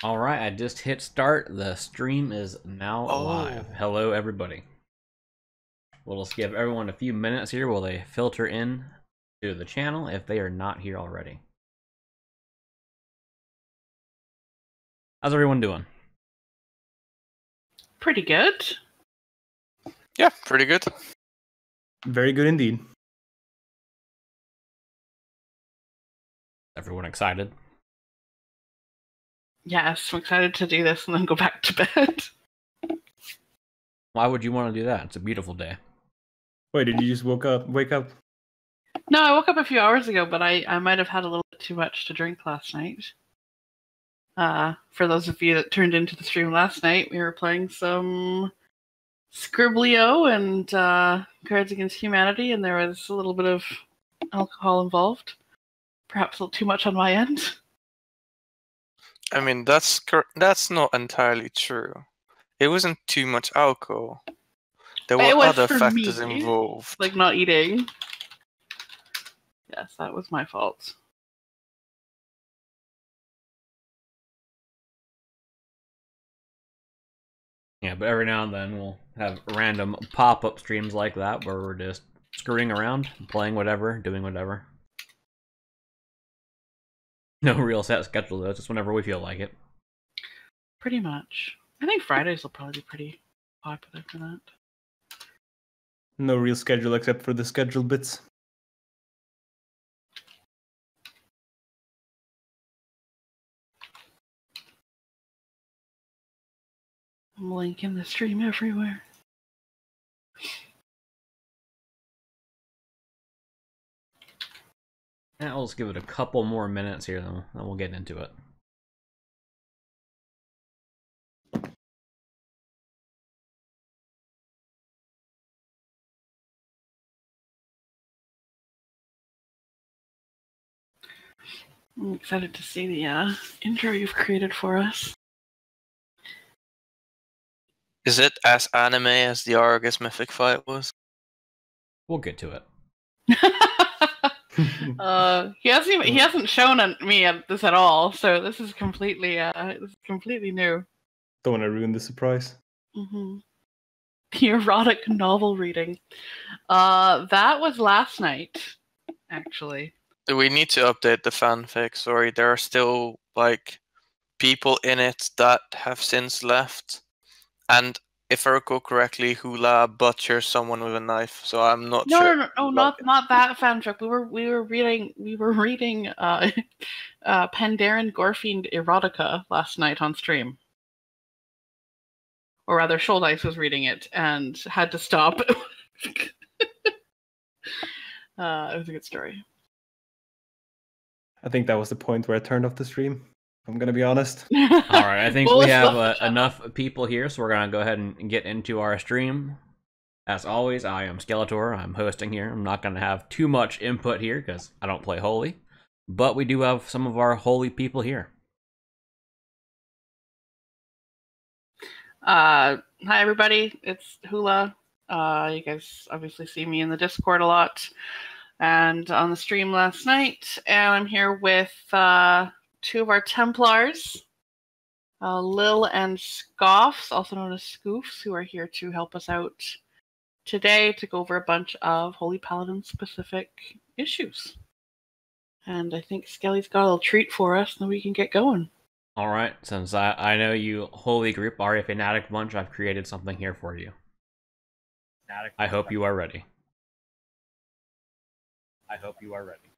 Alright, I just hit start. The stream is now live. Hello, everybody. We'll just give everyone a few minutes here while they filter in to the channel if they are not here already. How's everyone doing? Pretty good. Yeah, pretty good. Very good indeed. Everyone excited? Yes, I'm excited to do this and then go back to bed. Why would you want to do that? It's a beautiful day. Wait, did you just wake up? No, I woke up a few hours ago, but I might have had a little bit too much to drink last night. For those of you that tuned into the stream last night, we were playing some Scriblio and Cards Against Humanity, and there was a little bit of alcohol involved. Perhaps a little too much on my end. I mean, that's not entirely true. It wasn't too much alcohol. There were other factors involved. Like not eating. Yes, that was my fault. Yeah, but every now and then we'll have random pop-up streams like that where we're just screwing around, playing whatever, doing whatever. No real set schedule though, just whenever we feel like it. Pretty much. I think Fridays will probably be pretty popular for that. No real schedule except for the schedule bits. I'm linking the stream everywhere. Yeah, I'll just give it a couple more minutes here, then we'll get into it. I'm excited to see the intro you've created for us. Is it as anime as the Argus Mythic fight was? We'll get to it. He hasn't shown me this at all, so this is completely new. Don't want to ruin the surprise. Mm-hmm. The erotic novel reading. That was last night, actually. Do we need to update the fanfic? Sorry, there are still like people in it that have since left, and if I recall correctly, Hula butchers someone with a knife. So I'm not sure. No, not that fanfic. We were reading Pandaren Gorfiend erotica last night on stream, or rather, Shouldice was reading it and had to stop. It was a good story. I think that was the point where I turned off the stream. I'm gonna be honest. Alright, I think we have enough people here, so we're gonna go ahead and get into our stream. As always, I am Skeletor. I'm hosting here. I'm not gonna have too much input here because I don't play Holy, but we do have some of our Holy people here. Hi everybody, it's Hula. You guys obviously see me in the Discord a lot and on the stream last night, and I'm here with two of our Templars, Lil and Scoffs, also known as Scoofs, who are here to help us out today to go over a bunch of Holy Paladin specific issues. And I think Skelly's got a little treat for us, and then we can get going. Alright, since I know you Holy group are a fanatic bunch, I've created something here for you. I hope you are ready. I hope you are ready.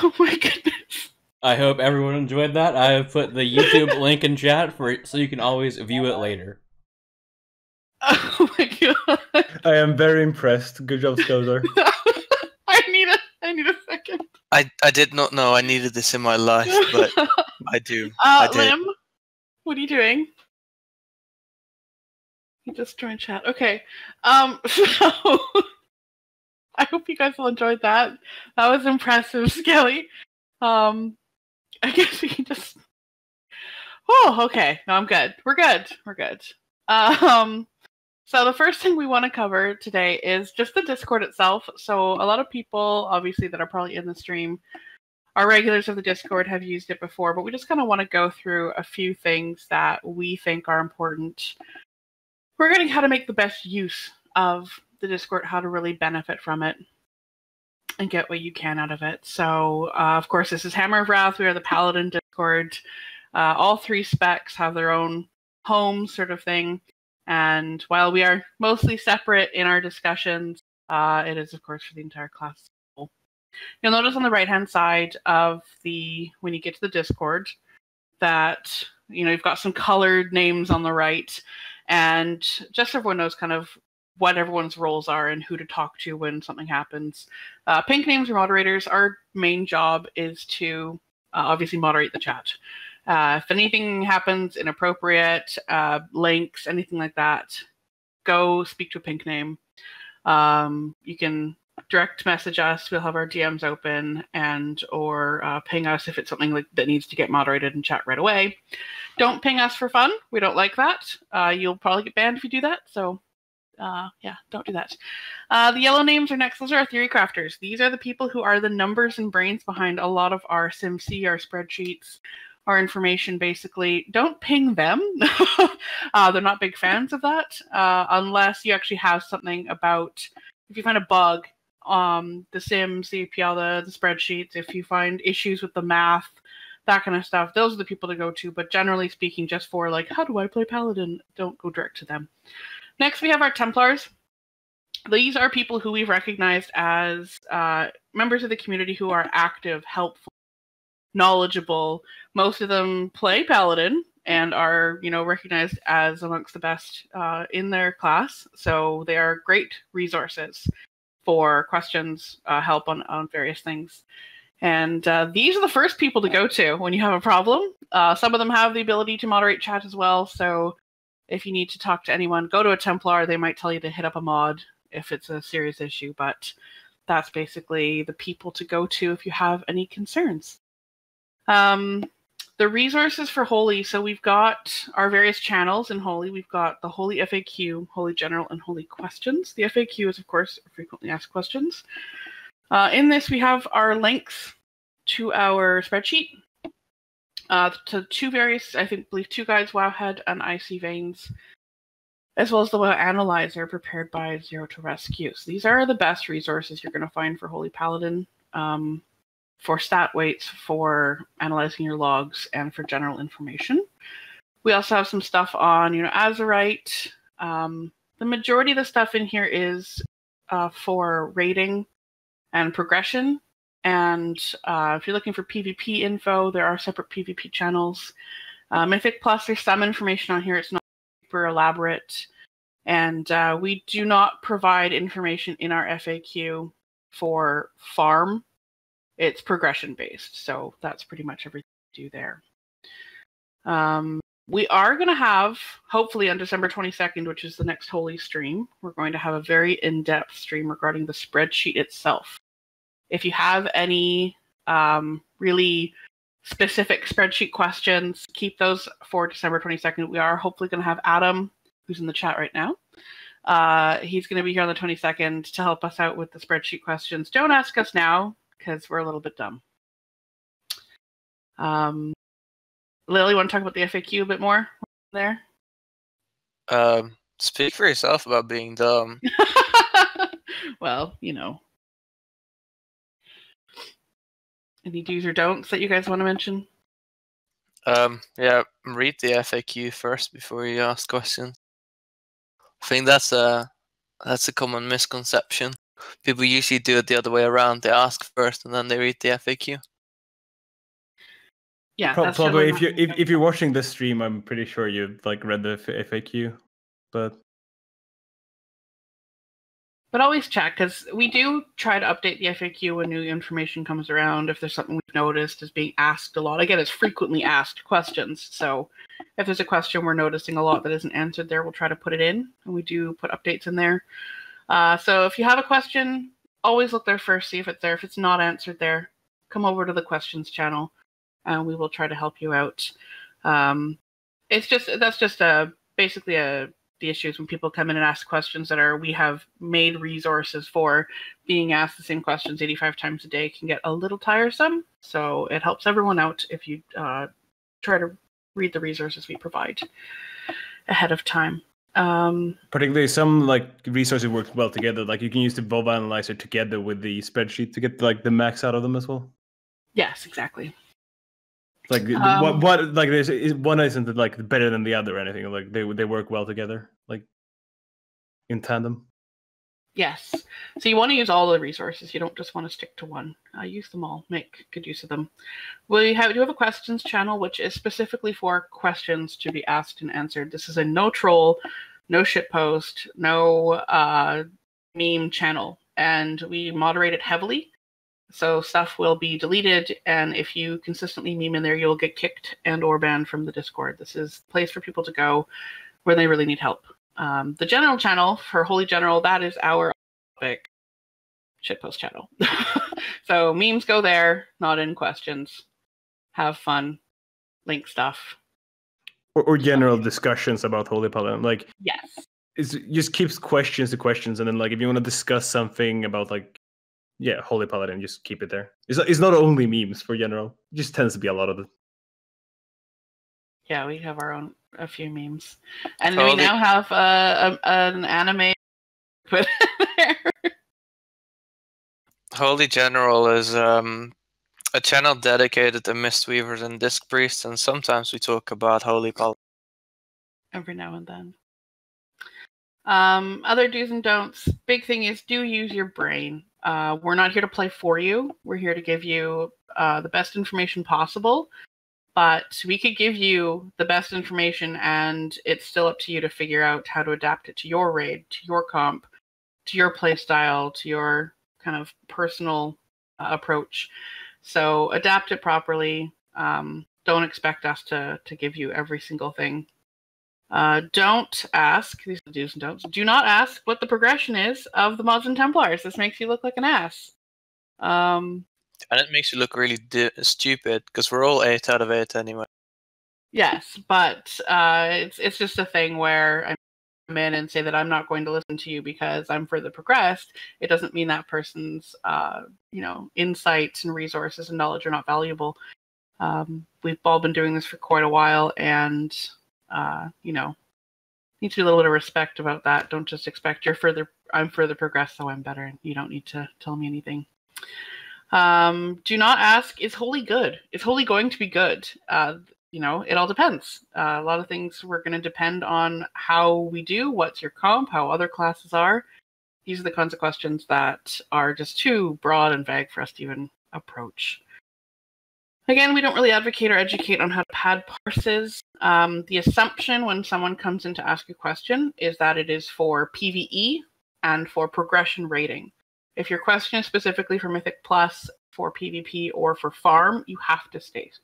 Oh my goodness. I hope everyone enjoyed that. I have put the YouTube link in chat so you can always view it later. Oh my god. I am very impressed. Good job, Skeletor. I need a second. I did not know I needed this in my life, but I do. I did. Lim, what are you doing? You just joined chat. Okay. So I hope you guys all enjoyed that. That was impressive, Skelly. I guess we can just. Oh, okay. No, I'm good. We're good. We're good. So the first thing we want to cover today is just the Discord itself. So a lot of people, obviously, that are probably in the stream are regulars of the Discord, have used it before, but we just kind of want to go through a few things that we think are important. We're going to how to make the best use of the Discord, how to really benefit from it and get what you can out of it. So, of course, this is Hammer of Wrath. We are the Paladin Discord. All three specs have their own home sort of thing. And while we are mostly separate in our discussions, it is, of course, for the entire class. You'll notice on the right-hand side of when you get to the Discord, that you've got some colored names on the right, and just so everyone knows kind of what everyone's roles are and who to talk to when something happens. Pink names are moderators. Our main job is to obviously moderate the chat. If anything happens inappropriate, links, anything like that, go speak to a pink name. You can direct message us. We'll have our DMs open, or ping us if it's something that needs to get moderated and chat right away. Don't ping us for fun. We don't like that. You'll probably get banned if you do that. So yeah, don't do that. The yellow names are next. Those are our theory crafters. These are the people who are the numbers and brains behind a lot of our SimC, our spreadsheets, our information, basically. Don't ping them. They're not big fans of that, unless you actually have something about, if you find a bug, the sim, CPL, the spreadsheets, if you find issues with the math, that kind of stuff, those are the people to go to. But generally speaking, just for how do I play Paladin, don't go direct to them. Next, we have our Templars. These are people who we've recognized as members of the community who are active, helpful, knowledgeable. Most of them play Paladin and are, recognized as amongst the best in their class. So they are great resources for questions, help on various things. And these are the first people to go to when you have a problem. Some of them have the ability to moderate chat as well. So if you need to talk to anyone, go to a Templar. They might tell you to hit up a mod if it's a serious issue. But that's basically the people to go to if you have any concerns. The resources for Holy. So we've got our various channels in Holy. We've got the Holy FAQ, Holy General, and Holy Questions. The FAQ is, of course, frequently asked questions. In this, we have our links to our spreadsheet, to two various, I believe, two guides, Wowhead and Icy Veins, as well as the WoW Analyzer prepared by Zero to Rescue. So these are the best resources you're going to find for Holy Paladin. For stat weights, for analyzing your logs, and for general information. We also have some stuff on, Azerite. The majority of the stuff in here is for rating and progression. And if you're looking for PvP info, there are separate PvP channels. Mythic Plus, there's some information on here. It's not super elaborate. And we do not provide information in our FAQ for farm. It's progression based, so that's pretty much everything we do there. We are going to have, hopefully on December 22nd, which is the next Holy stream, we're going to have a very in-depth stream regarding the spreadsheet itself. If you have any really specific spreadsheet questions, keep those for December 22nd. We are hopefully going to have Adam, who's in the chat right now. He's going to be here on the 22nd to help us out with the spreadsheet questions. Don't ask us now, because we're a little bit dumb. Lily, want to talk about the FAQ a bit more there? Speak for yourself about being dumb. Well, Any do's or don'ts that you guys want to mention? Yeah, read the FAQ first before you ask questions. I think that's a common misconception. People usually do it the other way around. They ask first and then they read the FAQ. Yeah, Probably if you're watching this stream, I'm pretty sure you've like read the FAQ, but always check, because we do try to update the FAQ when new information comes around. If there's something we've noticed is being asked a lot, again, it's frequently asked questions. So if there's a question we're noticing a lot that isn't answered there, we'll try to put it in, and we do put updates in there. So if you have a question, always look there first, see if it's there. If it's not answered there, come over to the questions channel, and we will try to help you out. That's just basically the issues when people come in and ask questions that we have made resources for. Being asked the same questions 85 times a day can get a little tiresome. So it helps everyone out if you try to read the resources we provide ahead of time. Particularly some like resources work well together. Like you can use the Volvo analyzer together with the spreadsheet to get like the max out of them as well. Yes, exactly. Like what like one isn't like better than the other or anything. Like they work well together, like in tandem. Yes. So you want to use all the resources. You don't just want to stick to one. Use them all. Make good use of them. We do have a questions channel, which is specifically for questions to be asked and answered. This is a no troll, no shitpost, no meme channel, and we moderate it heavily. So stuff will be deleted, and if you consistently meme in there, you'll get kicked and or banned from the Discord. This is a place for people to go where they really need help. The general channel for Holy General, that is our topic shitpost channel. So memes go there, not in questions. Have fun, link stuff. Or general discussions about Holy Paladin. Like, yes. It just keeps questions to questions, and then like if you want to discuss something about like Holy Paladin, just keep it there. It's not only memes for general. It just tends to be a lot of it. Yeah, we have a few memes, and we now have an anime put there. Holy General is a channel dedicated to Mistweavers and Disc Priests, and sometimes we talk about Holy Paladin. Every now and then. Other do's and don'ts. Big thing is do use your brain. We're not here to play for you. We're here to give you the best information possible. But we could give you the best information, and it's still up to you to figure out how to adapt it to your raid, to your comp, to your playstyle, to your kind of personal approach. So adapt it properly. Don't expect us to give you every single thing. Don't ask, these are the do's and don'ts, do not ask what the progression is of the mods and Templars. This makes you look like an ass. And it makes you look really stupid, because we're all 8 out of 8 anyway. Yes, but it's just a thing where I come in and say that I'm not going to listen to you because I'm further progressed. It doesn't mean that person's insights and resources and knowledge are not valuable. We've all been doing this for quite a while, and need to do a little bit of respect about that. Don't just expect I'm further progressed, so I'm better. You don't need to tell me anything. Do not ask, is Holy good? Is Holy going to be good? It all depends. A lot of things were going to depend on how we do, what's your comp, how other classes are. These are the kinds of questions that are just too broad and vague for us to even approach. Again, we don't really advocate or educate on how to pad parses. The assumption when someone comes in to ask a question is that it is for PvE and for progression rating. If your question is specifically for Mythic Plus, for PvP, or for farm, you have to state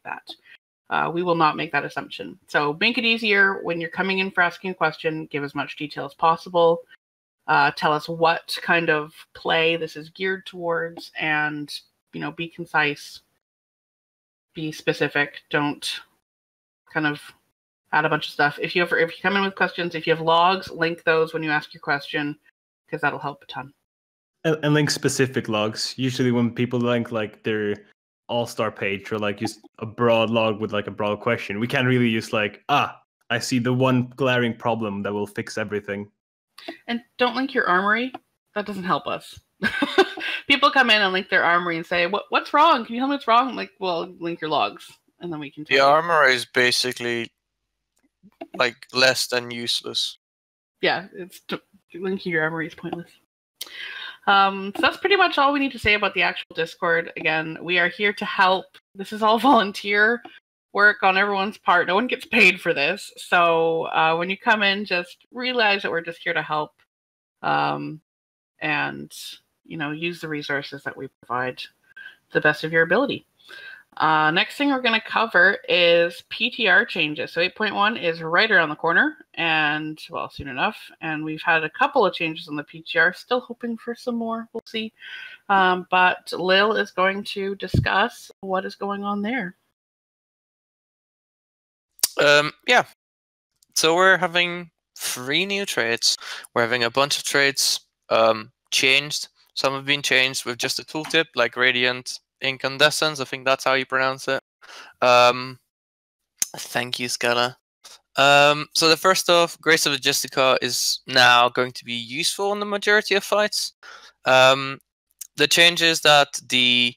that. We will not make that assumption. So make it easier when you're coming in for asking a question. Give as much detail as possible. Tell us what kind of play this is geared towards, and be concise. Be specific. Don't kind of add a bunch of stuff. If you come in with questions, if you have logs, link those when you ask your question, because that'll help a ton. And link specific logs. Usually when people link like their all-star page or like just a broad log with like a broad question, we can't really use like, I see the one glaring problem that will fix everything. And don't link your armory. That doesn't help us. People come in and link their armory and say, what's wrong? Can you tell me what's wrong? I'm like, well, link your logs, and then we can tell you. The armor is basically like less than useless. Yeah, linking your armory is pointless. So that's pretty much all we need to say about the actual Discord. Again, we are here to help. This is all volunteer work on everyone's part. No one gets paid for this. So when you come in, just realize that we're just here to help, and use the resources that we provide to the best of your ability. Next thing we're going to cover is PTR changes. So 8.1 is right around the corner, and well, soon enough. And we've had a couple of changes on the PTR. Still hoping for some more. We'll see. But Lil is going to discuss what is going on there. Yeah. So we're having 3 new trades. We're having a bunch of trades changed. Some have been changed with just a tooltip, like Radiant Incandescence. I think that's how you pronounce it. Thank you, Scala. So the first off, Grace of Logistica is now going to be useful in the majority of fights. The change is that the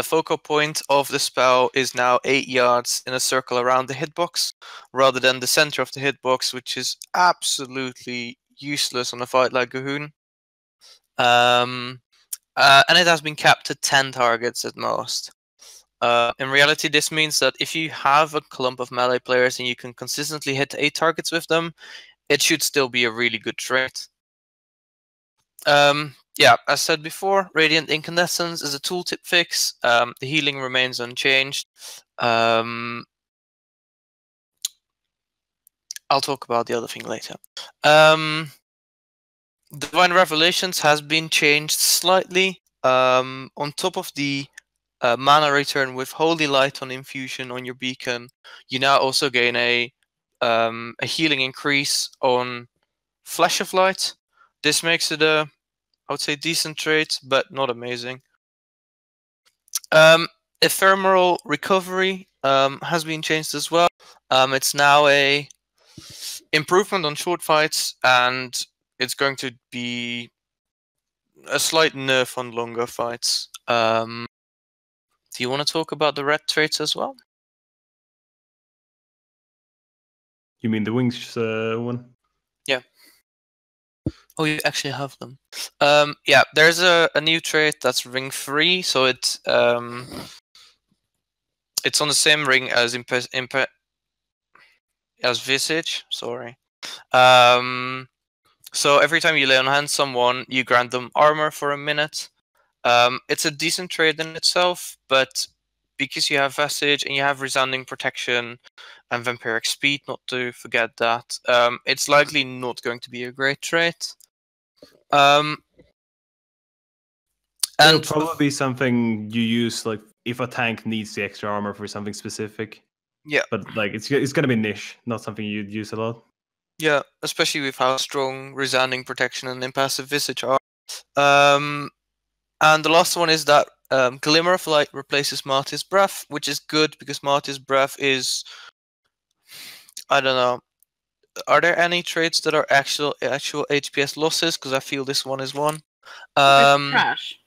focal point of the spell is now 8 yards in a circle around the hitbox, rather than the center of the hitbox, which is absolutely useless on a fight like Gahoon. And it has been capped to 10 targets at most. In reality, this means that if you have a clump of melee players and you can consistently hit 8 targets with them, it should still be a really good trait. Yeah, as said before, Radiant Incandescence is a tooltip fix. The healing remains unchanged. I'll talk about the other thing later. Divine Revelations has been changed slightly. On top of the mana return with Holy Light on infusion on your beacon, you now also gain a healing increase on Flash of Light. This makes it a, I would say, decent trait, but not amazing. Ephemeral Recovery has been changed as well. It's now a improvement on short fights, and it's going to be a slight nerf on longer fights. Do you want to talk about the red traits as well? You mean the wings one? Yeah. Oh, you actually have them. Yeah, there's a new trait that's ring 3, so it's on the same ring as Visage. Sorry. So every time you lay on hand someone, you grant them armor for a minute. It's a decent trait in itself, but because you have Visage and you have Resounding Protection and Vampiric Speed, not to forget that, it's likely not going to be a great trait. And it'll probably be something you use, like if a tank needs the extra armor for something specific. Yeah, but like it's gonna be niche, not something you'd use a lot. Yeah, especially with how strong Resounding Protection and Impassive Visage are. And the last one is that Glimmer of Light replaces Martyr's Breath, which is good because Martyr's Breath is, I don't know. Are there any traits that are actual HPS losses? Because I feel this one is one. It's trash.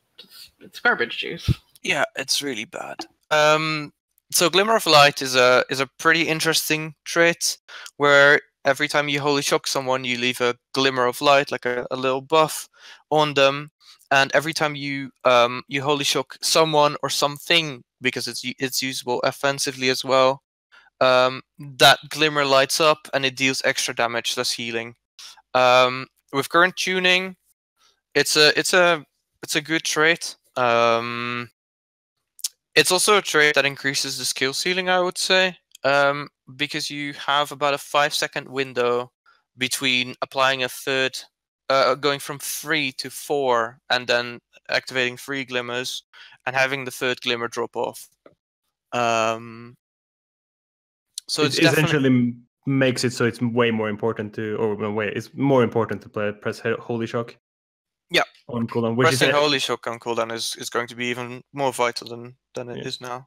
It's garbage juice. Yeah, it's really bad. So Glimmer of Light is a pretty interesting trait where every time you Holy Shock someone, you leave a Glimmer of Light, like a little buff on them, and every time you Holy Shock someone or something, because it's usable offensively as well, that Glimmer lights up and it deals extra damage, less healing. With current tuning, it's a good trait. It's also a trait that increases the skill ceiling, I would say, because you have about a 5-second window between applying a third, going from 3 to 4, and then activating 3 glimmers, and having the third glimmer drop off. So it essentially makes it so it's way more important to, it's more important to press Holy Shock. Yeah, on cooldown, which pressing Holy Shock on cooldown is going to be even more vital than it is now.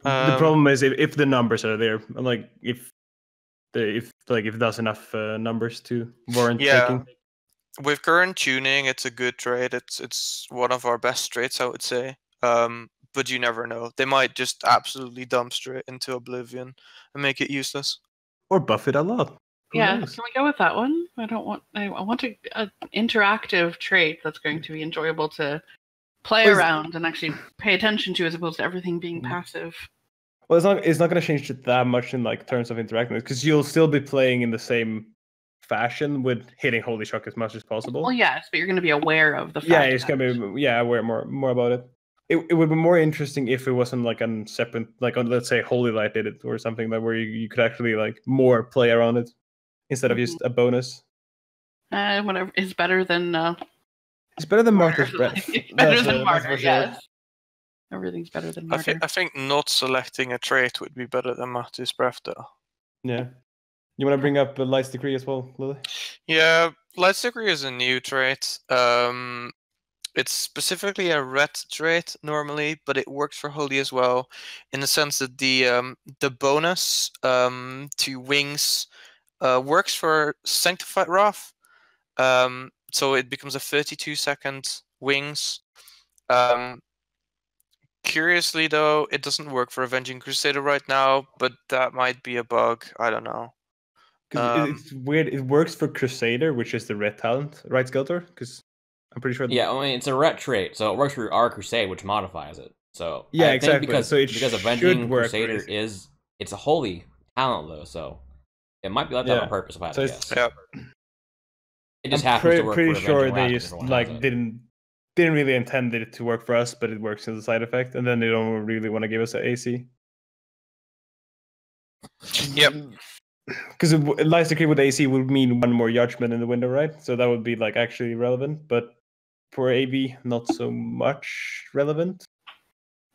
The problem is if the numbers are there, like if it does enough numbers to warrant taking. With current tuning, it's a good trait. It's one of our best traits, I would say. But you never know. They might just absolutely dumpster it into oblivion and make it useless. Or buff it a lot. Yeah, knows? can we go with that one? I want an interactive trait that's going to be enjoyable to play around and actually pay attention to, as opposed to everything being passive. Well, it's not going to change it that much in like terms of interacting, because you'll still be playing in the same fashion with hitting Holy Shock as much as possible. Well, yes, but you're going to be aware of the fact. Yeah, it's going to be aware more about it. It would be more interesting if it wasn't like on separate, like on, let's say, Holy Light did it or something, like where you could actually like more play around it instead of just a bonus. Whatever is better than. It's better than Martyr's Breath. Better than Martyr, for sure. yes. Everything's better than Martyr. I think not selecting a trait would be better than Martyr's Breath, though. Yeah. You want to bring up Light's Decree as well, Lily? Yeah, Light's Decree is a new trait. It's specifically a red trait normally, but it works for Holy as well, in the sense that the bonus to wings works for Sanctified Wrath. So it becomes a 32-second wings. Curiously, though, it doesn't work for Avenging Crusader right now, but that might be a bug. I don't know. It's weird. It works for Crusader, which is the red talent, right, Skeletor? Because I'm pretty sure. Yeah, I mean, it's a ret trait, so it works for our Crusade, which modifies it. So yeah, I exactly. Think because Avenging Crusader it's a holy talent though, so it might be left out on purpose. If I had to guess. Yeah. It just happens to work pretty for sure Avenging they Wrath, just like didn't really intend it to work for us, but it works as a side effect, and then they don't really want to give us an AC. Yep. Because Light's Decree with AC would mean one more judgment in the window, right? So that would be like actually relevant, but for AV, not so much relevant.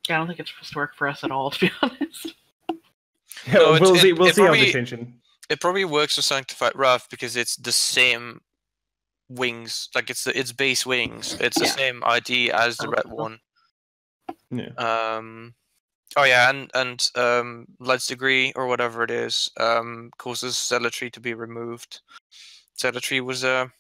Yeah, I don't think it's supposed to work for us at all, to be honest. Yeah, no, we'll see how they change it. It probably works for Sanctified Wrath because it's the same wings, like it's base wings. It's the same ID as the red one. Yeah. Oh yeah, and Light's Degree or whatever it is causes Zealotry to be removed. Zealotry was a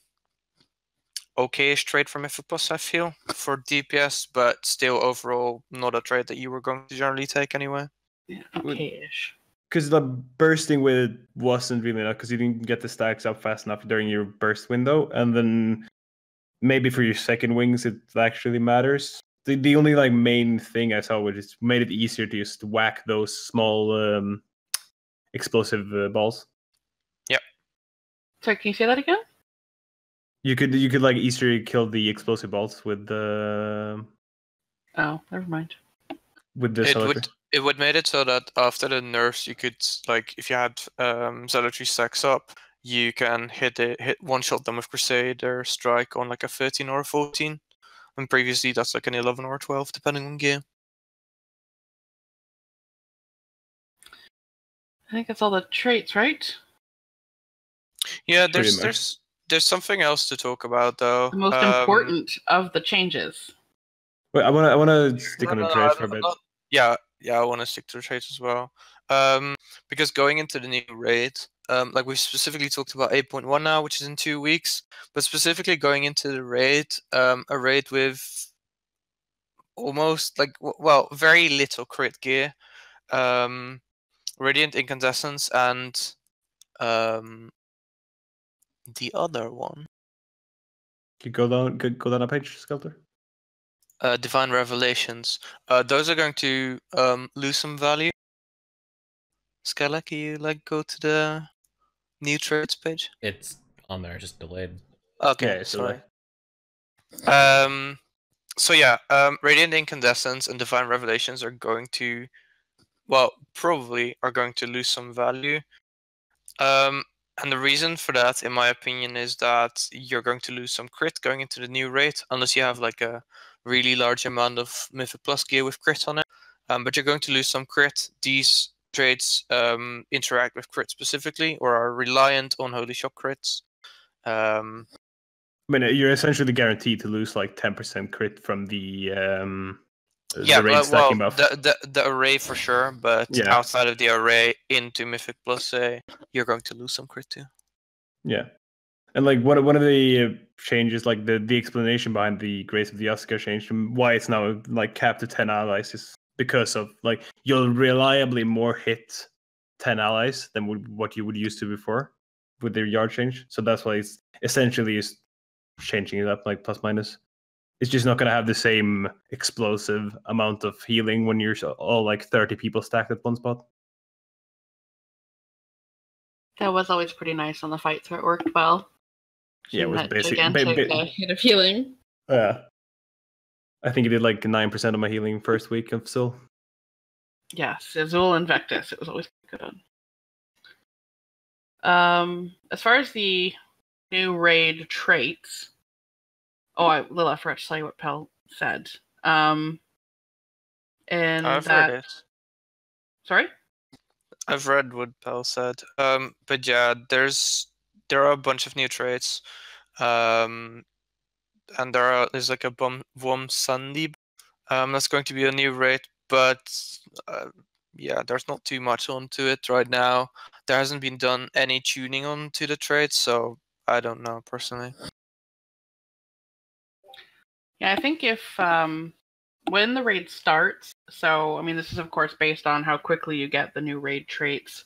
okay-ish trait for Mythic Plus, I feel, for DPS, but still overall not a trait that you were going to generally take anyway. Yeah, okay-ish. Because the bursting with it wasn't really enough, because you didn't get the stacks up fast enough during your burst window, and then maybe for your second wings it actually matters. The only like main thing I saw was it made it easier to just whack those small explosive balls. Yep. Sorry, can you say that again? You could like easier kill the explosive balls with the. Oh, never mind. With the it would made it so that after the nerfs, you could like if you had Zealotry stacks up, you can hit one shot them with Crusader Strike on like a 13 or a 14. And previously, that's like an 11 or a 12, depending on gear. I think that's all the traits, right? Yeah, there's something else to talk about though. The most important of the changes. Wait, I wanna stick on the traits for a bit. Yeah, I want to stick to the traits as well. Because going into the new raid, like we specifically talked about 8.1 now, which is in 2 weeks, but specifically going into the raid, a raid with almost like, well, very little crit gear, Radiant Incandescence, and the other one. Can you go down a page, Skelter? Divine Revelations. Those are going to lose some value. Skella, can you like go to the new trades page? It's on there, just delayed. Okay, yeah, sorry. So yeah, Radiant Incandescence and Divine Revelations are going to, well, probably are going to lose some value. And the reason for that, in my opinion, is that you're going to lose some crit going into the new raid, unless you have like a really large amount of Mythic Plus gear with crit on it. But you're going to lose some crit. These trades interact with crit specifically, or are reliant on Holy Shock crits. I mean, you're essentially guaranteed to lose like 10% crit from the raid stacking buff. The array for sure, but outside of the array into Mythic Plus, say you're going to lose some crit too. Yeah, and like one of the changes, like the explanation behind the Grace of the Oscar change, and why it's now like capped to 10 allies, is because of like you'll reliably more hit 10 allies than what you would used to before. with their yard change. So that's why it's essentially is changing it up like plus minus. It's just not going to have the same explosive amount of healing when you're all like 30 people stacked at one spot. That was always pretty nice on the fights where it worked well. Yeah, it was that basically gigantic hit of healing. Yeah. I think it did like 9% of my healing first week of Sil. Yes, Azul and Vectus, it was always good on. As far as the new raid traits, Lila, I forgot to tell you what Pel said. And I've read it. Sorry? I've read what Pel said. But yeah, there are a bunch of new traits. And there's like a Wom Sunday. That's going to be a new raid, but yeah, there's not too much onto it right now. There hasn't been done any tuning onto the traits, so I don't know personally. Yeah, I think if when the raid starts, so I mean this is of course based on how quickly you get the new raid traits.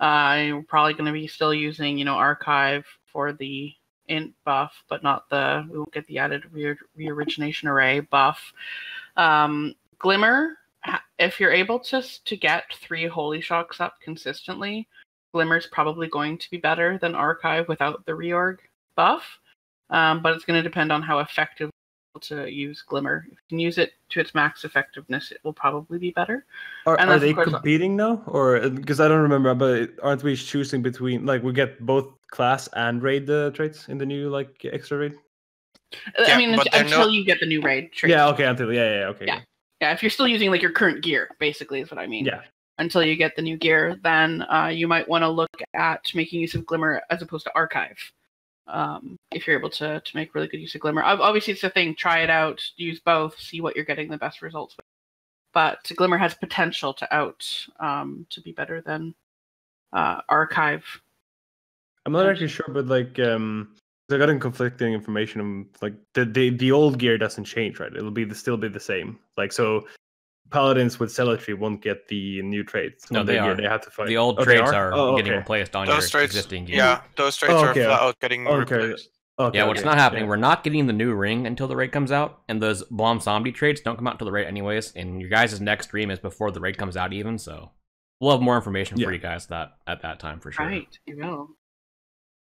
You're probably going to be still using, archive for the int buff, but not we won't get the added reorigination array buff. Glimmer, if you're able to get 3 holy shocks up consistently, Glimmer's probably going to be better than archive without the reorg buff. But it's going to depend on how effective to use Glimmer. If you can use it to its max effectiveness, it will probably be better. Are they competing now? Or because I don't remember, but aren't we choosing between, like, we get both class and raid traits in the new like extra raid? I mean, until you get the new raid trait. Yeah, okay, okay. Yeah, if you're still using like your current gear, basically is what I mean. Yeah. Until you get the new gear, then you might want to look at making use of Glimmer as opposed to archive. If you're able to make really good use of Glimmer. Obviously, it's a thing. Try it out. Use both. See what you're getting the best results with. But Glimmer has potential to be better than archive. I'm not actually sure, but like I got conflicting information. Like the old gear doesn't change, right? It'll still be the same. Like so, paladins with zealotry won't get the new traits. No, they are. They have to fight. The old traits are getting replaced on those your traits, existing gear. Yeah, those traits are flat out getting replaced. Okay, what's not happening, we're not getting the new ring until the raid comes out, and those Blom Zombie traits don't come out until the raid anyways, and your guys' next stream is before the raid comes out even, so we'll have more information for you guys at that time for sure. Right, you will.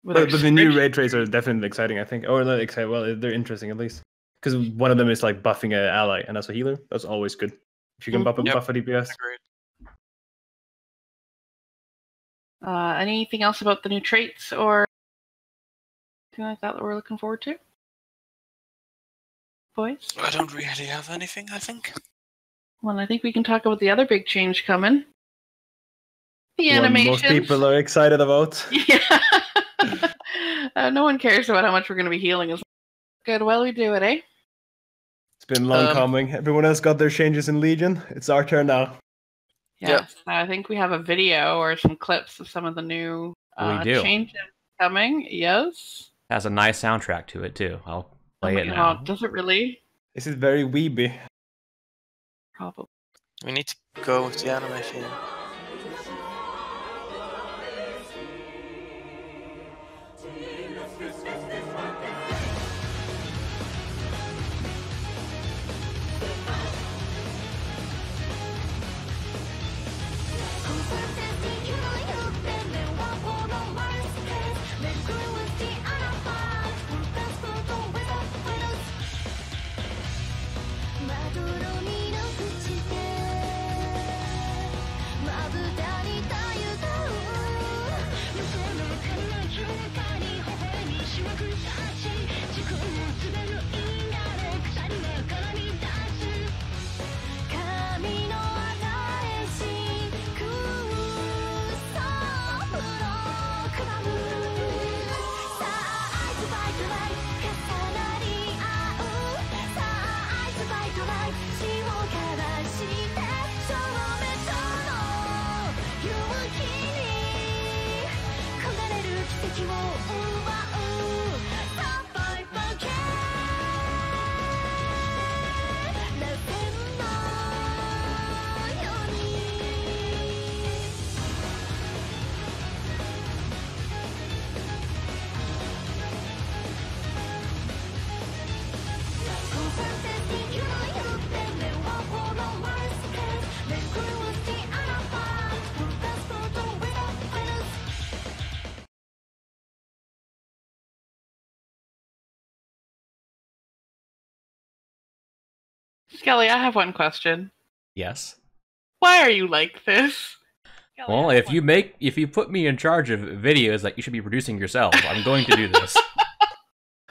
But the new raid traits are definitely exciting, I think. Or not exciting, well, they're interesting at least. Because one of them is like buffing an ally, and as a healer, that's always good. If you can buff a DPS. Anything else about the new traits or anything like that we're looking forward to? Boys? I don't really have anything, I think. Well, I think we can talk about the other big change coming. The animations. Most people are excited about. Yeah. No one cares about how much we're going to be healing. Good, well, we do it, eh? It's been long coming. Everyone else got their changes in Legion. It's our turn now. Yes, I think we have a video or some clips of some of the new changes coming. Yes. Has a nice soundtrack to it, too. I'll play it now. Does it really? This is very weeby. Probably. We need to go with the animation. Skelly, I have one question. Yes. Why are you like this? Skelly, Well, if you put me in charge of videos that you should be producing yourself, I'm going to do this.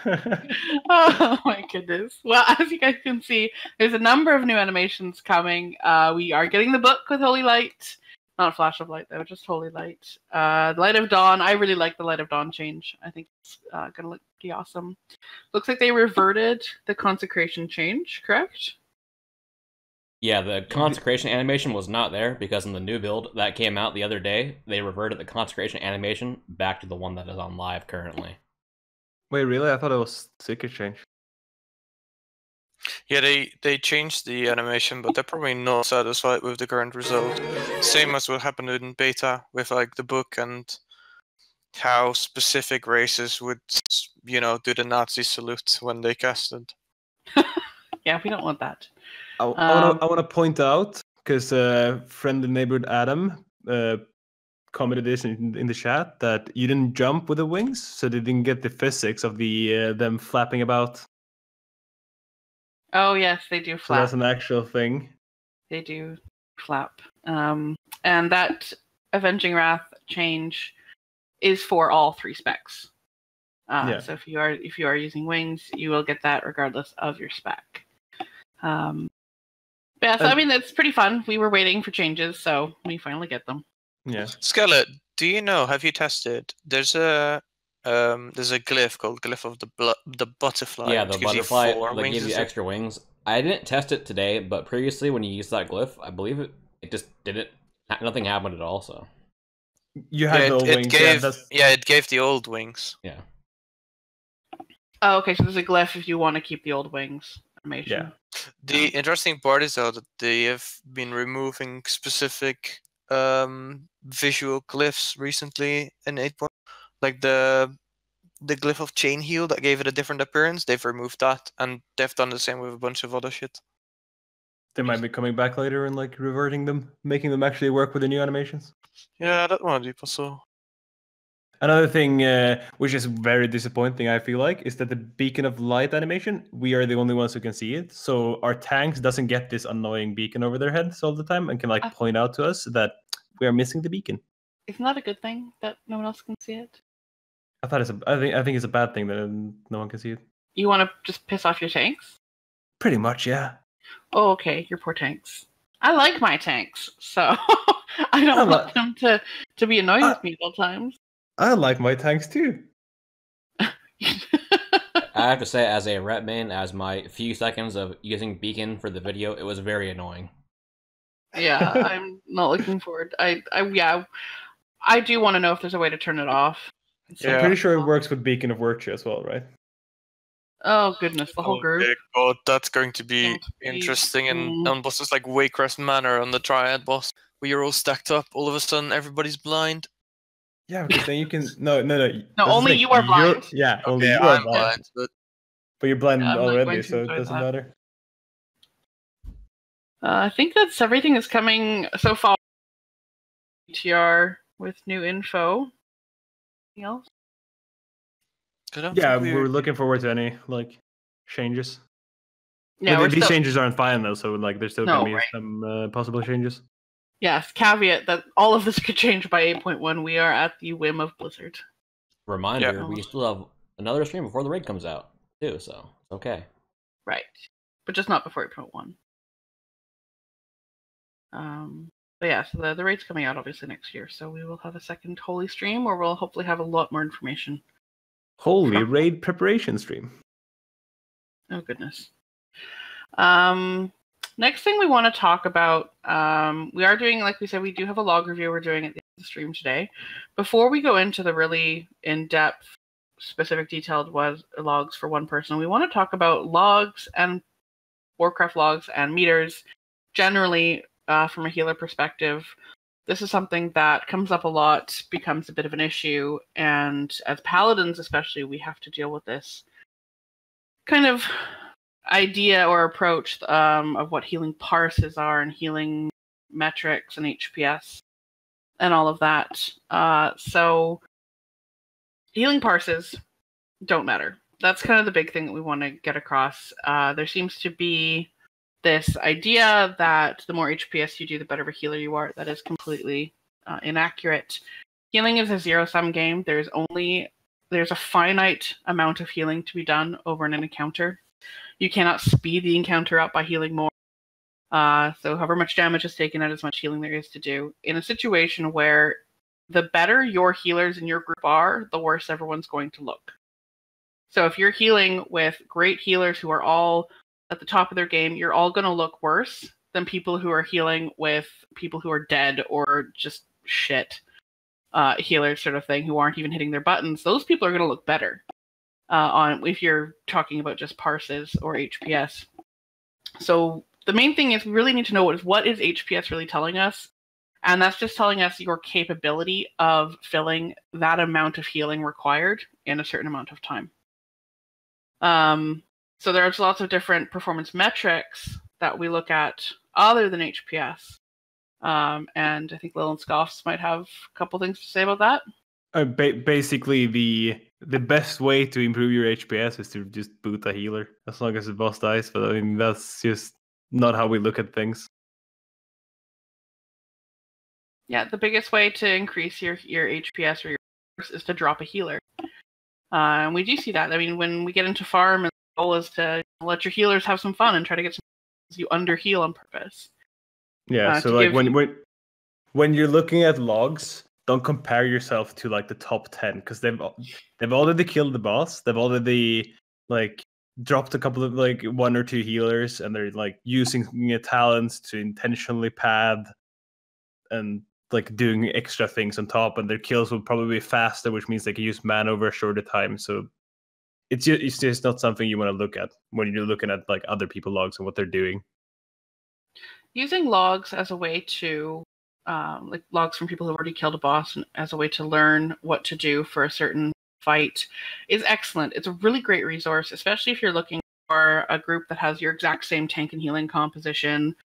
Oh my goodness. Well, as you guys can see, there's a number of new animations coming. We are getting the book with Holy Light. Not a Flash of Light, though, just Holy Light. Light of Dawn. I really like the Light of Dawn change. I think it's going to look pretty awesome. Looks like they reverted the Consecration change, correct? Yeah, the Consecration animation was not there because in the new build that came out the other day, they reverted the Consecration animation back to the one that is on live currently. Wait, really? I thought it was Secret Change. Yeah, they changed the animation, but they're probably not satisfied with the current result. Same as what happened in beta with like the book and how specific races would, do the Nazi salute when they casted. Yeah, we don't want that. I want to point out, because friend and neighbor Adam commented this in the chat, that you didn't jump with the wings, so they didn't get the physics of the them flapping about. Oh, yes, they do So flap. that's an actual thing. They do flap. And that Avenging Wrath change is for all 3 specs. Yeah. So if you are using wings, you will get that regardless of your spec. Yeah, so I mean, it's pretty fun. We were waiting for changes, so we finally get them. Yeah. Skelet, do you know? Have you tested? There's a glyph called Glyph of the Butterfly. Yeah, the which gives you butterfly 4 that wings, gives you is it? extra wings. I didn't test it today, but previously when you used that glyph, I believe it just didn't. Nothing happened at all. So You have the it wings. gave Yeah, it gave the old wings. yeah. Oh, okay, so there's a glyph if you want to keep the old wings animation. Yeah. The interesting part is though that they have been removing specific visual glyphs recently in 8.1, like the glyph of chain heal that gave it a different appearance. They've removed that, and they've done the same with a bunch of other shit. They might be coming back later and like reverting them, making them actually work with the new animations. Yeah, that might be possible. Another thing, which is very disappointing, I feel like, is that the beacon of light animation, we are the only ones who can see it. So our tanks doesn't get this annoying beacon over their heads all the time and can like point out to us that we are missing the beacon. Isn't that a good thing that no one else can see it? I think it's a bad thing that no one can see it. You want to just piss off your tanks? Pretty much, yeah. Oh, okay, your poor tanks. I like my tanks, so I don't want them to be annoyed with me all times. I like my tanks too. I have to say, as a rep main, as my few seconds of using beacon for the video, it was very annoying. Yeah, I'm not looking forward. I do want to know if there's a way to turn it off. Yeah. I'm pretty sure it works with Beacon of Virtue as well, right? Oh goodness, the whole group. God, that's going to be interesting. And on bosses like Waycrest Manor on the Triad boss, where you're all stacked up, all of a sudden everybody's blind. Yeah, because then you can no. No, only you are blind. Only you are blind. But you're blind already, so it doesn't matter. I think that's everything that's coming so far. PTR with new info. Anything else? Yeah, we're looking forward to any like changes. Yeah, these changes aren't final, so like there's still gonna be some possible changes. Yes, caveat that all of this could change by 8.1. We are at the whim of Blizzard. Reminder, we still have another stream before the raid comes out, too, so it's okay. Right. But just not before 8.1. But yeah, so the raid's coming out obviously next year, so we will have a second Holy stream where we'll hopefully have a lot more information. Holy raid preparation stream. Oh, goodness. Next thing we want to talk about, we are doing, like we said, we do have a log review we're doing at the end of the stream today. Before we go into the really in-depth, specific detailed logs for one person, we want to talk about logs and Warcraft logs and meters generally from a healer perspective. This is something that comes up a lot, becomes a bit of an issue, and as paladins especially, we have to deal with this kind of idea or approach of what healing parses are and healing metrics and HPS and all of that. So healing parses don't matter. That's kind of the big thing that we want to get across. There seems to be this idea that the more HPS you do, the better of a healer you are. That is completely inaccurate. Healing is a zero-sum game. There's a finite amount of healing to be done over an encounter. You cannot speed the encounter up by healing more. So however much damage is taken out, as much healing there is to do. In a situation where the better your healers in your group are, the worse everyone's going to look. So if you're healing with great healers who are all at the top of their game, you're all going to look worse than people who are healing with people who are dead or just shit healers sort of thing, who aren't even hitting their buttons. Those people are going to look better if you're talking about just Parses or HPS. So the main thing is we really need to know what is HPS really telling us. And that's just telling us your capability of filling that amount of healing required in a certain amount of time. So there's lots of different performance metrics that we look at other than HPS. And I think Lil and Scoffs might have a couple things to say about that. Basically, the best way to improve your HPS is to just boot a healer, as long as the boss dies. But I mean, that's just not how we look at things. Yeah, the biggest way to increase your HPS or your force is to drop a healer. And we do see that. I mean, when we get into farm, and the goal is to let your healers have some fun and try to get some you under heal on purpose. Yeah, so like when you're looking at logs, don't compare yourself to like the top 10, because they've already killed the boss. They've already like dropped a couple of like 1 or 2 healers, and they're like using talents to intentionally pad and like doing extra things on top, and their kills will probably be faster, which means they can use mana over a shorter time. So it's just not something you want to look at when you're looking at like other people logs and what they're doing. Using logs as a way to like logs from people who've already killed a boss and as a way to learn what to do for a certain fight is excellent. It's a really great resource, especially if you're looking for a group that has your exact same tank and healing composition,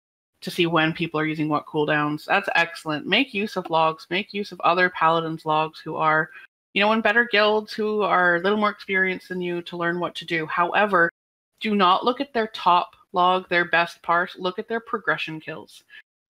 to see when people are using what cooldowns. That's excellent. Make use of logs. Make use of other paladins logs who are, in better guilds, who are a little more experienced than you, to learn what to do. However, do not look at their top log, their best part. Look at their progression kills.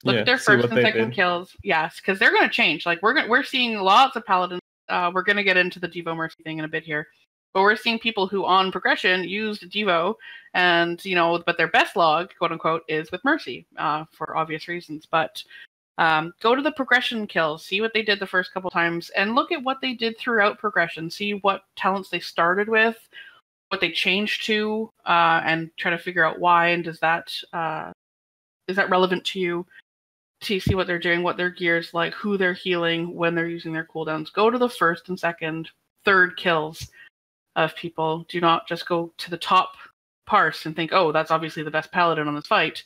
Look at their first and second kills. Yes, because they're going to change. Like we're seeing lots of paladins. We're going to get into the Devo Mercy thing in a bit here. But we're seeing people who on progression used Devo, and but their best log, quote unquote, is with Mercy, for obvious reasons. But go to the progression kills, see what they did the first couple times, and look at what they did throughout progression. See what talents they started with, what they changed to, and try to figure out why. And is that relevant to you? To see what they're doing, what their gear's like, who they're healing, when they're using their cooldowns. Go to the first and second, third kills of people. Do not just go to the top parse and think, oh, that's obviously the best paladin on this fight.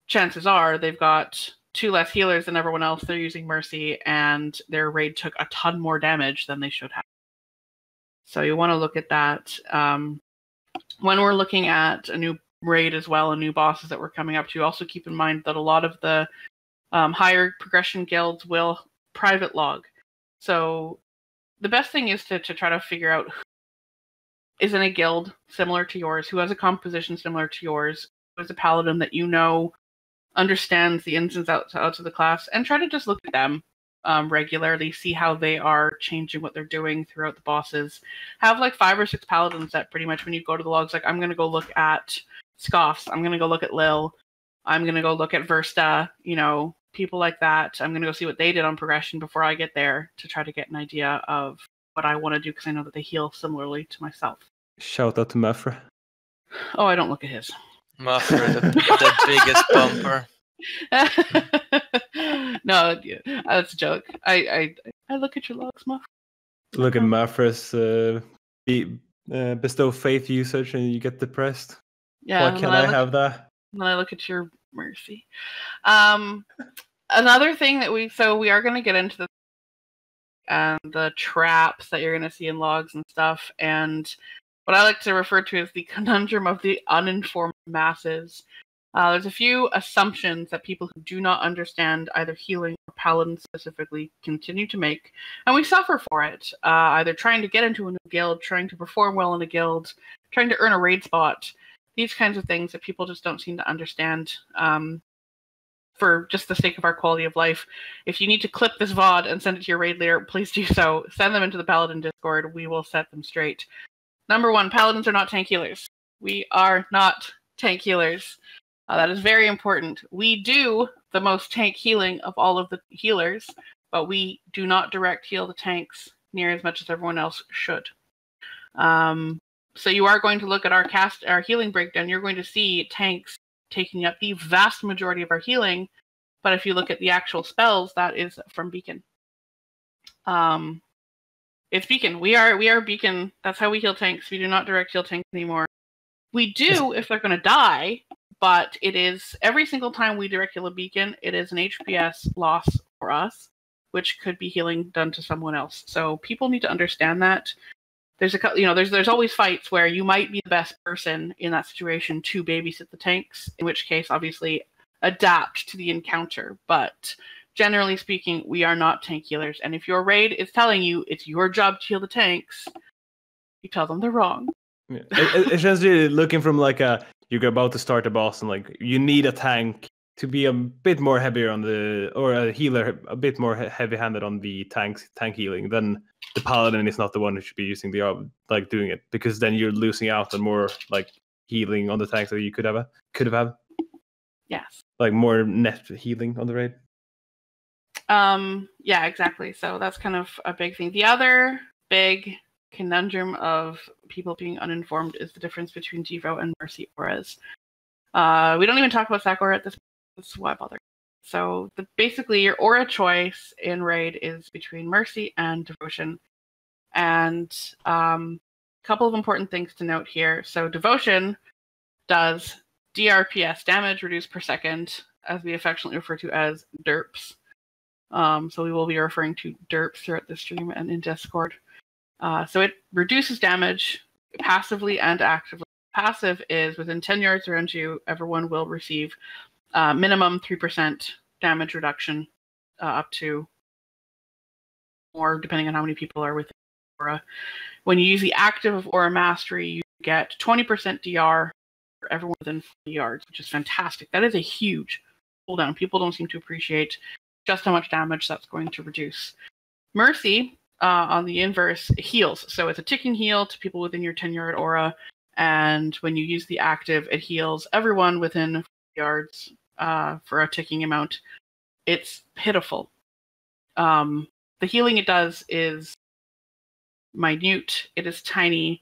Chances are they've got 2 less healers than everyone else. They're using Mercy, and their raid took a ton more damage than they should have. So you want to look at that. When we're looking at a new raid as well, and new bosses that we're coming up to, also keep in mind that a lot of the higher progression guilds will private log. So the best thing is to try to figure out who is in a guild similar to yours, who has a composition similar to yours, who is a paladin that understands the ins and outs of the class, and try to just look at them regularly, see how they are changing what they're doing throughout the bosses. Have like 5 or 6 paladins that pretty much when you go to the logs, like I'm going to go look at Scoffs, I'm going to go look at Lil, I'm going to go look at Versta, people like that. I'm going to go see what they did on progression before I get there, to try to get an idea of what I want to do, because I know that they heal similarly to myself. Shout out to Mafra. Oh, I don't look at his. Mafra, the biggest bumper. No, that's a joke. I look at your logs, Mafra. Look at Mafra's bestow faith usage, and you get depressed. Yeah. Why can't I have that? When I look at your Mercy. Another thing that we are going to get into the traps that you're going to see in logs and stuff, and what I like to refer to as the conundrum of the uninformed masses. There's a few assumptions that people who do not understand either healing or paladin specifically continue to make, and we suffer for it. Either trying to get into a new guild, trying to perform well in a guild, trying to earn a raid spot. these kinds of things that people just don't seem to understand. For just the sake of our quality of life, if you need to clip this VOD and send it to your raid leader, please do so. Send them into the Paladin Discord. We will set them straight. Number one, Paladins are not tank healers. We are not tank healers. That is very important. We do the most tank healing of all of the healers, but we do not direct heal the tanks near as much as everyone else should. So you are going to look at our healing breakdown. You're going to see tanks taking up the vast majority of our healing, but if you look at the actual spells, that is from Beacon. It's Beacon. We are Beacon. That's how we heal tanks. We do not direct heal tanks anymore. We do if they're going to die, but it is every single time we direct heal a Beacon, it is an HPS loss for us, which could be healing done to someone else. So people need to understand that. There's always fights where you might be the best person in that situation to babysit the tanks, in which case, obviously, adapt to the encounter. But generally speaking, we are not tank healers. And if your raid is telling you it's your job to heal the tanks, you tell them they're wrong. Yeah. It's just really looking from you're about to start a boss and you need a tank to be a bit more heavier on or a healer a bit more heavy-handed on the tank healing, then the Paladin is not the one who should be using doing it, because then you're losing out on more healing on the tanks that you could have had. Yes. More net healing on the raid. Yeah, exactly. So that's kind of a big thing. The other big conundrum of people being uninformed is the difference between Devo and Mercy auras. We don't even talk about Sac aura at this point. That's why I bother. So basically your aura choice in raid is between Mercy and Devotion. And a couple of important things to note here. So Devotion does DRPS, damage reduced per second, as we affectionately refer to as DERPs. So we will be referring to DERPs throughout the stream and in Discord. So it reduces damage passively and actively. Passive is within 10 yards around you, everyone will receive minimum 3% damage reduction, up to more, depending on how many people are within aura. When you use the active of Aura Mastery, you get 20% DR for everyone within 40 yards, which is fantastic. That is a huge cooldown. People don't seem to appreciate just how much damage that's going to reduce. Mercy, on the inverse, heals. So it's a ticking heal to people within your 10-yard aura, and when you use the active, it heals everyone within 40 yards for a ticking amount. It's pitiful. The healing it does is minute. It is tiny.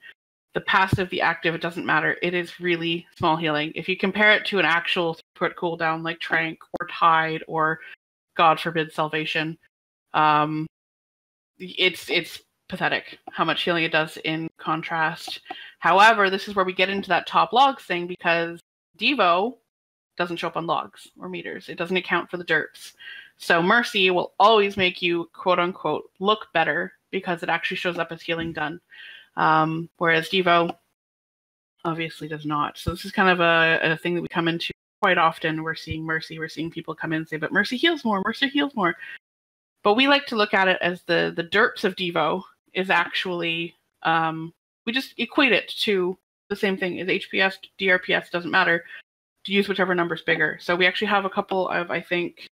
The passive, the active, it doesn't matter. It is really small healing. If you compare it to an actual throughput cooldown like Trank or Tide or, God forbid, Salvation, it's pathetic how much healing it does in contrast. However, this is where we get into that top logs thing, because Devo doesn't show up on logs or meters. It doesn't account for the derps. So Mercy will always make you, quote unquote, look better because it actually shows up as healing done. Whereas Devo obviously does not. So this is kind of a thing that we come into quite often. We're seeing Mercy. We're seeing people come in and say, but Mercy heals more. Mercy heals more. But we like to look at it as the derps of Devo is actually, we just equate it to the same thing as HPS, DRPS, doesn't matter. To use whichever number's bigger. So we actually have a couple of, I think,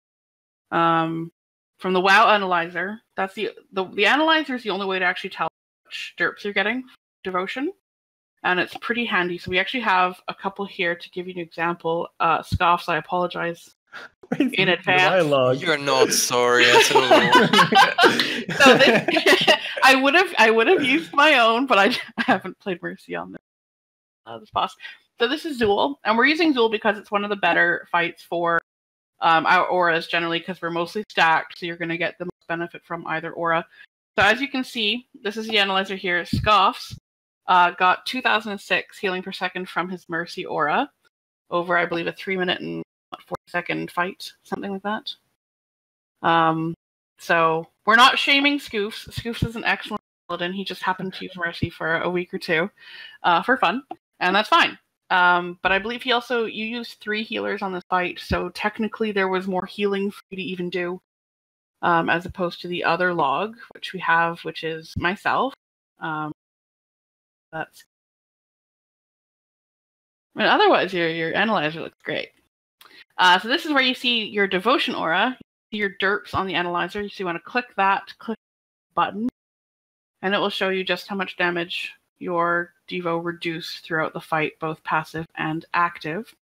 from the WoW analyzer. That's the analyzer is the only way to actually tell which derps you're getting Devotion, and it's pretty handy. So we actually have a couple here to give you an example. Scoffs, I apologize in advance. You're not sorry at all. So I would have used my own, but I haven't played Mercy on this boss. So this is Zool, and we're using Zool because it's one of the better fights for our auras generally, because we're mostly stacked, so you're going to get the most benefit from either aura. So as you can see, this is the analyzer here. Scoffs got 2006 healing per second from his Mercy aura over, I believe, a 3-minute and 40-second fight, something like that. So we're not shaming Scoofs. Scoofs is an excellent Paladin. He just happened to use Mercy for a week or two for fun, and that's fine. But I believe you used 3 healers on this fight, so technically there was more healing for you to even do, as opposed to the other log, which we have, which is myself. That's I mean, otherwise, your analyzer looks great. So this is where you see your devotion aura, you see your derps on the analyzer. So you want to click that, click the button, and it will show you just how much damage your Devo reduced throughout the fight, both passive and active.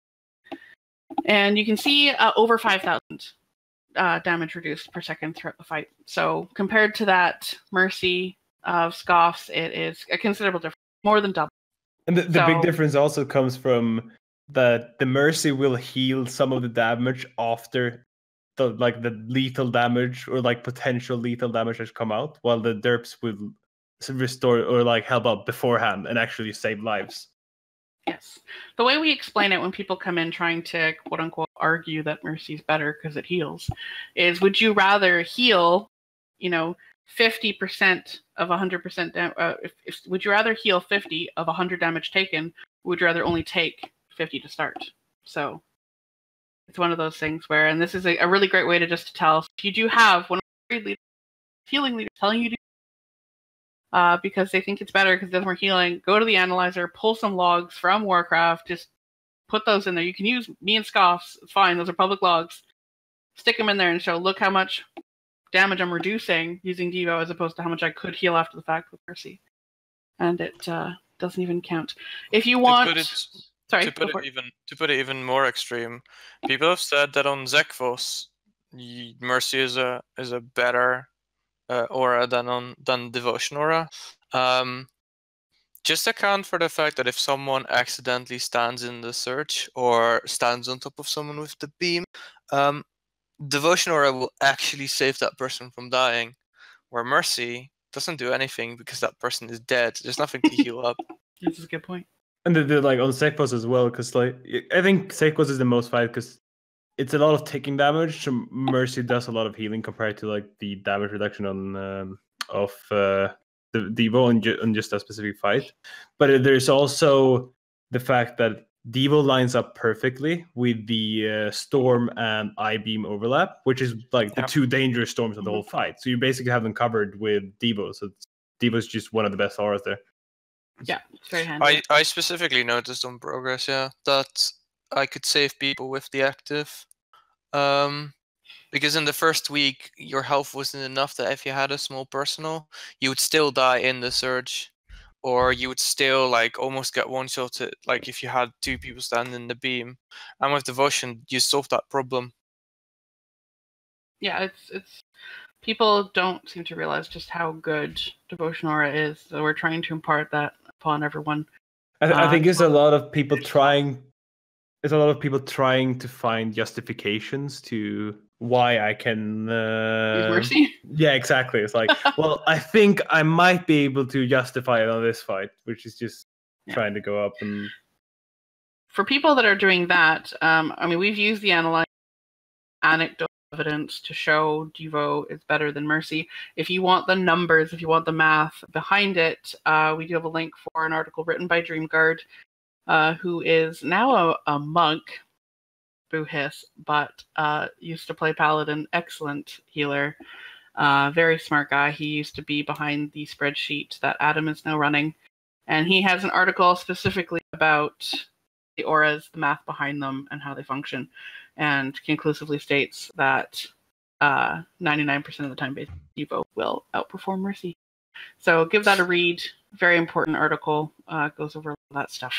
And you can see over 5,000 damage reduced per second throughout the fight. So compared to that Mercy of Scoffs, it is a considerable difference, more than double. And the big difference also comes from that the Mercy will heal some of the damage after the lethal damage or like potential lethal damage has come out, while the derps will restore or like help out beforehand and actually save lives. Yes. The way we explain it when people come in trying to quote unquote argue that Mercy's better because it heals is, would you rather heal, 50% of 100% would you rather heal 50 of 100 damage taken, or would you rather only take 50 to start? So it's one of those things where, and this is a really great way to just to tell, if you do have one of the healing leaders telling you to because they think it's better because it does more healing, go to the analyzer, pull some logs from Warcraft, just put those in there. You can use me and Scoffs, it's fine, those are public logs. Stick them in there and show, look how much damage I'm reducing using Devo as opposed to how much I could heal after the fact with Mercy. And it doesn't even count. If you want... To put it even more extreme, people have said that on Zekphos, Mercy is a better aura than Devotion aura. Just account for the fact that if someone accidentally stands in the search or stands on top of someone with the beam, Devotion aura will actually save that person from dying, where Mercy doesn't do anything because that person is dead. There's nothing to heal up. This is a good point. And they're like on Sekpos as well, because like I think Sekpos is the most fight because it's a lot of taking damage. So Mercy does a lot of healing compared to like the damage reduction on the Devo on just that specific fight. But there's also the fact that Devo lines up perfectly with the Storm and I-Beam overlap, which is like the two dangerous storms of the whole fight. So you basically have them covered with Devo. So Devo's just one of the best auras there. Yeah, it's very handy. I specifically noticed on progress, that I could save people with the active. Because in the first week, your health wasn't enough that if you had a small personal, you would still die in the surge. Or you would still like almost get one-shotted, like if you had two people standing in the beam. And with Devotion, you solve that problem. Yeah, it's people don't seem to realize just how good Devotion Aura is. So we're trying to impart that upon everyone. I think there's a lot of people trying. There's a lot of people trying to find justifications to why I can use Mercy. Yeah, exactly. It's like, well, I think I might be able to justify it on this fight, which is just trying to go up and. For people that are doing that, I mean, we've used the analyzer anecdotal evidence to show Devo is better than Mercy. If you want the numbers, if you want the math behind it, we do have a link for an article written by Dreamguard, who is now a monk, boo hiss, but used to play Paladin, excellent healer, very smart guy. He used to be behind the spreadsheet that Adam is now running, and he has an article specifically about the auras, the math behind them, and how they function, and conclusively states that 99% of the time based Devo will outperform Mercy. So give that a read. Very important article. Goes over all that stuff.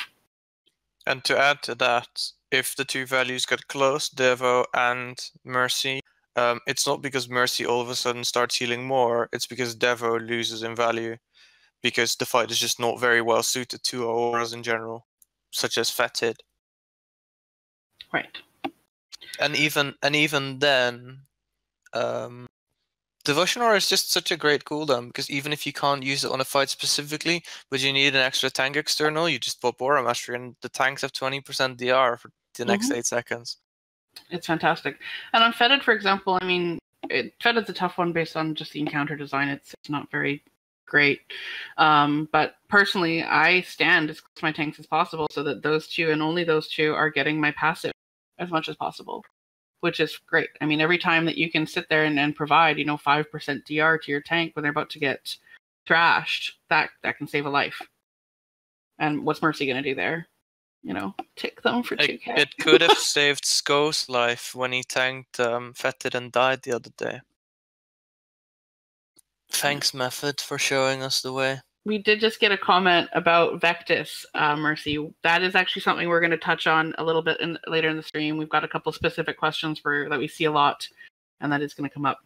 And to add to that, if the two values get close, Devo and Mercy, it's not because Mercy all of a sudden starts healing more, it's because Devo loses in value, because the fight is just not very well suited to auras in general, such as Fetid. Right. And even then, Devotion Aura is just such a great cooldown, because even if you can't use it on a fight specifically, but you need an extra tank external, you just pop Aura Mastery, and the tanks have 20% DR for the next 8 seconds. It's fantastic. And on Fetid, for example, I mean, Fetid's a tough one based on just the encounter design. It's not very great. But personally, I stand as close to my tanks as possible so that those two, and only those two, are getting my passive as much as possible, which is great. I mean, every time that you can sit there and provide, 5% DR to your tank when they're about to get thrashed, that can save a life. And what's Mercy going to do there? tick them for 2k. It could have saved Sko's life when he tanked Fetid and died the other day. Thanks, Method, for showing us the way. We did just get a comment about Vectis, Mercy. That is actually something we're going to touch on a little bit later in the stream. We've got a couple specific questions that we see a lot, and that is going to come up.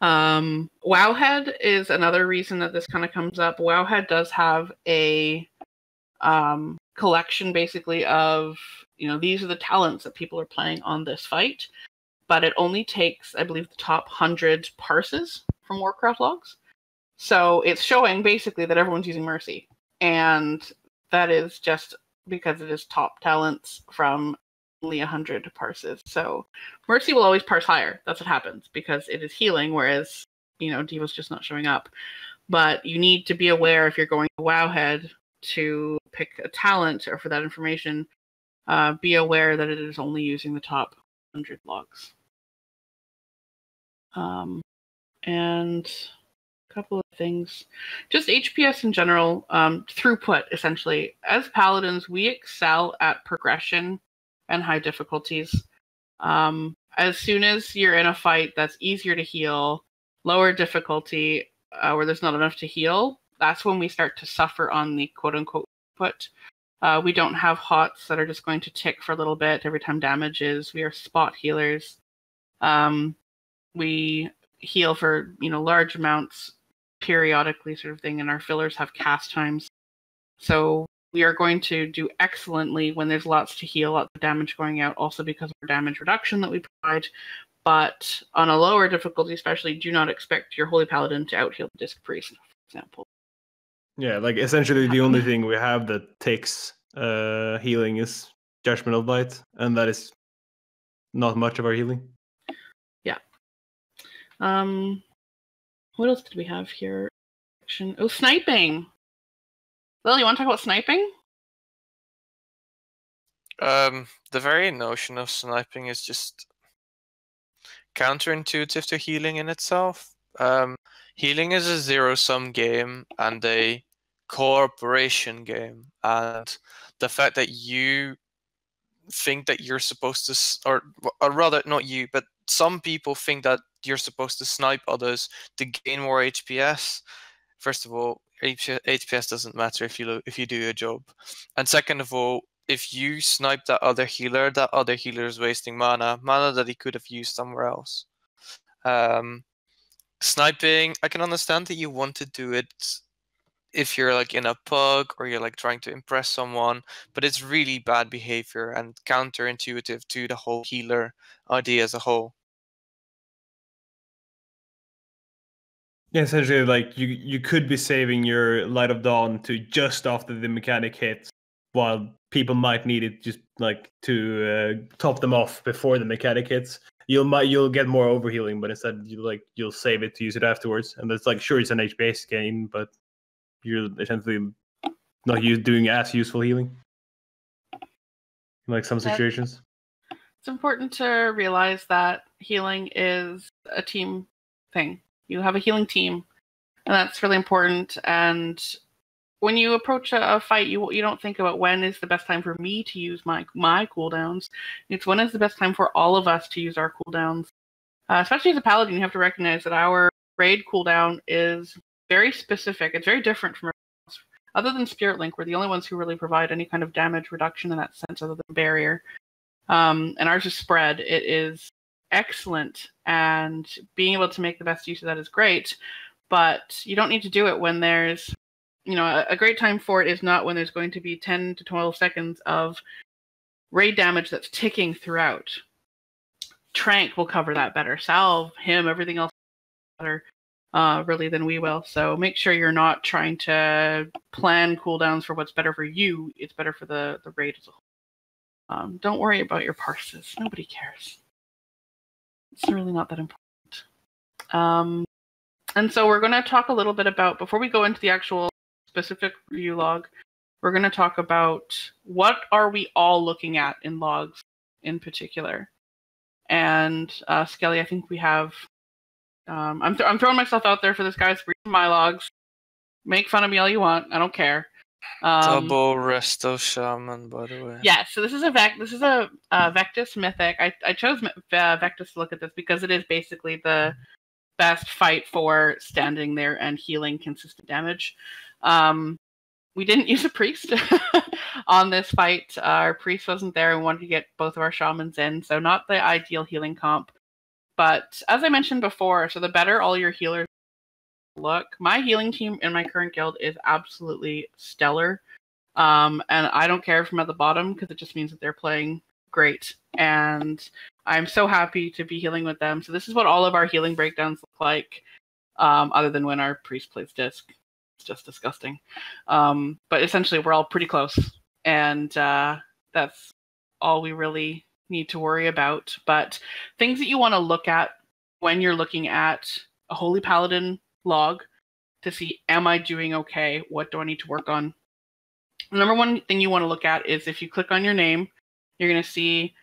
Wowhead is another reason that this kind of comes up. Wowhead does have a collection, basically, of, these are the talents that people are playing on this fight, but it only takes, I believe, the top 100 parses from Warcraft logs. So it's showing basically that everyone's using Mercy. And that is just because it is top talents from only 100 parses. So Mercy will always parse higher. That's what happens because it is healing, whereas, Devo's just not showing up. But you need to be aware if you're going to Wowhead to pick a talent or for that information, be aware that it is only using the top 100 logs. And couple of things, just HPS in general, throughput essentially. As paladins, we excel at progression and high difficulties. As soon as you're in a fight that's easier to heal, lower difficulty, where there's not enough to heal, that's when we start to suffer on the quote-unquote put. We don't have HOTS that are just going to tick for a little bit every time damage is. We are spot healers. We heal for large amounts periodically, sort of thing, and our fillers have cast times. So we are going to do excellently when there's lots to heal, lots of damage going out, also because of our damage reduction that we provide. But on a lower difficulty especially, do not expect your Holy Paladin to out-heal the Disc Priest, for example. Yeah, like essentially the only thing we have that takes healing is Judgment of Light, and that is not much of our healing. Yeah. What else did we have here? Oh, sniping! Lil, you want to talk about sniping? The very notion of sniping is just counterintuitive to healing in itself. Healing is a zero-sum game and a cooperation game, and the fact that you think that you're supposed to, or rather not you, but some people think that you're supposed to snipe others to gain more HPS. First of all, HPS doesn't matter if you do your job, and second of all, if you snipe that other healer is wasting mana that he could have used somewhere else. Sniping, I can understand that you want to do it if you're like in a pug or you're like trying to impress someone, but it's really bad behavior and counterintuitive to the whole healer idea as a whole. Yeah, essentially, like you could be saving your Light of Dawn to just after the mechanic hits, while people might need it just like to top them off before the mechanic hits. You'll get more overhealing, but instead you'll save it to use it afterwards. And it's like, sure, it's an HPS gain, but you're essentially not doing as useful healing in like some situations. It's important to realize that healing is a team thing. You have a healing team, and that's really important. And when you approach a fight, you don't think about when is the best time for me to use my cooldowns. It's when is the best time for all of us to use our cooldowns. Especially as a paladin, you have to recognize that our raid cooldown is very specific. It's very different from everyone else. Other than Spirit Link, we're the only ones who really provide any kind of damage reduction in that sense, other than barrier. And ours is spread. It is excellent, and being able to make the best use of that is great. But you don't need to do it when there's, a great time for it is not when there's going to be 10 to 12 seconds of raid damage that's ticking throughout. Trank will cover that better. Salve, him, everything else better. Really than we will. So make sure you're not trying to plan cooldowns for what's better for you. It's better for the raid as a whole. Don't worry about your parses. Nobody cares. It's really not that important. And so we're going to talk a little bit about, before we go into the actual specific review log, we're going to talk about what are we all looking at in logs in particular. And Skelly, I think we have I'm throwing myself out there for this, guys. Read my logs. Make fun of me all you want. I don't care. Double Resto Shaman, by the way. Yeah, so this is a Vectis Mythic. I chose Vectis to look at this because it is basically the best fight for standing there and healing consistent damage. We didn't use a priest on this fight. Our priest wasn't there and wanted to get both of our shamans in, so not the ideal healing comp. But as I mentioned before, so the better all your healers look. My healing team in my current guild is absolutely stellar. And I don't care if I'm at the bottom because it just means that they're playing great. And I'm so happy to be healing with them. So this is what all of our healing breakdowns look like, other than when our priest plays disc. It's just disgusting. But essentially, we're all pretty close. And that's all we really need to worry about. But things that you want to look at when you're looking at a Holy Paladin log to see, am I doing okay? What do I need to work on? The number one thing you want to look at is if you click on your name, you're going to see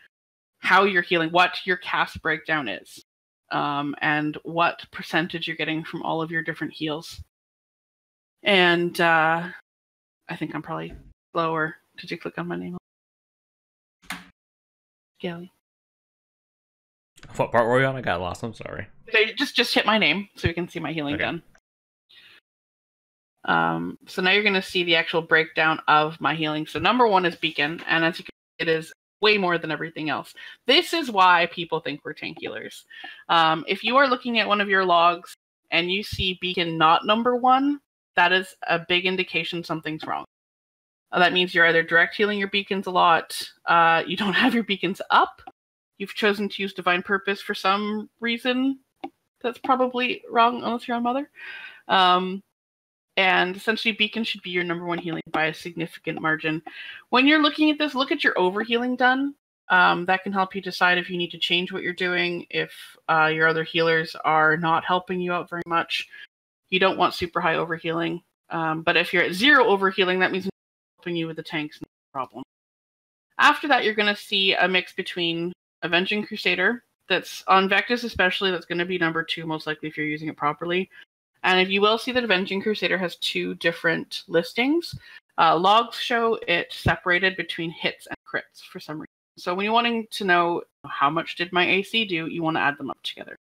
how you're healing, what your cast breakdown is, and what percentage you're getting from all of your different heals. And I think I'm probably lower. Did you click on my name? Skelly. What part were we on? I got lost. I'm sorry. So just hit my name so you can see my healing done. So now you're going to see the actual breakdown of my healing. So number one is Beacon, and as you can see, it is way more than everything else. This is why people think we're tank healers. If you are looking at one of your logs and you see Beacon not number one, that is a big indication something's wrong. That means you're either direct healing your beacons a lot, you don't have your beacons up, you've chosen to use Divine Purpose for some reason that's probably wrong unless you're on Mother. And essentially Beacon should be your number one healing by a significant margin. When you're looking at this, look at your overhealing done. That can help you decide if you need to change what you're doing, if your other healers are not helping you out very much. You don't want super high overhealing. But if you're at 0 overhealing, that means helping you with the tanks, no problem. After that, you're going to see a mix between Avenging Crusader, that's on Vectis especially, that's going to be number 2 most likely if you're using it properly. And if you will see that Avenging Crusader has 2 different listings. Logs show it separated between hits and crits for some reason. So when you're wanting to know how much did my AC do, you want to add them up together.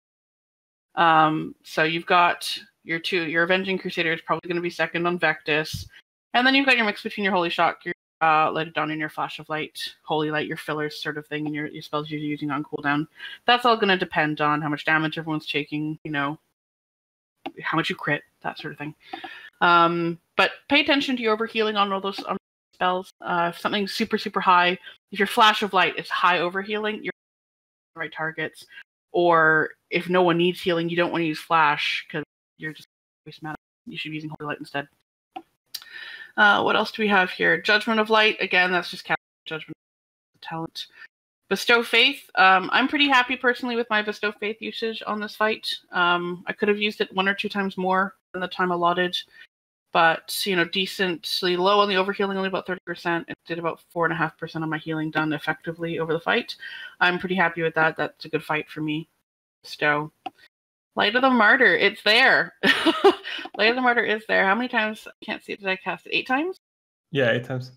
So you've got your Avenging Crusader is probably going to be second on Vectis. And then you've got your mix between your Holy Shock, your Light of Dawn, and your Flash of Light, Holy Light, your fillers sort of thing, and your spells you're using on cooldown. That's all going to depend on how much damage everyone's taking, how much you crit, that sort of thing. But pay attention to your overhealing on all those spells. If something's super, super high, if your Flash of Light is high overhealing, you're the right targets. Or if no one needs healing, you don't want to use Flash because you're just wasting mana. You should be using Holy Light instead. What else do we have here? Judgment of Light. Again, that's just Judgment of talent. Bestow Faith. I'm pretty happy personally with my Bestow Faith usage on this fight. I could have used it 1 or 2 times more than the time allotted. But, decently low on the overhealing, only about 30%. It did about 4.5% of my healing done effectively over the fight. I'm pretty happy with that. That's a good fight for me. Bestow. Light of the Martyr. It's there. Light of the Martyr is there. How many times? I can't see it. Did I cast it? 8 times? Yeah, 8 times.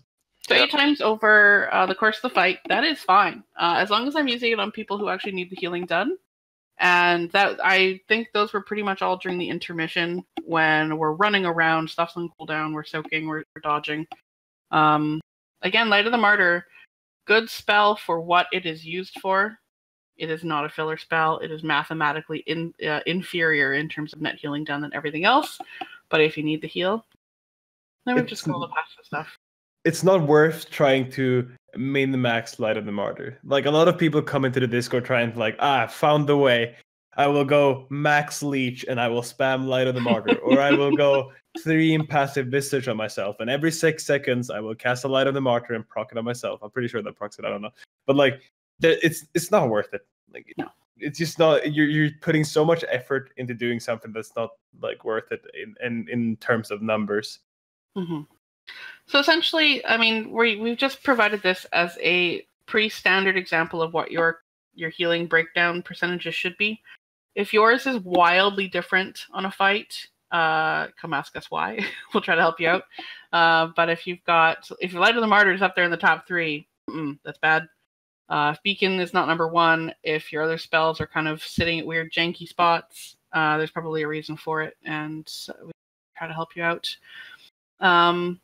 So 8 times over the course of the fight. That is fine. As long as I'm using it on people who actually need the healing done. And that I think those were pretty much all during the intermission when we're running around, stuff's on cooldown, we're soaking, we're dodging. Again, Light of the Martyr, good spell for what it is used for. It is not a filler spell. It is mathematically inferior in terms of net healing done than everything else. But if you need the heal, then we just go past the stuff. It's not worth trying to min-max Light of the Martyr. Like, a lot of people come into the Discord trying to found the way. I will go max leech and I will spam Light of the Martyr. Or I will go 3 passive Visage on myself. And every 6 seconds I will cast a Light of the Martyr and proc it on myself. I'm pretty sure that procs it, I don't know. But it's not worth it. No. It's just not. You're putting so much effort into doing something that's not worth it in terms of numbers. Mm-hmm. So essentially, I mean, we've just provided this as a pre-standard example of what your healing breakdown percentages should be. If yours is wildly different on a fight, come ask us why. We'll try to help you out. But if your Light of the Martyr is up there in the top 3, that's bad. If Beacon is not number 1, if your other spells are kind of sitting at weird janky spots, there's probably a reason for it, and we try to help you out. And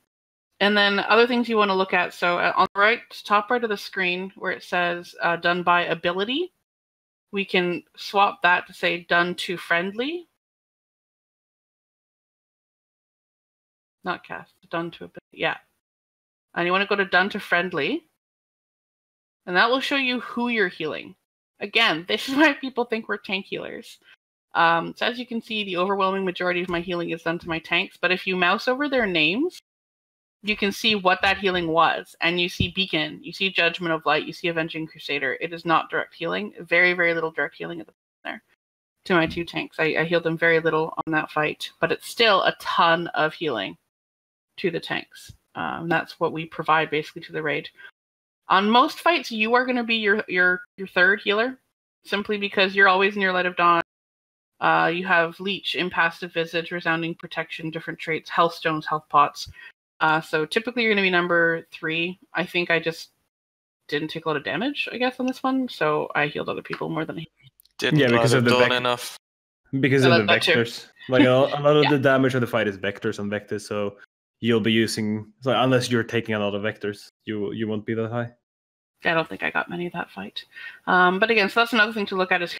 then other things you want to look at. So on the top right of the screen, where it says done by ability, we can swap that to say done to friendly. Not cast, done to ability. Yeah. And you want to go to done to friendly. And that will show you who you're healing. Again, this is why people think we're tank healers. So as you can see, the overwhelming majority of my healing is done to my tanks. But if you mouse over their names, you can see what that healing was. And you see Beacon, you see Judgment of Light, you see Avenging Crusader. It is not direct healing. Very, very little direct healing at the there to my 2 tanks. I healed them very little on that fight. But it's still a ton of healing to the tanks. And that's what we provide basically to the raid. On most fights, you are going to be your 3rd healer, simply because you're always in your Light of Dawn. You have Leech, Impassive Visage, Resounding Protection, different traits, Health Stones, Health Pots. So typically you're going to be number 3. I think I just didn't take a lot of damage, I guess, on this one, so I healed other people more than I didn't. Yeah, because of the enough. Because of the vectors. Like a lot of the damage of the fight is vectors on vectors, so you'll be using, so unless you're taking a lot of vectors, you won't be that high. I don't think I got many of that fight. But again, so that's another thing to look at is,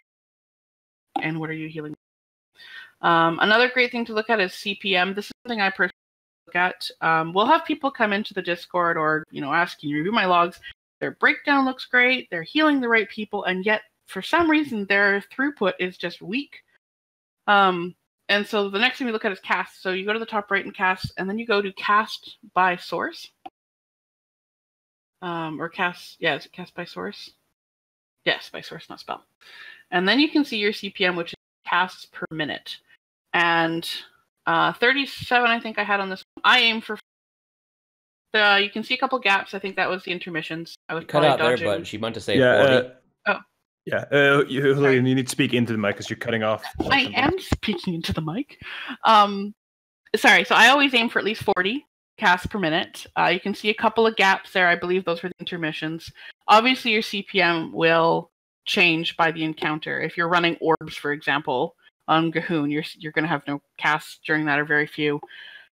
and what are you healing? Another great thing to look at is CPM. This is something I personally look at. We'll have people come into the Discord or, ask, can you review my logs? Their breakdown looks great. They're healing the right people. And yet, for some reason, their throughput is just weak. And so the next thing we look at is cast. So you go to the top right and cast, and then you go to cast by source. Or cast, is it cast by source? Yes, by source, not spell. And then you can see your CPM, which is casts per minute. And 37, I think I had on this one. I aim for. You can see a couple gaps. I think that was the intermissions. I was cut out dodging. there, but she meant to say 40. You need to speak into the mic because you're cutting off. I am speaking into the mic. Sorry, so I always aim for at least 40 casts per minute. You can see a couple of gaps there. I believe those were the intermissions. Obviously, your CPM will change by the encounter. If you're running orbs, for example, on Gahoon, you're going to have no casts during that, or very few.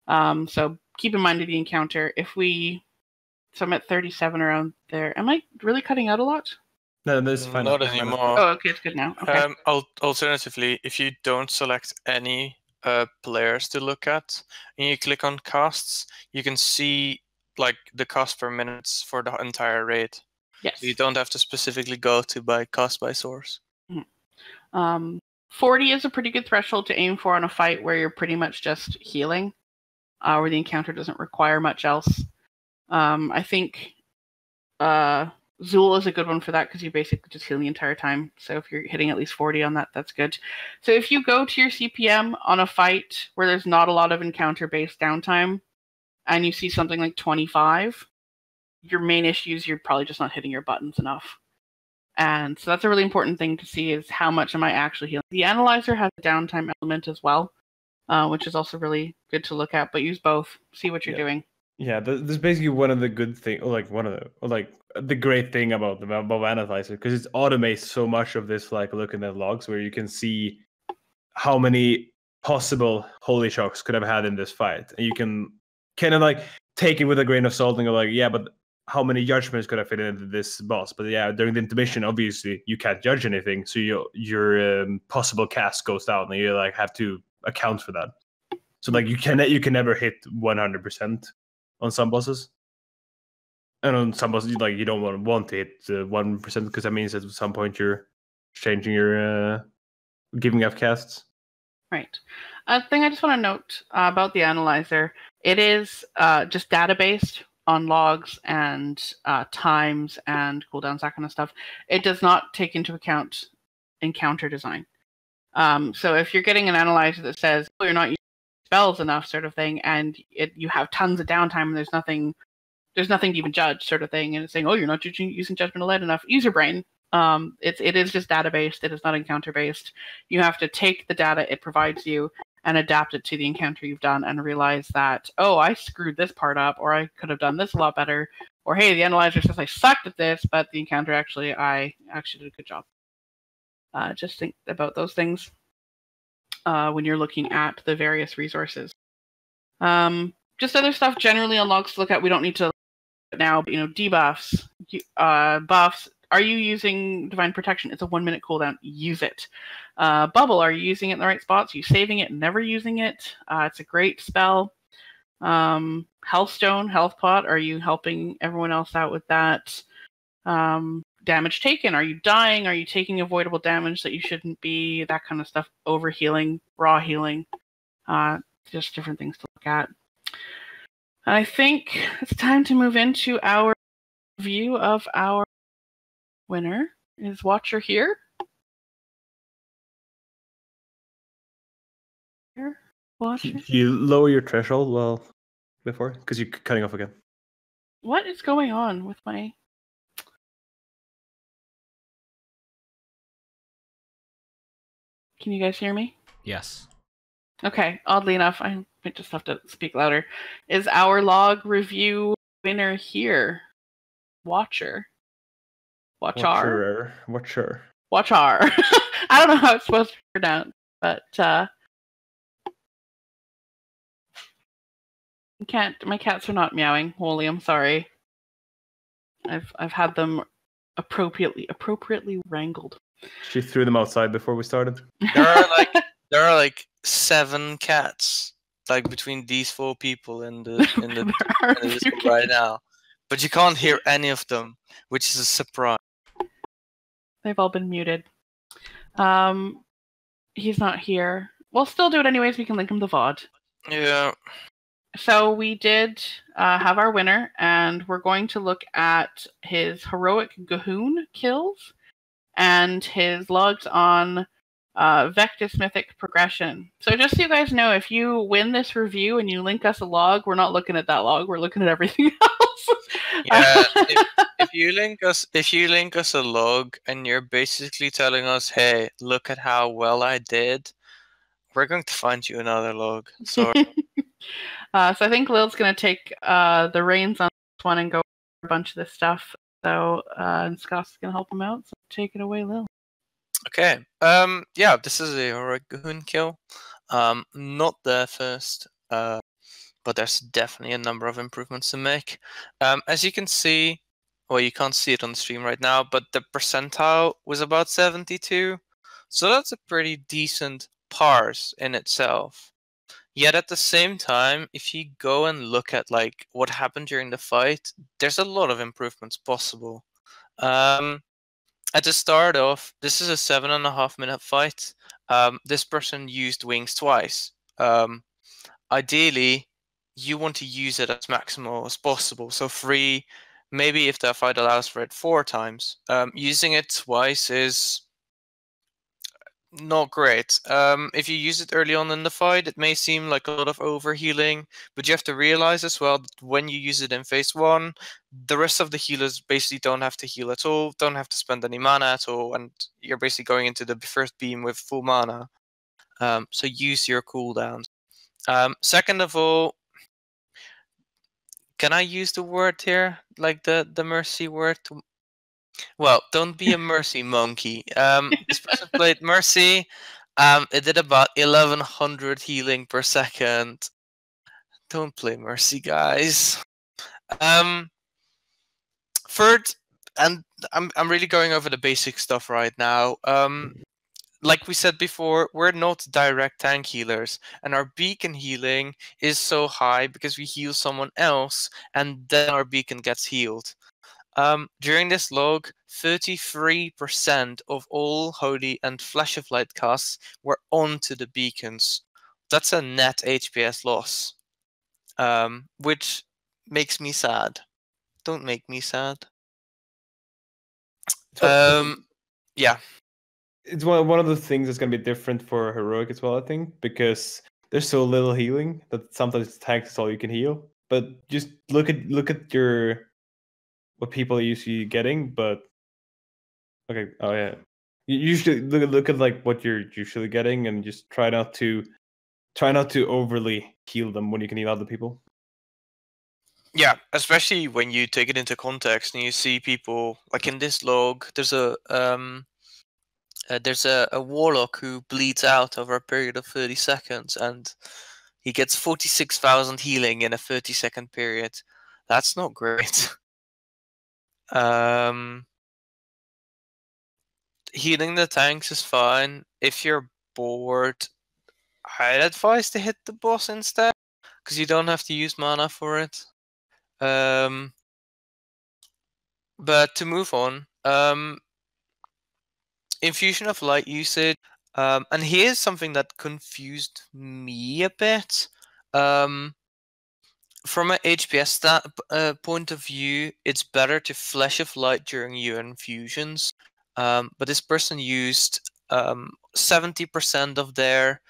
So keep in mind to the encounter. So I'm at 37 around there. Am I really cutting out a lot? No, that's fine. Not anymore. Oh, okay, it's good now. Okay. Alternatively, if you don't select any players to look at, and you click on casts, you can see like the cost per minutes for the entire raid. Yes. So you don't have to specifically go to by cost by source. Mm-hmm. 40 is a pretty good threshold to aim for on a fight where you're pretty much just healing, where the encounter doesn't require much else. I think Zool is a good one for that because you basically just heal the entire time. So if you're hitting at least 40 on that, that's good. So if you go to your CPM on a fight where there's not a lot of encounter-based downtime, and you see something like 25, your main issue is you're probably just not hitting your buttons enough. And so that's a really important thing to see, is how much am I actually healing. The analyzer has a downtime element as well, which is also really good to look at, but use both. See what you're doing. Yeah, this is basically one of the good things, the great thing about the analyzer, because it automates so much of this, like looking at logs, where you can see how many possible holy shocks could have had in this fight, and you can kind of like take it with a grain of salt and go like, yeah, but how many judgments could have fit into this boss? But yeah, during the intermission, obviously you can't judge anything, so your possible cast goes down, and you like have to account for that. So like you can never hit 100% on some bosses, and on some bosses like you don't want to hit 1% because that means that at some point you're changing your giving up casts. Right. A thing I just want to note about the analyzer, it is just data-based on logs and times and cooldowns, that kind of stuff. It does not take into account encounter design. So if you're getting an analyzer that says, oh, you're not using spells enough, sort of thing, and you have tons of downtime and there's nothing to even judge, sort of thing, and it's saying, oh, you're not using Judgment of Light enough, use your brain. It is just data based. It is not encounter based. You have to take the data it provides you and adapt it to the encounter you've done and realize that, oh, I screwed this part up, or I could have done this a lot better, or hey, the analyzer says I sucked at this, but the encounter I actually did a good job. Just think about those things when you're looking at the various resources. Just other stuff generally on logs to look at. We don't need to now, but, debuffs, buffs. Are you using Divine Protection? It's a 1-minute cooldown. Use it. Bubble, are you using it in the right spots? Are you saving it, never using it? It's a great spell. Healthstone, Health Pot, are you helping everyone else out with that? Damage taken, are you dying? Are you taking avoidable damage that you shouldn't be? That kind of stuff. Overhealing, raw healing. Just different things to look at. I think it's time to move into our review of our winner. Is Watcher here? Watcher? You lower your threshold before, because you're cutting off again. What is going on with my... Can you guys hear me? Yes. Okay, oddly enough, I might just have to speak louder. Is our log review winner here? Watcher. Watcher. Watcher. I don't know how it's supposed to be pronounced, but my cats are not meowing. Wholly, I'm sorry. I've had them appropriately wrangled. She threw them outside before we started. There are like 7 cats, like between these 4 people in the Discord right now, but you can't hear any of them, which is a surprise. They've all been muted. He's not here. We'll still do it anyways. We can link him to VOD. Yeah. So we did have our winner, and we're going to look at his heroic Gahoon kills and his logs on Vectis Mythic progression. So just so you guys know, if you win this review and you link us a log, we're not looking at that log. We're looking at everything else. Yeah. if you link us a log and you're basically telling us, hey, look at how well I did, we're going to find you another log. So I think Lil's going to take the reins on this one and go over a bunch of this stuff. So and Scott's going to help him out. So take it away, Lil. Okay. Yeah, this is a heroic Gahoon kill. Not the first, but there's definitely a number of improvements to make. As you can see, well, you can't see it on the stream right now, but the percentile was about 72. So that's a pretty decent parse in itself. Yet at the same time, if you go and look at like what happened during the fight, there's a lot of improvements possible. At the start off, this is a 7.5-minute fight. This person used wings twice. Ideally, you want to use it as maximal as possible. So 3, maybe if the fight allows for it, 4 times. Using it twice is not great. If you use it early on in the fight, it may seem like a lot of overhealing, but you have to realize as well that when you use it in phase 1, the rest of the healers basically don't have to heal at all, don't have to spend any mana at all, and you're basically going into the first beam with full mana. So use your cooldowns. Second of all, can I use the word here, like the mercy word? Well, don't be a mercy monkey. This person played mercy. It did about 1100 healing per second. Don't play mercy, guys. Third, and I'm really going over the basic stuff right now. Like we said before, we're not direct tank healers, and our beacon healing is so high because we heal someone else, and then our beacon gets healed. During this log, 33% of all Holy and Flash of Light casts were onto the beacons. That's a net HPS loss, which makes me sad. Don't make me sad. Yeah. It's one of the things that's going to be different for Heroic as well, I think, because there's so little healing that sometimes tank is all you can heal. But just look at your... what people are usually getting, but okay, oh yeah, you usually look at like what you're usually getting, and just try not to try not to overly heal them when you can heal other people. Yeah, especially when you take it into context and you see people like in this log. There's a warlock who bleeds out over a period of 30 seconds, and he gets 46,000 healing in a 30-second period. That's not great. Healing the tanks is fine. If you're bored, I'd advise to hit the boss instead, because you don't have to use mana for it. But to move on, infusion of light usage, and here's something that confused me a bit. From an HPS point of view, it's better to flash of light during your infusions. But this person used 70% of their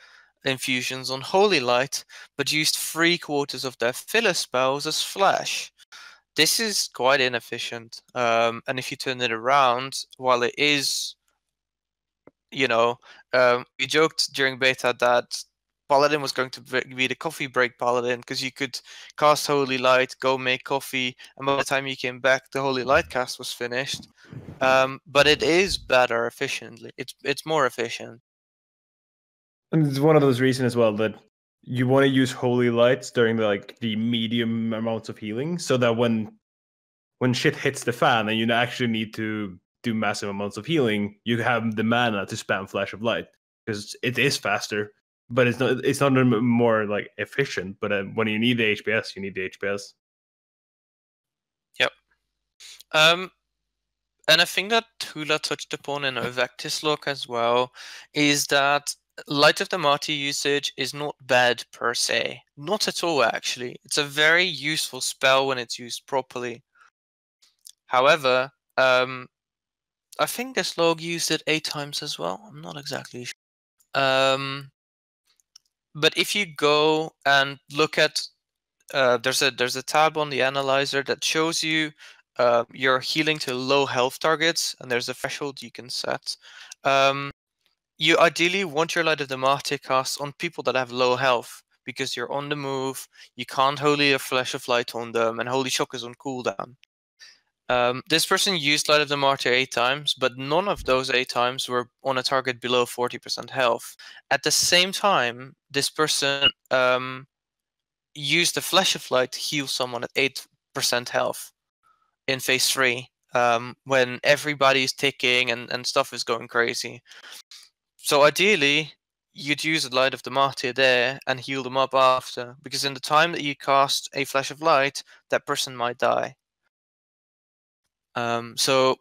infusions on holy light, but used 3/4 of their filler spells as flash. This is quite inefficient. And if you turn it around, while it is, we joked during beta that Paladin was going to be the coffee break Paladin, because you could cast Holy Light, go make coffee, and by the time you came back, the Holy Light cast was finished. But it is better efficiently. It's more efficient. And it's one of those reasons as well that you want to use holy lights during the medium amounts of healing, so that when shit hits the fan and you actually need to do massive amounts of healing, you have the mana to spam flash of light, because it is faster, but it's not more like efficient. But when you need the HPS, you need the HPS. Yep. And a thing that Hula touched upon in her Vectis log as well is that Light of the Martyr usage is not bad per se. Not at all, actually. It's a very useful spell when it's used properly. However, I think this log used it 8 times as well. I'm not exactly sure. But if you go and look at, there's a tab on the analyzer that shows you your healing to low health targets, and there's a threshold you can set. You ideally want your Light of the Martyr cast on people that have low health, because you're on the move, you can't Holy a Flash of Light on them, and Holy Shock is on cooldown. This person used Light of the Martyr 8 times, but none of those 8 times were on a target below 40% health. At the same time, this person used the Flash of Light to heal someone at 8% health in phase 3, when everybody is ticking and stuff is going crazy. So ideally, you'd use the Light of the Martyr there and heal them up after, because in the time that you cast a Flash of Light, that person might die. So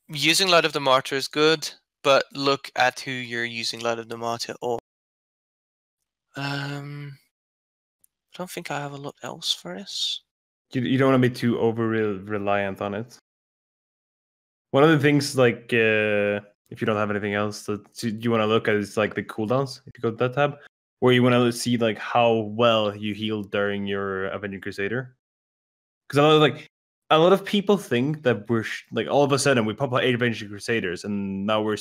using Light of the Martyr is good, but look at who you're using Light of the Martyr on. I don't think I have a lot else for this. You don't want to be too over reliant on it. One of the things, if you don't have anything else that you want to look at, is the cooldowns. If you go to that tab, where you want to see how well you heal during your Avenging Crusader. Because a lot of people think that we're all of a sudden we pop out 8 Avenging Crusaders and now we're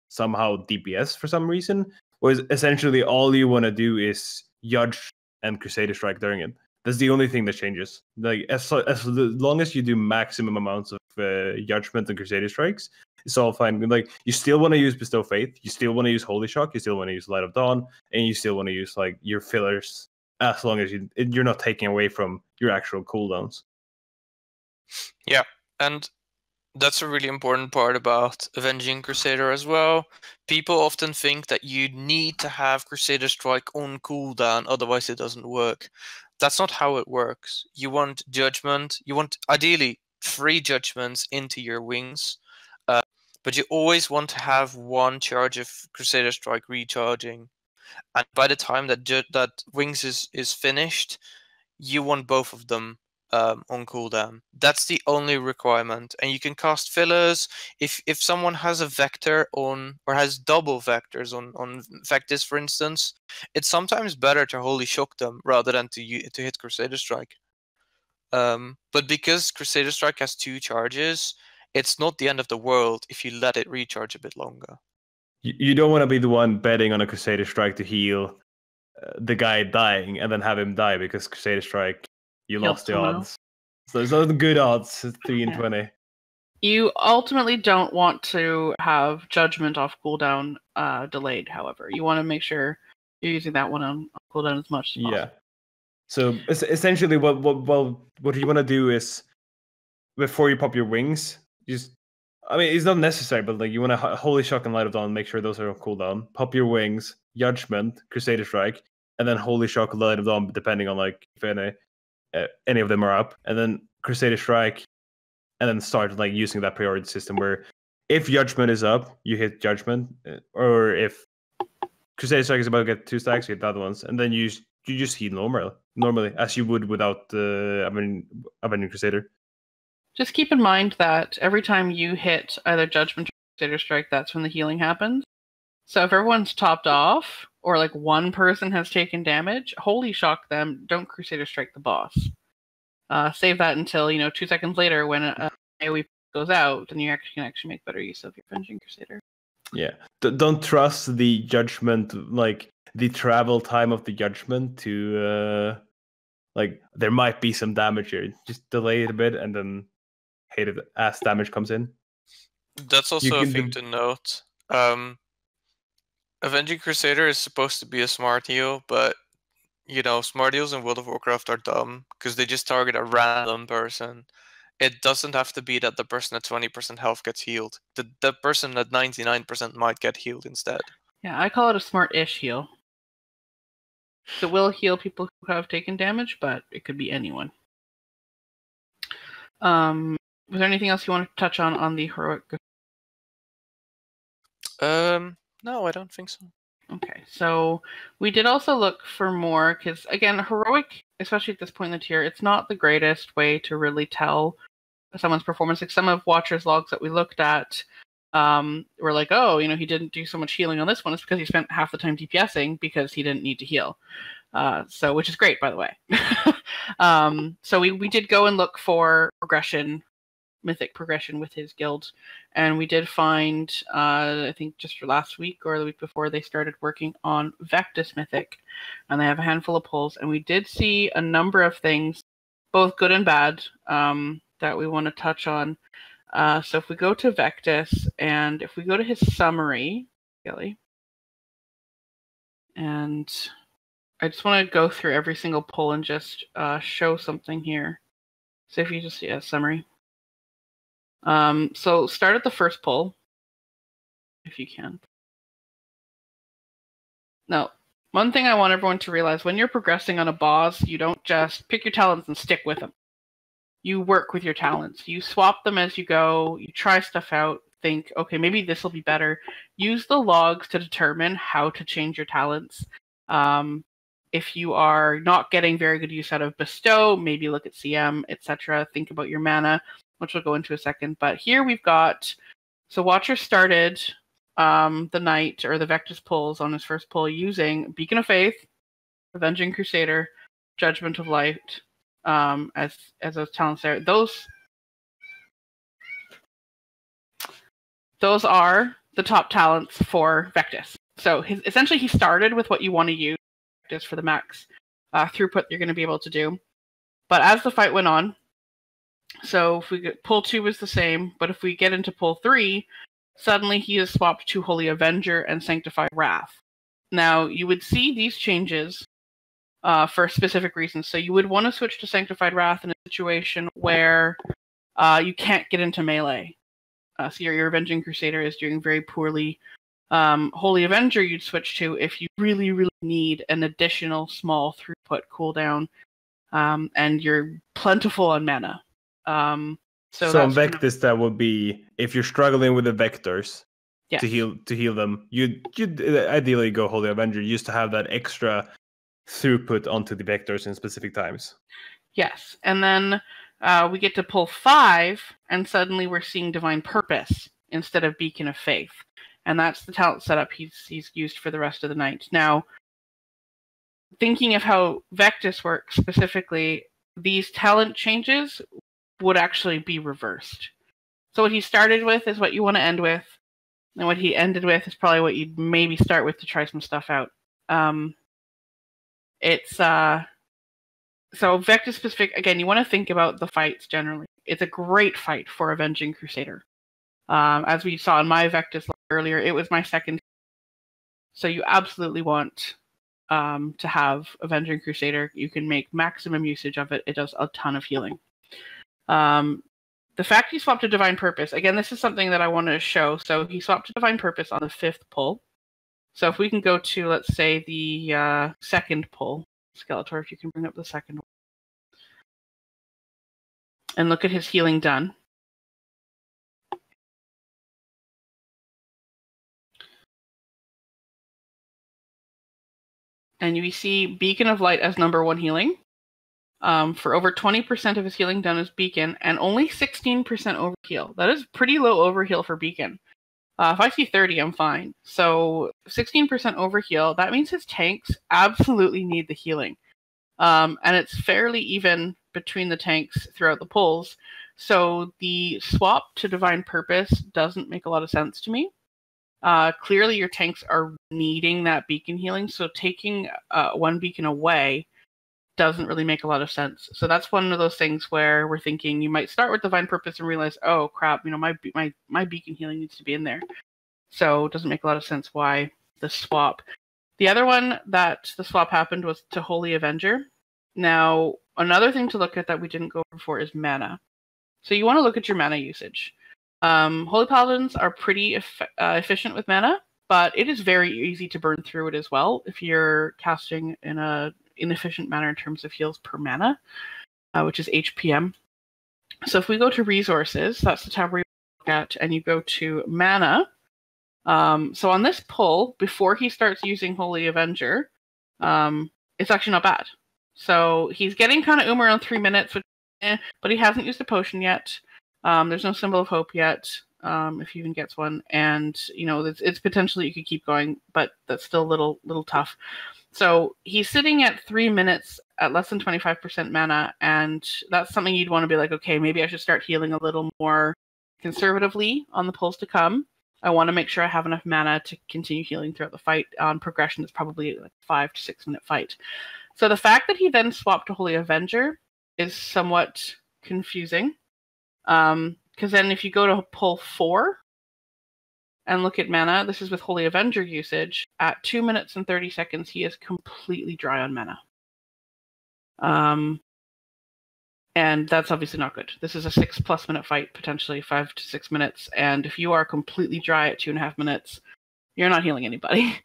somehow DPS for some reason. Whereas essentially all you want to do is Judge and Crusader Strike during it. That's the only thing that changes. As long as you do maximum amounts of Judgment and Crusader Strikes, it's all fine. You still want to use Bestow Faith, you still want to use Holy Shock, you still want to use Light of Dawn, and you still want to use your fillers, as long as you're not taking away from your actual cooldowns. Yeah, and that's a really important part about Avenging Crusader as well. People often think that you need to have Crusader Strike on cooldown, otherwise it doesn't work. That's not how it works. You want Judgment, you want ideally 3 Judgments into your wings, but you always want to have 1 charge of Crusader Strike recharging. And by the time that wings is finished, you want both of them on cooldown. That's the only requirement. And you can cast fillers if someone has a vector on, or has double vectors on Vectis, for instance. It's sometimes better to Holy Shock them rather than to hit Crusader Strike. But because Crusader Strike has 2 charges, it's not the end of the world if you let it recharge a bit longer. You don't want to be the one betting on a Crusader Strike to heal the guy dying and then have him die because Crusader Strike, you Killed lost the someone odds. So it's not good odds, 3 in Yeah. 20. You ultimately don't want to have Judgment off cooldown delayed, however. You want to make sure you're using that one on cooldown as much as possible. Yeah. So essentially, what you want to do is, before you pop your wings, I mean, it's not necessary, but like you want to Holy Shock and Light of Dawn, make sure those are on cooldown. Pop your wings, Judgment, Crusader Strike, and then Holy Shock and Light of Dawn, depending on like if any of them are up, and then Crusader Strike, and then start like using that priority system where if Judgment is up, you hit Judgment, or if Crusader Strike is about to get 2 stacks, you hit the other ones, and then you just heal normally as you would without the Avenging Crusader. Just keep in mind that every time you hit either Judgment or Crusader Strike, that's when the healing happens. So if everyone's topped off, or like one person has taken damage, Holy Shock them, don't Crusader Strike the boss. Save that until, 2 seconds later when an AoE goes out, and you can actually make better use of your Avenging Crusader. Yeah. Don't trust the Judgment, like the travel time of the Judgment to, like, there might be some damage here. Just delay it a bit and then hit it as damage comes in. That's also a thing to note. Avenging Crusader is supposed to be a smart heal, but smart heals in World of Warcraft are dumb because they just target a random person. It doesn't have to be that the person at 20% health gets healed. The person at 99% might get healed instead. Yeah, I call it a smart-ish heal. So it will heal people who have taken damage, but it could be anyone. Was there anything else you want to touch on the heroic? No, I don't think so. Okay, so we did also look for more, because again, heroic, especially at this point in the tier, it's not the greatest way to really tell someone's performance. Like some of Watcher's logs that we looked at were like, oh, he didn't do so much healing on this one. It's because he spent half the time DPSing because he didn't need to heal. So which is great, by the way. So we did go and look for mythic progression with his guild, and we did find, I think just last week or the week before, they started working on Vectis mythic, and they have a handful of pulls, and we did see a number of things, both good and bad, that we want to touch on. So if we go to Vectis, and if we go to his summary, Gilly, and I just want to go through every single pull and just show something here. So if you just see a summary. So start at the first pull, if you can. Now, one thing I want everyone to realize, when you're progressing on a boss, you don't just pick your talents and stick with them. You work with your talents. You swap them as you go. You try stuff out. Think, okay, maybe this will be better. Use the logs to determine how to change your talents. If you are not getting very good use out of Bestow, maybe look at CM, etc. Think about your mana, which we'll go into a second. But here we've got, so Watcher started the Knight, or the Vectis pulls on his first pull using Beacon of Faith, Avenging Crusader, Judgment of Light, as those talents there. Those are the top talents for Vectis. So essentially he started with what you want to use for the max throughput you're going to be able to do. But as the fight went on, so if we get pull 2 was the same, but if we get into pull 3, suddenly he has swapped to Holy Avenger and Sanctify Wrath. Now, you would see these changes for specific reasons. So you would want to switch to Sanctified Wrath in a situation where you can't get into melee. So your Avenging Crusader is doing very poorly. Holy Avenger you'd switch to if you really, really need an additional small throughput cooldown, and you're plentiful on mana. So on Vectis, that would be if you're struggling with the vectors, yes, to heal them. You'd ideally go Holy Avenger, used to have that extra throughput onto the vectors in specific times. Yes, and then we get to pull 5, and suddenly we're seeing Divine Purpose instead of Beacon of Faith, and that's the talent setup he's used for the rest of the night. Now, thinking of how Vectis works specifically, these talent changes would actually be reversed. So what he started with is what you want to end with, and what he ended with is probably what you'd maybe start with to try some stuff out. It's so Vector specific. Again, you want to think about the fights generally. It's a great fight for Avenging Crusader. As we saw in my Vectus earlier, it was my second. So you absolutely want to have Avenging Crusader. You can make maximum usage of it. It does a ton of healing. The fact he swapped to Divine Purpose, again, this is something that I want to show. So he swapped to Divine Purpose on the 5th pull. So if we can go to, let's say, the 2nd pull, Skeletor, if you can bring up the 2nd one. And look at his healing done. And you see Beacon of Light as number 1 healing. For over 20% of his healing done as Beacon, and only 16% overheal. That is pretty low overheal for Beacon. If I see 30, I'm fine. So 16% overheal, that means his tanks absolutely need the healing. And it's fairly even between the tanks throughout the pulls. So the swap to Divine Purpose doesn't make a lot of sense to me. Clearly your tanks are needing that beacon healing, so taking 1 beacon away doesn't really make a lot of sense. So that's one of those things where we're thinking you might start with Divine Purpose and realize, oh crap, my beacon healing needs to be in there. So it doesn't make a lot of sense why the swap. The other one that the swap happened was to Holy Avenger. Now, another thing to look at that we didn't go over before is mana. So you want to look at your mana usage. Holy Paladins are pretty efficient with mana, but it is very easy to burn through it as well if you're casting in a inefficient manner in terms of heals per mana, which is HPM. So if we go to resources, that's the tab where you look at, and you go to mana. So on this pull, before he starts using Holy Avenger, it's actually not bad. So he's getting kind of around 3 minutes, but he hasn't used a potion yet. There's no Symbol of Hope yet, if he even gets one. And, it's potentially you could keep going, but that's still a little tough. So he's sitting at 3 minutes at less than 25% mana, and that's something you'd want to be like, okay, maybe I should start healing a little more conservatively on the pulls to come. I want to make sure I have enough mana to continue healing throughout the fight. On progression, it's probably like a 5 to 6 minute fight. So the fact that he then swapped to Holy Avenger is somewhat confusing. Because then if you go to pull 4 and look at mana, this is with Holy Avenger usage, at 2 minutes and 30 seconds, he is completely dry on mana. And that's obviously not good. This is a 6+ minute fight, potentially 5 to 6 minutes. And if you are completely dry at 2.5 minutes, you're not healing anybody.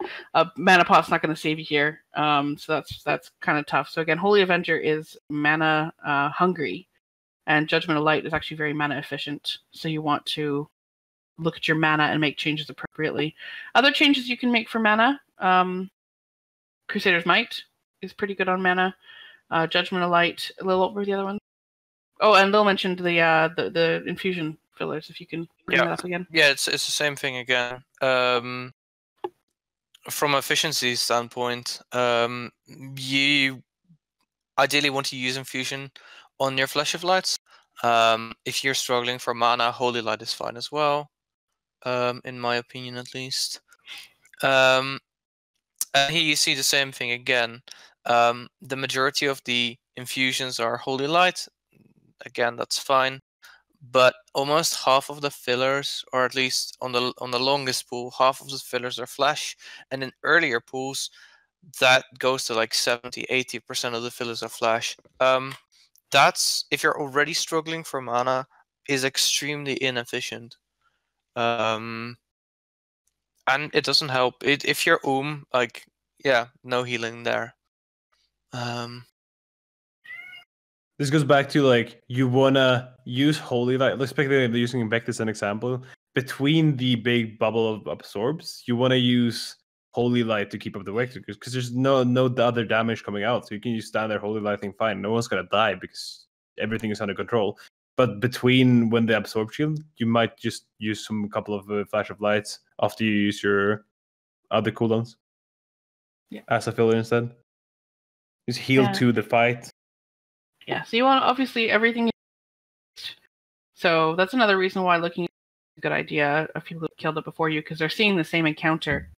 Mana pot's not going to save you here. So that's kind of tough. So again, Holy Avenger is mana hungry, and Judgment of Light is actually very mana efficient. So you want to look at your mana and make changes appropriately. Other changes you can make for mana, Crusader's Might is pretty good on mana. Judgment of Light, a little over the other one. Oh, and Lil mentioned the infusion fillers. If you can bring that up again. Yeah, it's the same thing again. From efficiency standpoint, you ideally want to use infusion on your Flash of Lights. If you're struggling for mana, Holy Light is fine as well, in my opinion at least. And here you see the same thing again. The majority of the infusions are Holy Light. Again, that's fine. But almost half of the fillers, or at least on the longest pool, half of the fillers are Flash. And in earlier pools, that goes to like 70-80% of the fillers are Flash. That's, if you're already struggling for mana, is extremely inefficient. And it doesn't help. If you're no healing there. This goes back to like you wanna use Holy Light. Let's speculate using Beck as an example. Between the big bubble of absorbs, you wanna use Holy Light to keep up the vector because there's no other damage coming out. So you can just stand there Holy Lighting fine. No one's gonna die because everything is under control. But between when the absorb shield, you might just use couple of Flash of Lights after you use your other cooldowns. Yeah. As a filler instead. Just heal to the fight. Yeah, so you want obviously everything. So that's another reason why looking is a good idea. A few people killed it before you because they're seeing the same encounter.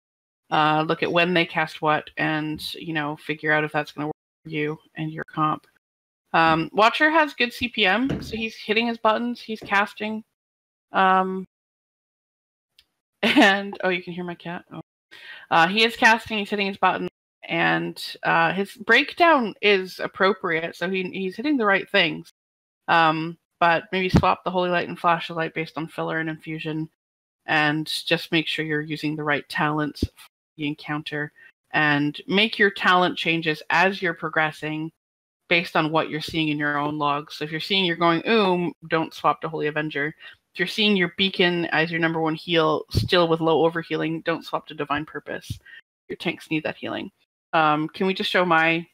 look at when they cast what, and figure out if that's going to work for you and your comp. Watcher has good CPM, so he's hitting his buttons, he's casting. And you can hear my cat. He is casting, he's hitting his button, and his breakdown is appropriate, so he's hitting the right things. But maybe swap the Holy Light and Flash of Light based on filler and infusion, and just make sure you're using the right talents for the encounter, and make your talent changes as you're progressing based on what you're seeing in your own logs. So if you're seeing you're going, don't swap to Holy Avenger. If you're seeing your Beacon as your number one heal still with low overhealing, don't swap to Divine Purpose. Your tanks need that healing. Can we just show my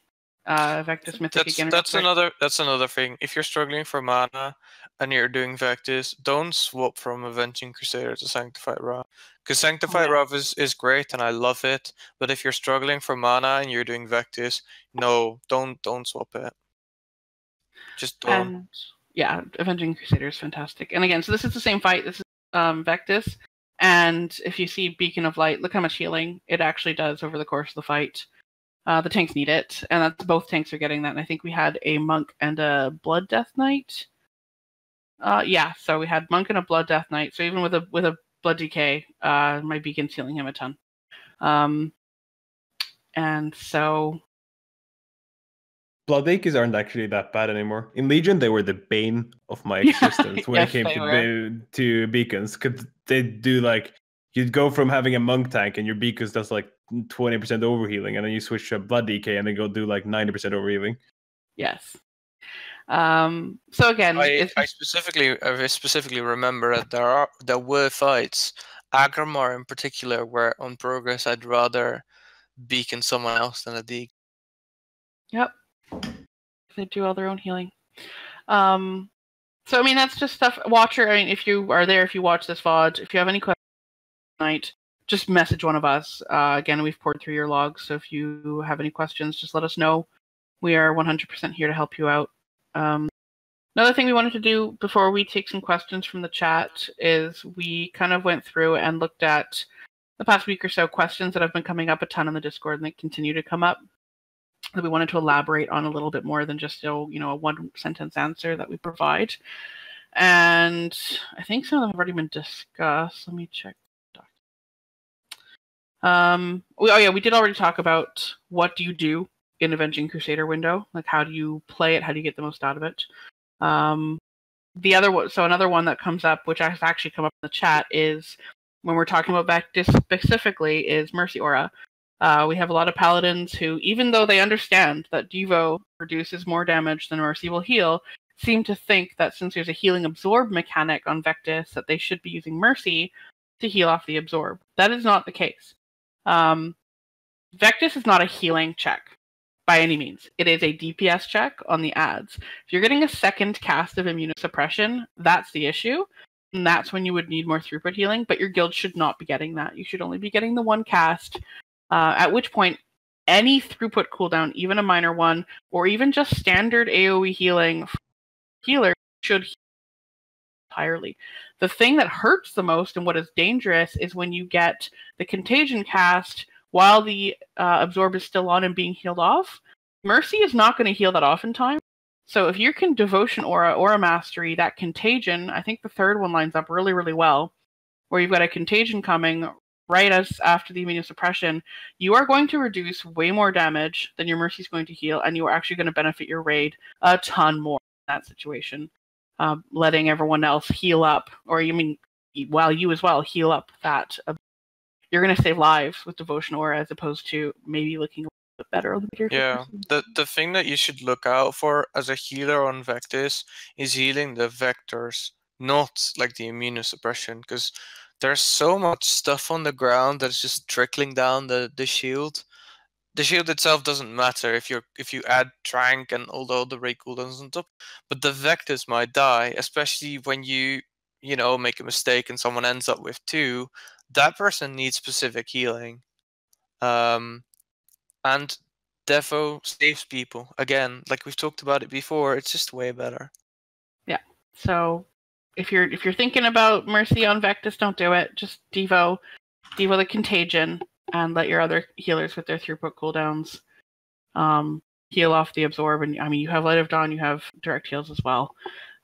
Vectis Mythic again? That's another thing. If you're struggling for mana and you're doing Vectis, don't swap from Avenging Crusader to Sanctified Wrath. Because Sanctified Wrath is great and I love it, but if you're struggling for mana and you're doing Vectis, no, don't swap it. Just don't. Yeah, Avenging Crusader is fantastic. And again, so this is the same fight. This is Vectis. And if you see Beacon of Light, look how much healing it actually does over the course of the fight. The tanks need it, and that's both tanks are getting that. And I think we had a Monk and a Blood Death Knight. So we had Monk and a Blood Death Knight. So even with a Blood Decay, my Beacon's healing him a ton. And so Blood Acres aren't actually that bad anymore. In Legion, they were the bane of my existence when it came to beacons. Because they do you'd go from having a Monk tank and your beacons does 20% overhealing, and then you switch to Blood DK and then go do 90% overhealing. Yes. So again, I specifically remember that there were fights, Agramar in particular, where on progress I'd rather beacon someone else than a DK. Yep. They do all their own healing. So I mean, that's just stuff. Watcher, I mean, if you are there, if you watch this VOD, if you have any questions tonight, just message one of us. Again, we've poured through your logs, so if you have any questions, just let us know. We are 100% here to help you out. Another thing we wanted to do before we take some questions from the chat is we kind of went through and looked at the past week or so questions that have been coming up a ton in the Discord, and they continue to come up, that we wanted to elaborate on a little bit more than just a one-sentence answer that we provide. And I think some of them have already been discussed. Let me check. We did already talk about what do you do in Avenging Crusader window, how do you play it, how do you get the most out of it. Another one that comes up, which has actually come up in the chat, is when we're talking about Vectis specifically, is Mercy Aura. We have a lot of Paladins who, even though they understand that Devo reduces more damage than Mercy will heal, seem to think that since there's a healing absorb mechanic on Vectis, that they should be using Mercy to heal off the absorb. That is not the case. Vectis is not a healing check by any means. It is a DPS check on the adds. If you're getting a second cast of immunosuppression, that's the issue. And that's when you would need more throughput healing, but your guild should not be getting that. You should only be getting the one cast, at which point any throughput cooldown, even a minor one, or even just standard AoE healing healer should heal entirely. The thing that hurts the most and what is dangerous is when you get the contagion cast while the absorb is still on and being healed off. Mercy is not going to heal that off in time. So if you can Devotion Aura Mastery, that contagion, I think the third one lines up really, really well, where you've got a contagion coming right as after the immunosuppression, you are going to reduce way more damage than your Mercy is going to heal, and you are actually going to benefit your raid a ton more in that situation. Letting everyone else heal up, or while you as well heal up that. You're going to save lives with Devotion Aura as opposed to maybe looking a little bit better on the bigger. Yeah, the thing that you should look out for as a healer on Vectis is healing the vectors, not the immunosuppression, because there's so much stuff on the ground that's just trickling down the shield. The shield itself doesn't matter if you add Trank and all the other raid cooldowns on top, but the vectors might die, especially when you make a mistake and someone ends up with 2. That person needs specific healing. And Devo saves people. Again, like we've talked about it before, it's just way better. Yeah. So if you're thinking about Mercy on Vectis, don't do it. Just Devo the Contagion. and let your other healers with their throughput cooldowns heal off the absorb. And I mean, you have Light of Dawn, you have direct heals as well.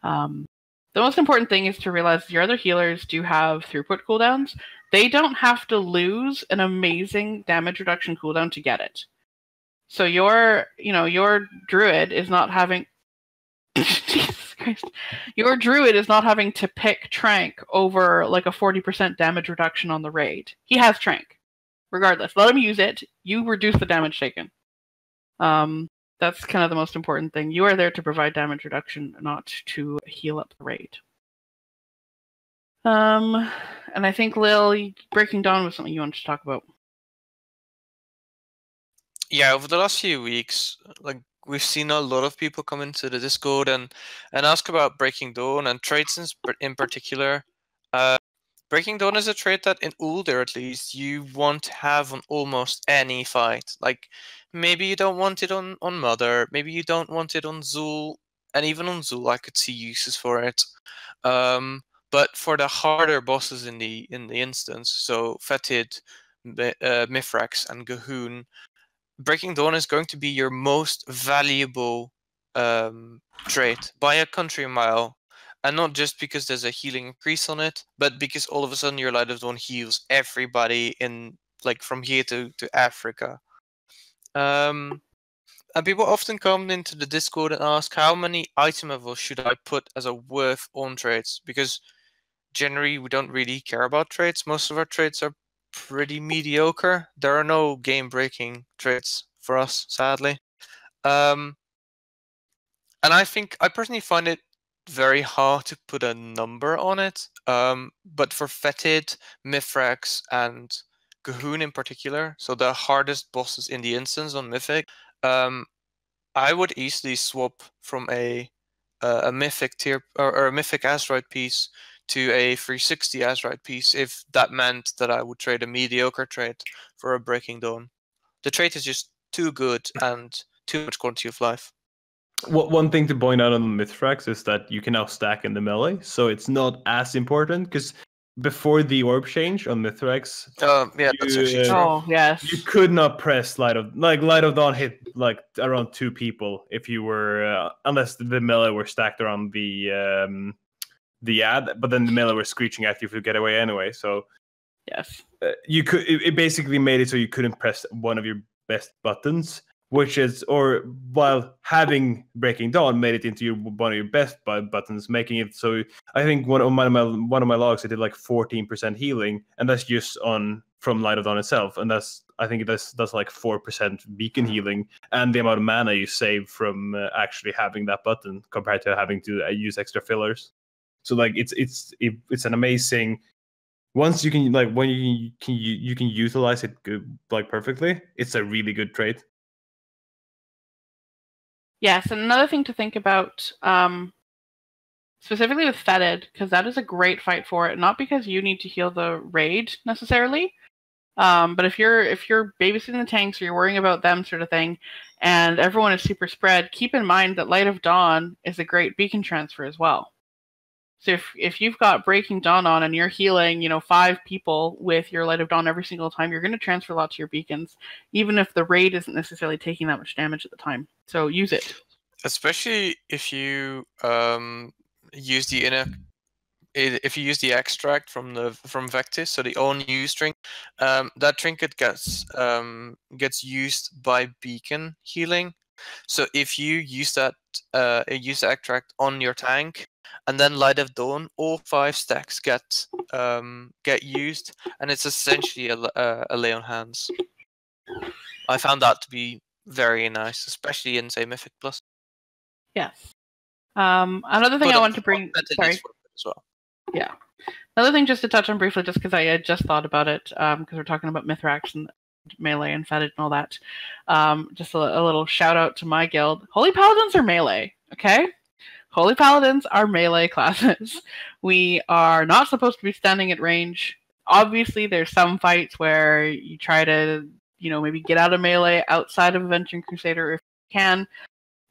The most important thing is to realize your other healers do have throughput cooldowns. They don't have to lose an amazing damage reduction cooldown to get it. So your druid is not having Jesus Christ. Your druid is not having to pick Trank over like a 40% damage reduction on the raid. He has Trank. Regardless. Let him use it. You reduce the damage taken. That's kind of the most important thing. You are there to provide damage reduction, not to heal up the raid. And I think, Lil, Breaking Dawn was something you wanted to talk about. Yeah, over the last few weeks, like we've seen a lot of people come into the Discord and ask about Breaking Dawn and traits in particular. Breaking Dawn is a trait that in Uldir at least you want to have on almost any fight. Like maybe you don't want it on Mother, maybe you don't want it on Zul, and even on Zul I could see uses for it. But for the harder bosses in the instance, so Fetid, Mithrax, and Gahoon, Breaking Dawn is going to be your most valuable trait by a country mile. And not just because there's a healing increase on it, but because all of a sudden your Light of Dawn heals everybody in like from here to Africa. And people often come into the Discord and ask how many item levels should I put as a worth on traits? Because generally we don't really care about traits. Most of our traits are pretty mediocre. There are no game-breaking traits for us, sadly. And I personally find it very hard to put a number on it. But for Fetid, Mithrax, and Gahoon in particular, so the hardest bosses in the instance on Mythic, I would easily swap from a Mythic tier or a Mythic Azerite piece to a 360 Azerite piece if that meant that I would trade a mediocre trait for a Breaking Dawn. The trait is just too good and too much quality of life. One thing to point out on Mithrax is that you can now stack in the melee, so it's not as important, because before the orb change on Mithrax, that's actually true. Oh, yes. You could not press Light of Dawn hit like around 2 people if you were unless the melee were stacked around the ad, but then the melee were screeching at you if you get away anyway. So yes, you could. It basically made it so you couldn't press one of your best buttons, while having Breaking Dawn made it into one of your best buttons, making it so I think one of my logs I did like 14% healing, and that's just from Light of Dawn itself, and I think that's like 4% beacon healing, and the amount of mana you save from actually having that button compared to having to use extra fillers. So like it's an amazing. Once you can when you can utilize it good, like perfectly, it's a really good trait. Yes, and another thing to think about, specifically with Fetid, because that is a great fight for it. Not because you need to heal the raid necessarily, but if you're babysitting the tanks or you're worrying about them sort of thing, and everyone is super spread, keep in mind that Light of Dawn is a great beacon transfer as well. So if you've got Breaking Dawn on and you're healing, 5 people with your Light of Dawn every single time, you're going to transfer a lot to your beacons, even if the raid isn't necessarily taking that much damage at the time. So use it. Especially if you use the extract from Vectis, so the all new trinket, that trinket gets used by beacon healing. So if you use that extract on your tank, and then Light of Dawn, all 5 stacks get used, and it's essentially a lay on hands. I found that to be very nice, especially in say Mythic Plus. Yes. Another thing I wanted to bring. Sorry. As well. Yeah. Another thing just to touch on briefly, just because I had just thought about it, because we're talking about Mithrax and melee and Fetid and all that. Just a little shout out to my guild. Holy Paladins are melee, okay? Holy Paladins are melee classes. We are not supposed to be standing at range. Obviously, there's some fights where you try to, maybe get out of melee outside of Avenging Crusader if you can,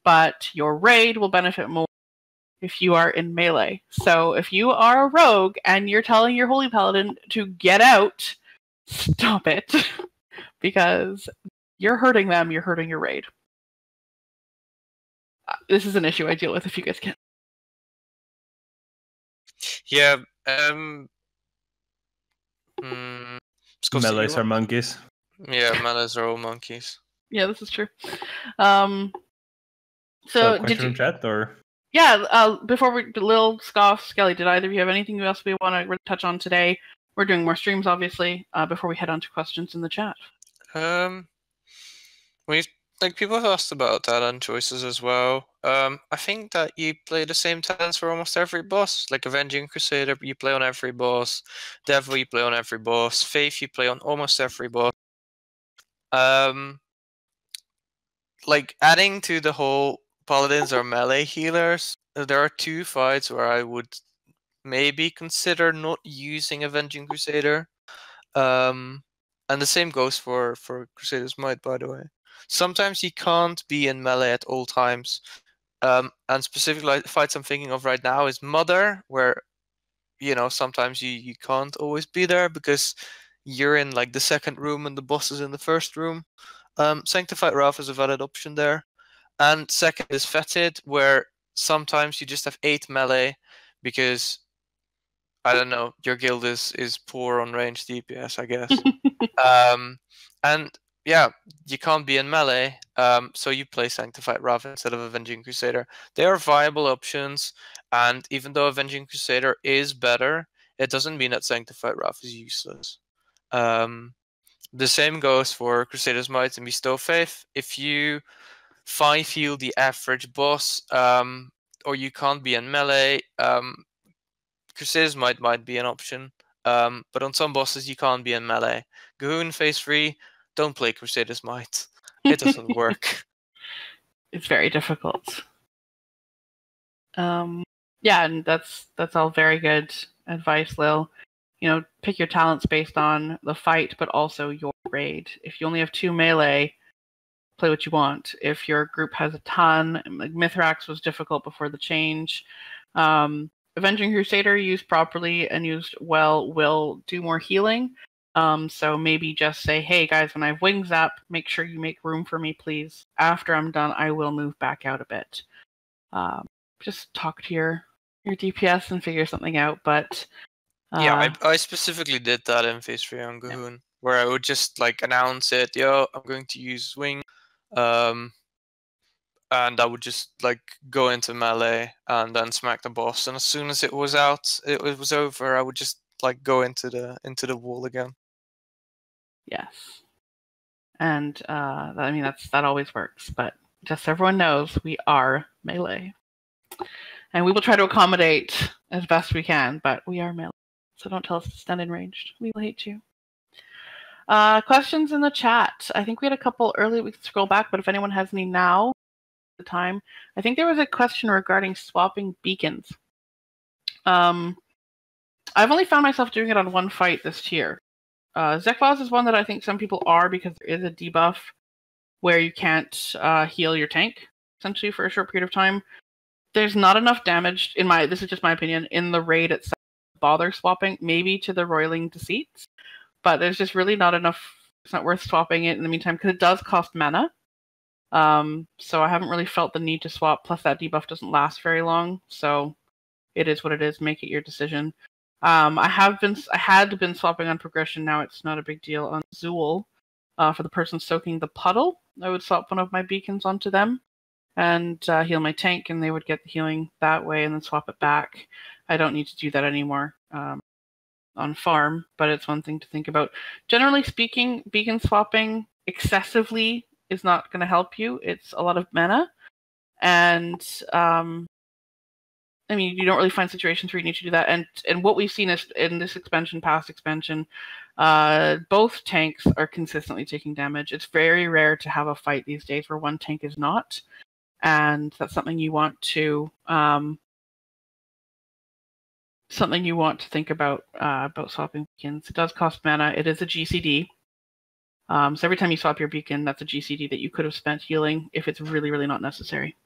but your raid will benefit more if you are in melee. So if you are a rogue and you're telling your Holy Paladin to get out, stop it. because you're hurting them, you're hurting your raid. This is an issue I deal with if you guys can. Yeah. Melees are monkeys. Yeah, melees are all monkeys. Yeah, this is true. So question from chat, or? Yeah, before Lil, Scoff, Skelly, did either of you have anything else we want to touch on today? We're doing more streams, obviously, before we head on to questions in the chat. People have asked about talent choices as well. I think that you play the same talents for almost every boss. Like Avenging Crusader, you play on every boss. Devo, you play on every boss. Faith, you play on almost every boss. Like adding to the whole Paladins or melee healers, there are 2 fights where I would maybe consider not using Avenging Crusader. And the same goes for Crusader's Might, by the way. Sometimes you can't be in melee at all times. And specifically, the fights I'm thinking of right now is Mother, where, sometimes you can't always be there because you're in like the second room and the boss is in the first room. Sanctified Wrath is a valid option there. And second is Fetid, where sometimes you just have 8 melee because, I don't know, your guild is poor on ranged DPS, I guess. And yeah, you can't be in melee, so you play Sanctified Wrath instead of Avenging Crusader. They are viable options, and even though Avenging Crusader is better, it doesn't mean that Sanctified Wrath is useless. The same goes for Crusader's Might and Bestow Faith. If you 5-heal the average boss, or you can't be in melee, Crusader's might be an option, but on some bosses you can't be in melee. Gahoon phase 3, don't play Crusader's Might. It doesn't work. It's very difficult. Yeah, and that's all very good advice, Lil. Pick your talents based on the fight, but also your raid. If you only have 2 melee, play what you want. If your group has a ton, like Mithrax was difficult before the change. Avenging Crusader, used properly and used well, will do more healing. So maybe just say, hey guys, when I have Wing Zap, make sure you make room for me, please. After I'm done, I will move back out a bit. Just talk to your DPS and figure something out. But yeah, I specifically did that in phase 3 on Gahoon, where I would just like announce it, yo, I'm going to use Wing. And I would just like go into melee and then smack the boss. And as soon as it was out, it was over. I would just like go into the wall again. Yes, and that always works. But just so everyone knows, we are melee, and we will try to accommodate as best we can. But we are melee, so don't tell us to stand in ranged. We will hate you. Questions in the chat. I think we had a couple earlier. We can scroll back, but if anyone has any now. The time. I think there was a question regarding swapping beacons. I've only found myself doing it on one fight this tier. Zekvaz is one that I think some people are because there is a debuff where you can't heal your tank essentially for a short period of time. There's not enough damage this is just my opinion, in the raid itself to bother swapping, maybe to the Roiling Deceits, but there's just really not enough. It's not worth swapping it in the meantime because it does cost mana. So I haven't really felt the need to swap, plus that debuff doesn't last very long, so it is what it is. Make it your decision. I had been swapping on progression, now it's not a big deal. On Zool, for the person soaking the puddle, I would swap one of my beacons onto them and heal my tank, and they would get the healing that way and then swap it back. I don't need to do that anymore on farm, but it's one thing to think about. Generally speaking, beacon swapping excessively is not going to help you. It's a lot of mana, and you don't really find situations where you need to do that. And what we've seen is in this expansion, past expansion, both tanks are consistently taking damage. It's very rare to have a fight these days where one tank is not, and that's something you want to think about swapping beacons. It does cost mana. It is a GCD. So every time you swap your beacon, that's a GCD that you could have spent healing if it's really, really not necessary.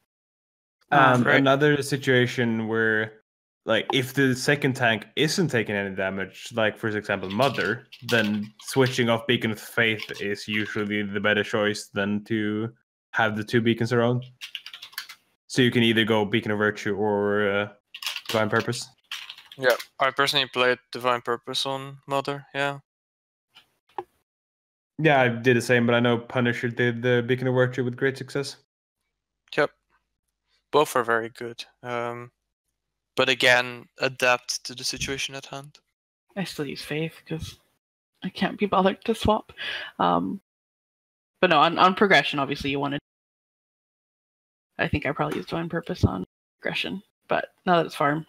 Another situation where like if the second tank isn't taking any damage, like for example Mother, then switching off Beacon of Faith is usually the better choice than to have the 2 beacons around. So you can either go Beacon of Virtue or Divine Purpose. Yeah, I personally played Divine Purpose on Mother, yeah. Yeah, I did the same, but I know Punisher did the Beacon of Virtue with great success. Yep. Both are very good. But again, adapt to the situation at hand. I still use Faith because I can't be bothered to swap. But no, on progression, obviously you want to. I think I probably used Divine Purpose on progression, but now that it's farm,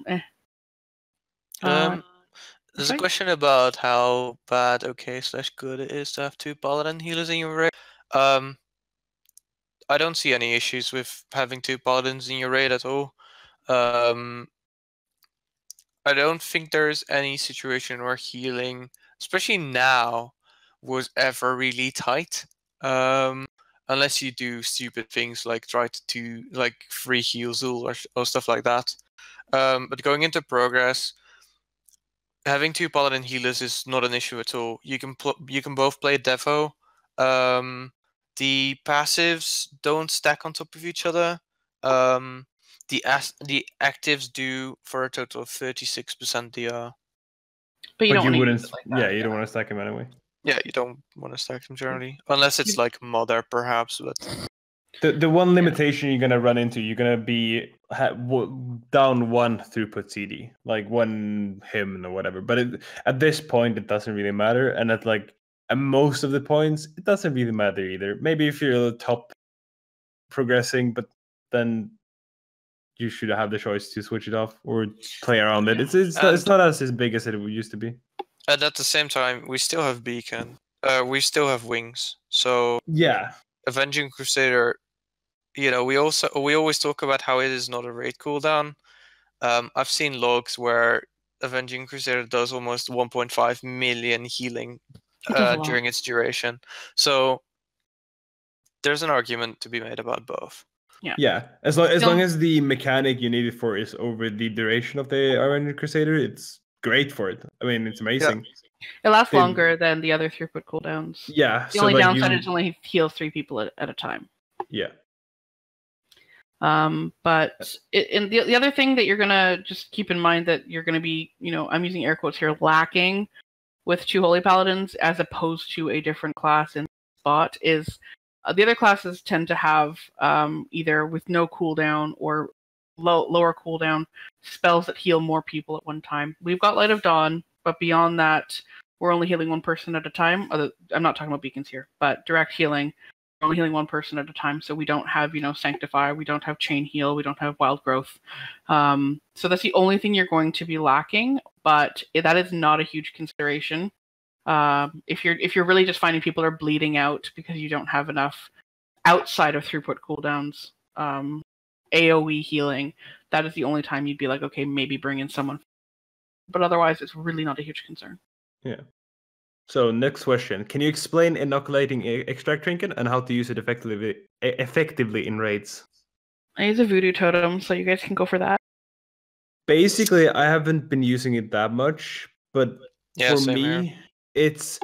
There's a question about how bad, okay/good it is to have 2 Paladin healers in your raid. I don't see any issues with having 2 Paladins in your raid at all. I don't think there's any situation where healing, especially now, was ever really tight. Unless you do stupid things like try to do like free heal Zul or stuff like that. But going into progress, having 2 Paladin healers is not an issue at all. You can both play Devo. The passives don't stack on top of each other. The actives do for a total of 36% DR. but you don't wouldn't. use it like that, you don't want to stack him anyway. Yeah, you don't want to stack them generally, unless it's like Mother, perhaps. But the one limitation you're gonna run into, you're gonna be down 1 throughput CD, like 1 hymn or whatever. But at this point, it doesn't really matter, and at most of the points, it doesn't really matter either. Maybe if you're top progressing, but then you should have the choice to switch it off or play around it. It's not as big as it used to be. And at the same time, we still have Beacon. We still have Wings. So yeah, Avenging Crusader. We always talk about how it is not a raid cooldown. I've seen logs where Avenging Crusader does almost 1.5 million healing during its duration. So there's an argument to be made about both. Yeah. As long as the mechanic you need it for is over the duration of the Avenging Crusader, it's great for it. I mean, it's amazing. Yeah. It lasts longer than the other throughput cooldowns. Yeah. The only downside is it only heals 3 people at a time. Yeah. But the other thing that you're gonna just keep in mind that you're gonna be, I'm using air quotes here, lacking with 2 Holy Paladins as opposed to a different class in spot is the other classes tend to have either with no cooldown or lower cooldown spells that heal more people at one time. We've got Light of Dawn, but beyond that, we're only healing 1 person at a time. I'm not talking about beacons here, but direct healing. We're only healing 1 person at a time, so we don't have, Sanctify, we don't have Chain Heal, we don't have Wild Growth. So that's the only thing you're going to be lacking, but that is not a huge consideration. If you're really just finding people are bleeding out because you don't have enough outside of throughput cooldowns, AoE healing, that is the only time you'd be like, okay, maybe bring in someone. But otherwise, it's really not a huge concern. Yeah. So next question: can you explain inoculating extract trinket and how to use it effectively in raids? I use a voodoo totem, so you guys can go for that. Basically, I haven't been using it that much, but for me, it's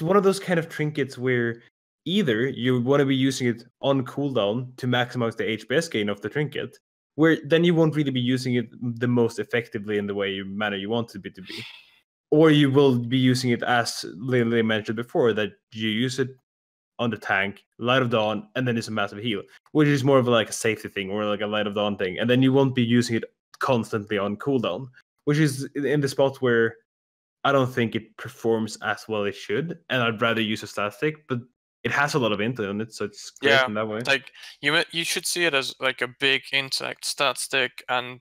one of those kind of trinkets where either you want to be using it on cooldown to maximize the HPS gain of the trinket, where then you won't really be using it the most effectively in the manner you want it to be. Or you will be using it, as Lily mentioned before, that you use it on the tank, Light of Dawn, and then it's a massive heal, which is more of a safety thing or like a Light of Dawn thing. And then you won't be using it constantly on cooldown, which is in the spot where I don't think it performs as well as it should. And I'd rather use a stat stick, but it has a lot of intel on it, so it's great in that way. Like you should see it as like a big insect stat stick, and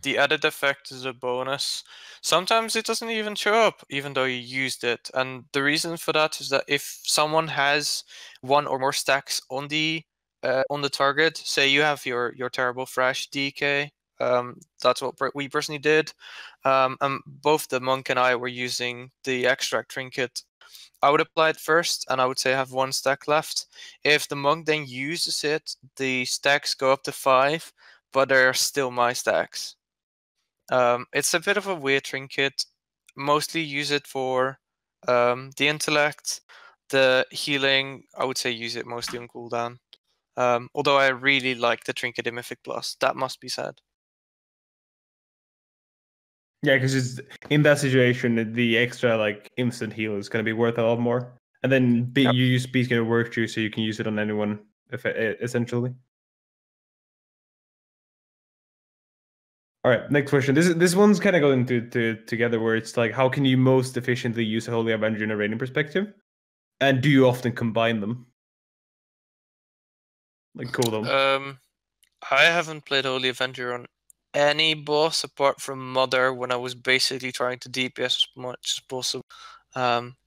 the added effect is a bonus. Sometimes it doesn't even show up, even though you used it. And the reason for that is that if someone has 1 or more stacks on the target, say you have your terrible fresh DK, that's what we personally did. And both the monk and I were using the extract trinket. I would apply it first, and I would say I have 1 stack left. If the monk then uses it, the stacks go up to 5, but they're still my stacks. It's a bit of a weird trinket. Mostly use it for the intellect. The healing, I would say use it mostly on cooldown. Although I really like the trinket in Mythic Plus, that must be said. Yeah, because in that situation, the extra like instant heal is going to be worth a lot more. And then you use Beastkin of Virtue, so you can use it on anyone, essentially. All right, next question. This one's kind of going together, where it's like, how can you most efficiently use a Holy Avenger in a raiding perspective, and do you often combine them? Like cooldown. I haven't played Holy Avenger on any boss apart from Mother when I was basically trying to DPS as much as possible.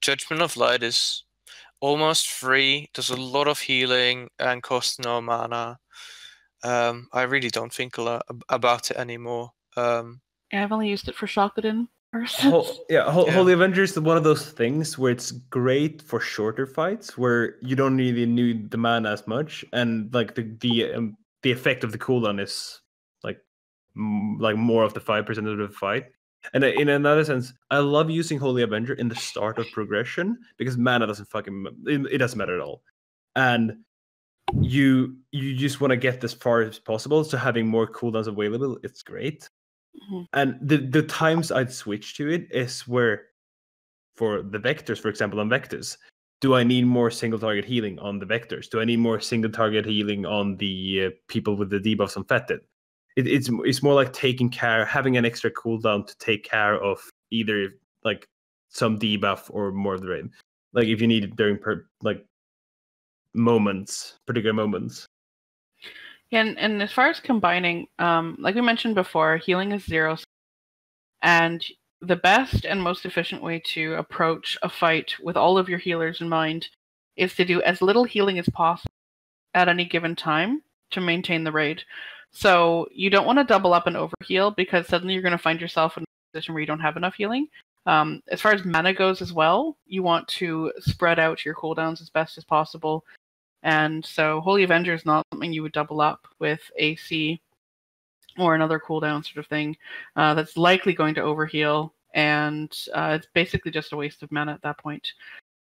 Judgment of Light is almost free. Does a lot of healing and costs no mana. I really don't think a lot about it anymore. I've only used it for Shockedin. Holy Avenger is one of those things where it's great for shorter fights where you don't really need the mana as much, and like the effect of the cooldown is like more of the 5% of the fight. And in another sense, I love using Holy Avenger in the start of progression because mana doesn't it doesn't matter at all, and you just want to get as far as possible. So having more cooldowns available, it's great. Mm-hmm. And the times I'd switch to it is where, for the vectors, for example, on vectors, do I need more single target healing on the vectors? Do I need more single target healing on the people with the debuffs on Fetid? It's more like having an extra cooldown to take care of either like some debuff or more of the raid. Like if you need it during particular moments. Yeah, and as far as combining, like we mentioned before, healing is 0. And the best and most efficient way to approach a fight with all of your healers in mind is to do as little healing as possible at any given time to maintain the raid. So you don't want to double up and overheal because suddenly you're going to find yourself in a position where you don't have enough healing. As far as mana goes as well, you want to spread out your cooldowns as best as possible. And so Holy Avenger is not something you would double up with AC or another cooldown sort of thing. That's likely going to overheal, and it's basically just a waste of mana at that point.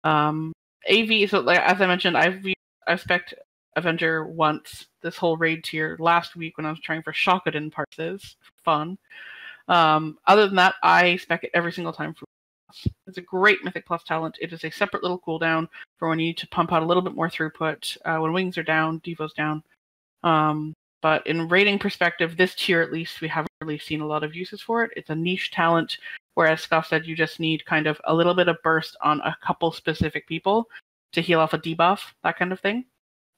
AV, so like, as I mentioned, I've spec'd Avenger once this whole raid tier last week when I was trying for Shockedin Parses. Fun. Other than that, I spec it every single time for it's a great Mythic Plus talent. It is a separate little cooldown for when you need to pump out a little bit more throughput, when wings are down, Devo's down. But in rating perspective, this tier at least, we haven't really seen a lot of uses for it. It's a niche talent, whereas Scuff said you just need kind of a little bit of burst on a couple specific people to heal off a debuff, that kind of thing.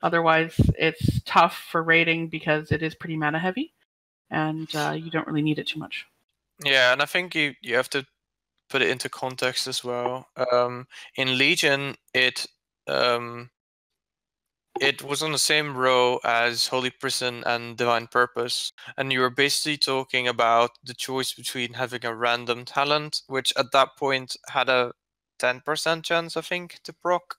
Otherwise, it's tough for rating because it is pretty mana heavy, and you don't really need it too much. Yeah, and I think you have to put it into context as well. In Legion, it was on the same row as Holy Prison and Divine Purpose, and you were basically talking about the choice between having a random talent, which at that point had a 10% chance, I think, to proc,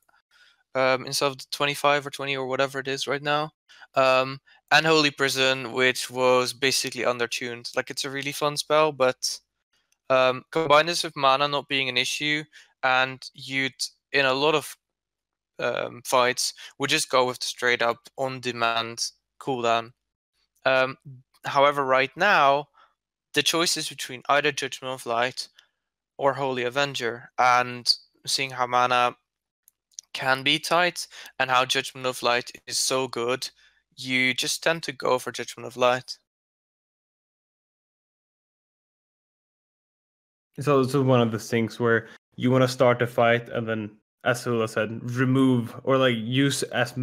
instead of the 25 or 20 or whatever it is right now, and Holy Prison, which was basically undertuned. Like, it's a really fun spell, but combine this with mana not being an issue, and you'd, in a lot of fights, would just go with the straight up on-demand cooldown. However, right now, the choice is between either Judgment of Light or Holy Avenger, and seeing how mana can be tight and how Judgment of Light is so good, you just tend to go for Judgment of Light. It's also one of the things where you want to start a fight and then, as Sula said, remove or like use as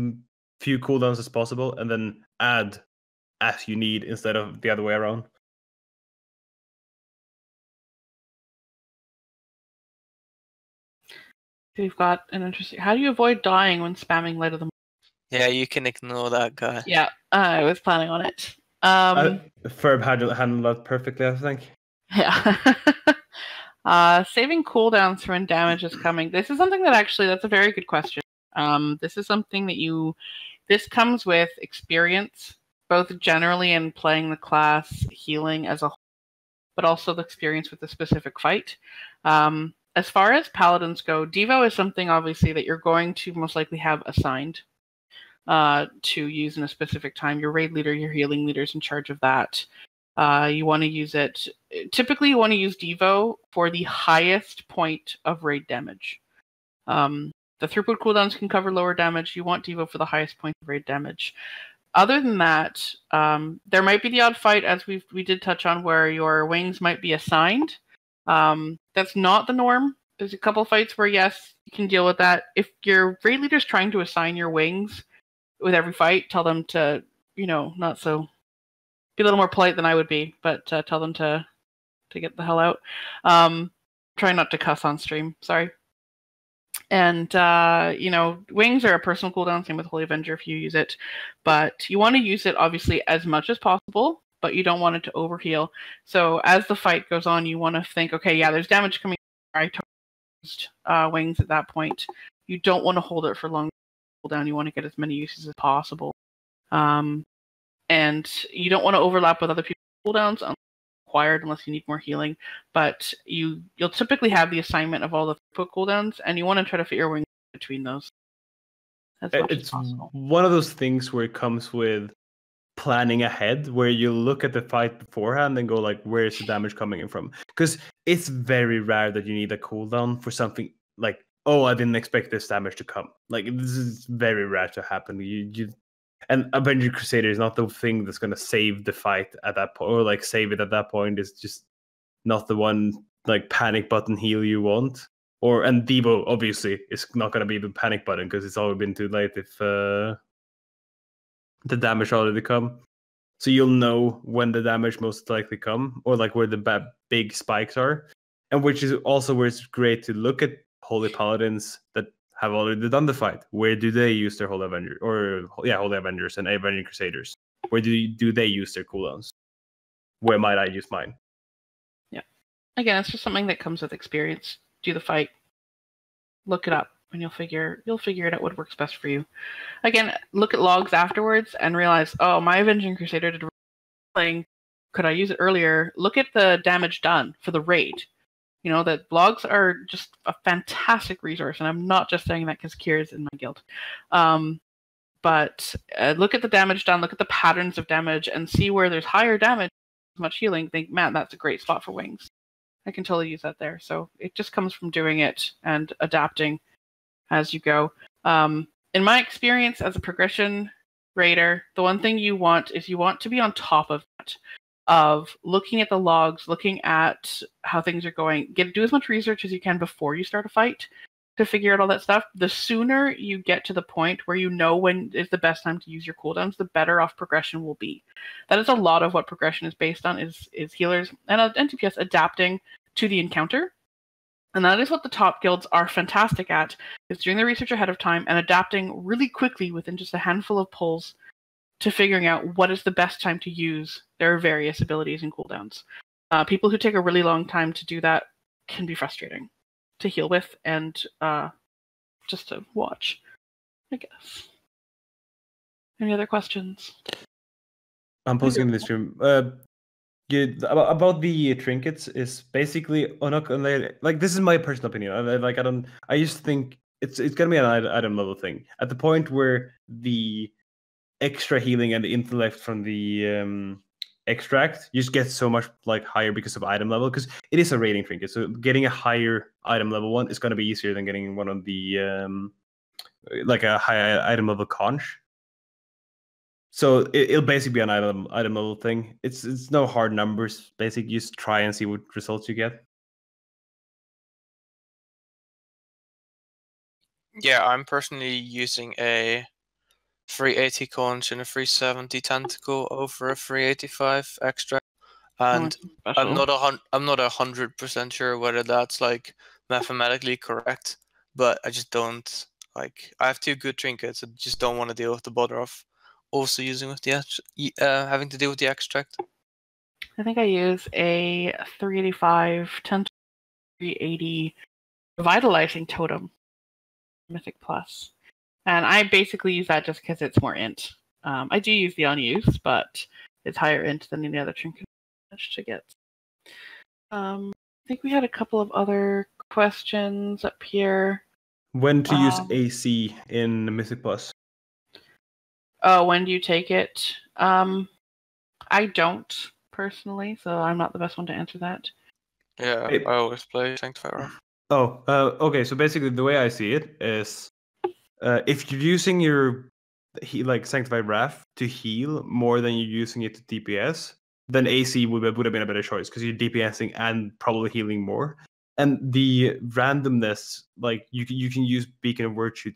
few cooldowns as possible and then add as you need instead of the other way around. We've got an interesting... How do you avoid dying when spamming Light of the Moon? Yeah, you can ignore that guy. Yeah, I was planning on it. Ferb handled that perfectly, I think. Yeah. Saving cooldowns for when damage is coming. This is something that actually, that's a very good question. This is something that this comes with experience, both generally in playing the class, healing as a whole. but also the experience with the specific fight. As far as Paladins go, Devo is something obviously that you're going to most likely have assigned to use in a specific time. Your raid leader, your healing leader is in charge of that. You want to use it. Typically, you want to use Devo for the highest point of raid damage. The throughput cooldowns can cover lower damage. You want Devo for the highest point of raid damage. Other than that, there might be the odd fight, as we did touch on, where your wings might be assigned. That's not the norm. There's a couple fights where, yes, you can deal with that. If your raid leader's trying to assign your wings with every fight, tell them to, be a little more polite than I would be, but tell them to get the hell out. Try not to cuss on stream. Sorry. And, wings are a personal cooldown, same with Holy Avenger if you use it. But you want to use it, obviously, as much as possible, but you don't want it to overheal. So as the fight goes on, you want to think, okay, yeah, there's damage coming. I totally used wings at that point. You don't want to hold it for long cooldown. You want to get as many uses as possible. And you don't want to overlap with other people's cooldowns required unless you need more healing. But you'll typically have the assignment of all the throughput cooldowns, and you want to try to fit your wings between those as much as possible. One of those things where it comes with planning ahead, where you look at the fight beforehand and go like, where is the damage coming in from? Because it's very rare that you need a cooldown for something like, oh, I didn't expect this damage to come. Like, this is very rare to happen. And Avenger Crusader is not the thing that's going to save the fight at that point, or like save it at that point. It's just not the one like panic button heal you want. And Devo obviously is not going to be the panic button because it's already been too late if the damage already come. So you'll know when the damage most likely come, or like where the big spikes are, and which is also where it's great to look at Holy Paladins that have already done the fight. Where do they use their Holy Avenger, Holy Avengers and Avenger Crusaders? Where do they use their cooldowns? Where might I use mine? Yeah. Again, it's just something that comes with experience. Do the fight, look it up, and you'll figure it out what works best for you. Again, look at logs afterwards and realize, oh, my Avenging Crusader did playing. Could I use it earlier? Look at the damage done for the raid. That blogs are just a fantastic resource, and I'm not just saying that because Kira's in my guild. But look at the damage done, look at the patterns of damage, and see where there's higher damage, much healing. Think, man, that's a great spot for wings. I can totally use that there. So it just comes from doing it and adapting as you go. In my experience as a progression raider, the one thing you want is you want to be on top of that. Of looking at the logs, looking at how things are going. Do as much research as you can before you start a fight to figure out all that stuff. The sooner you get to the point where you know when is the best time to use your cooldowns, the better off progression will be. That is a lot of what progression is based on, is healers and NTPS adapting to the encounter. And that is what the top guilds are fantastic at, is doing the research ahead of time and adapting really quickly within just a handful of pulls to figuring out what is the best time to use their various abilities and cooldowns. People who take a really long time to do that can be frustrating to heal with and just to watch, I guess. Any other questions? I'm posting in the stream. About the trinkets is basically like, this is my personal opinion. I just think it's gonna be an item level thing. At the point where the extra healing and the intellect from the extract, you just get so much like higher because of item level, because it is a rating trinket. So getting a higher item level one is going to be easier than getting one of the like a high item level conch. So it'll basically be an item level thing. It's no hard numbers. Basically, just try and see what results you get. Yeah, I'm personally using a 380 conch and a 370 tentacle over a 385 extract, and I'm not 100% sure whether that's like mathematically correct, but I just don't like. I have two good trinkets. I just don't want to deal with the bother of also using with the having to deal with the extract. I think I use a 385 tentacle 380 revitalizing totem Mythic Plus. And I basically use that just because it's more int. I do use the unused, but it's higher int than any other trinket to get. I think we had a couple of other questions up here. When to use AC in Mythic Plus? Oh, when do you take it? I don't personally, so I'm not the best one to answer that. Yeah, I always play Sanctified Wrath. Oh, okay. So basically, the way I see it is, if you're using your Sanctified Wrath to heal more than you're using it to DPS, then AC would have been a better choice because you're DPSing and probably healing more. And the randomness, like you can use Beacon of Virtue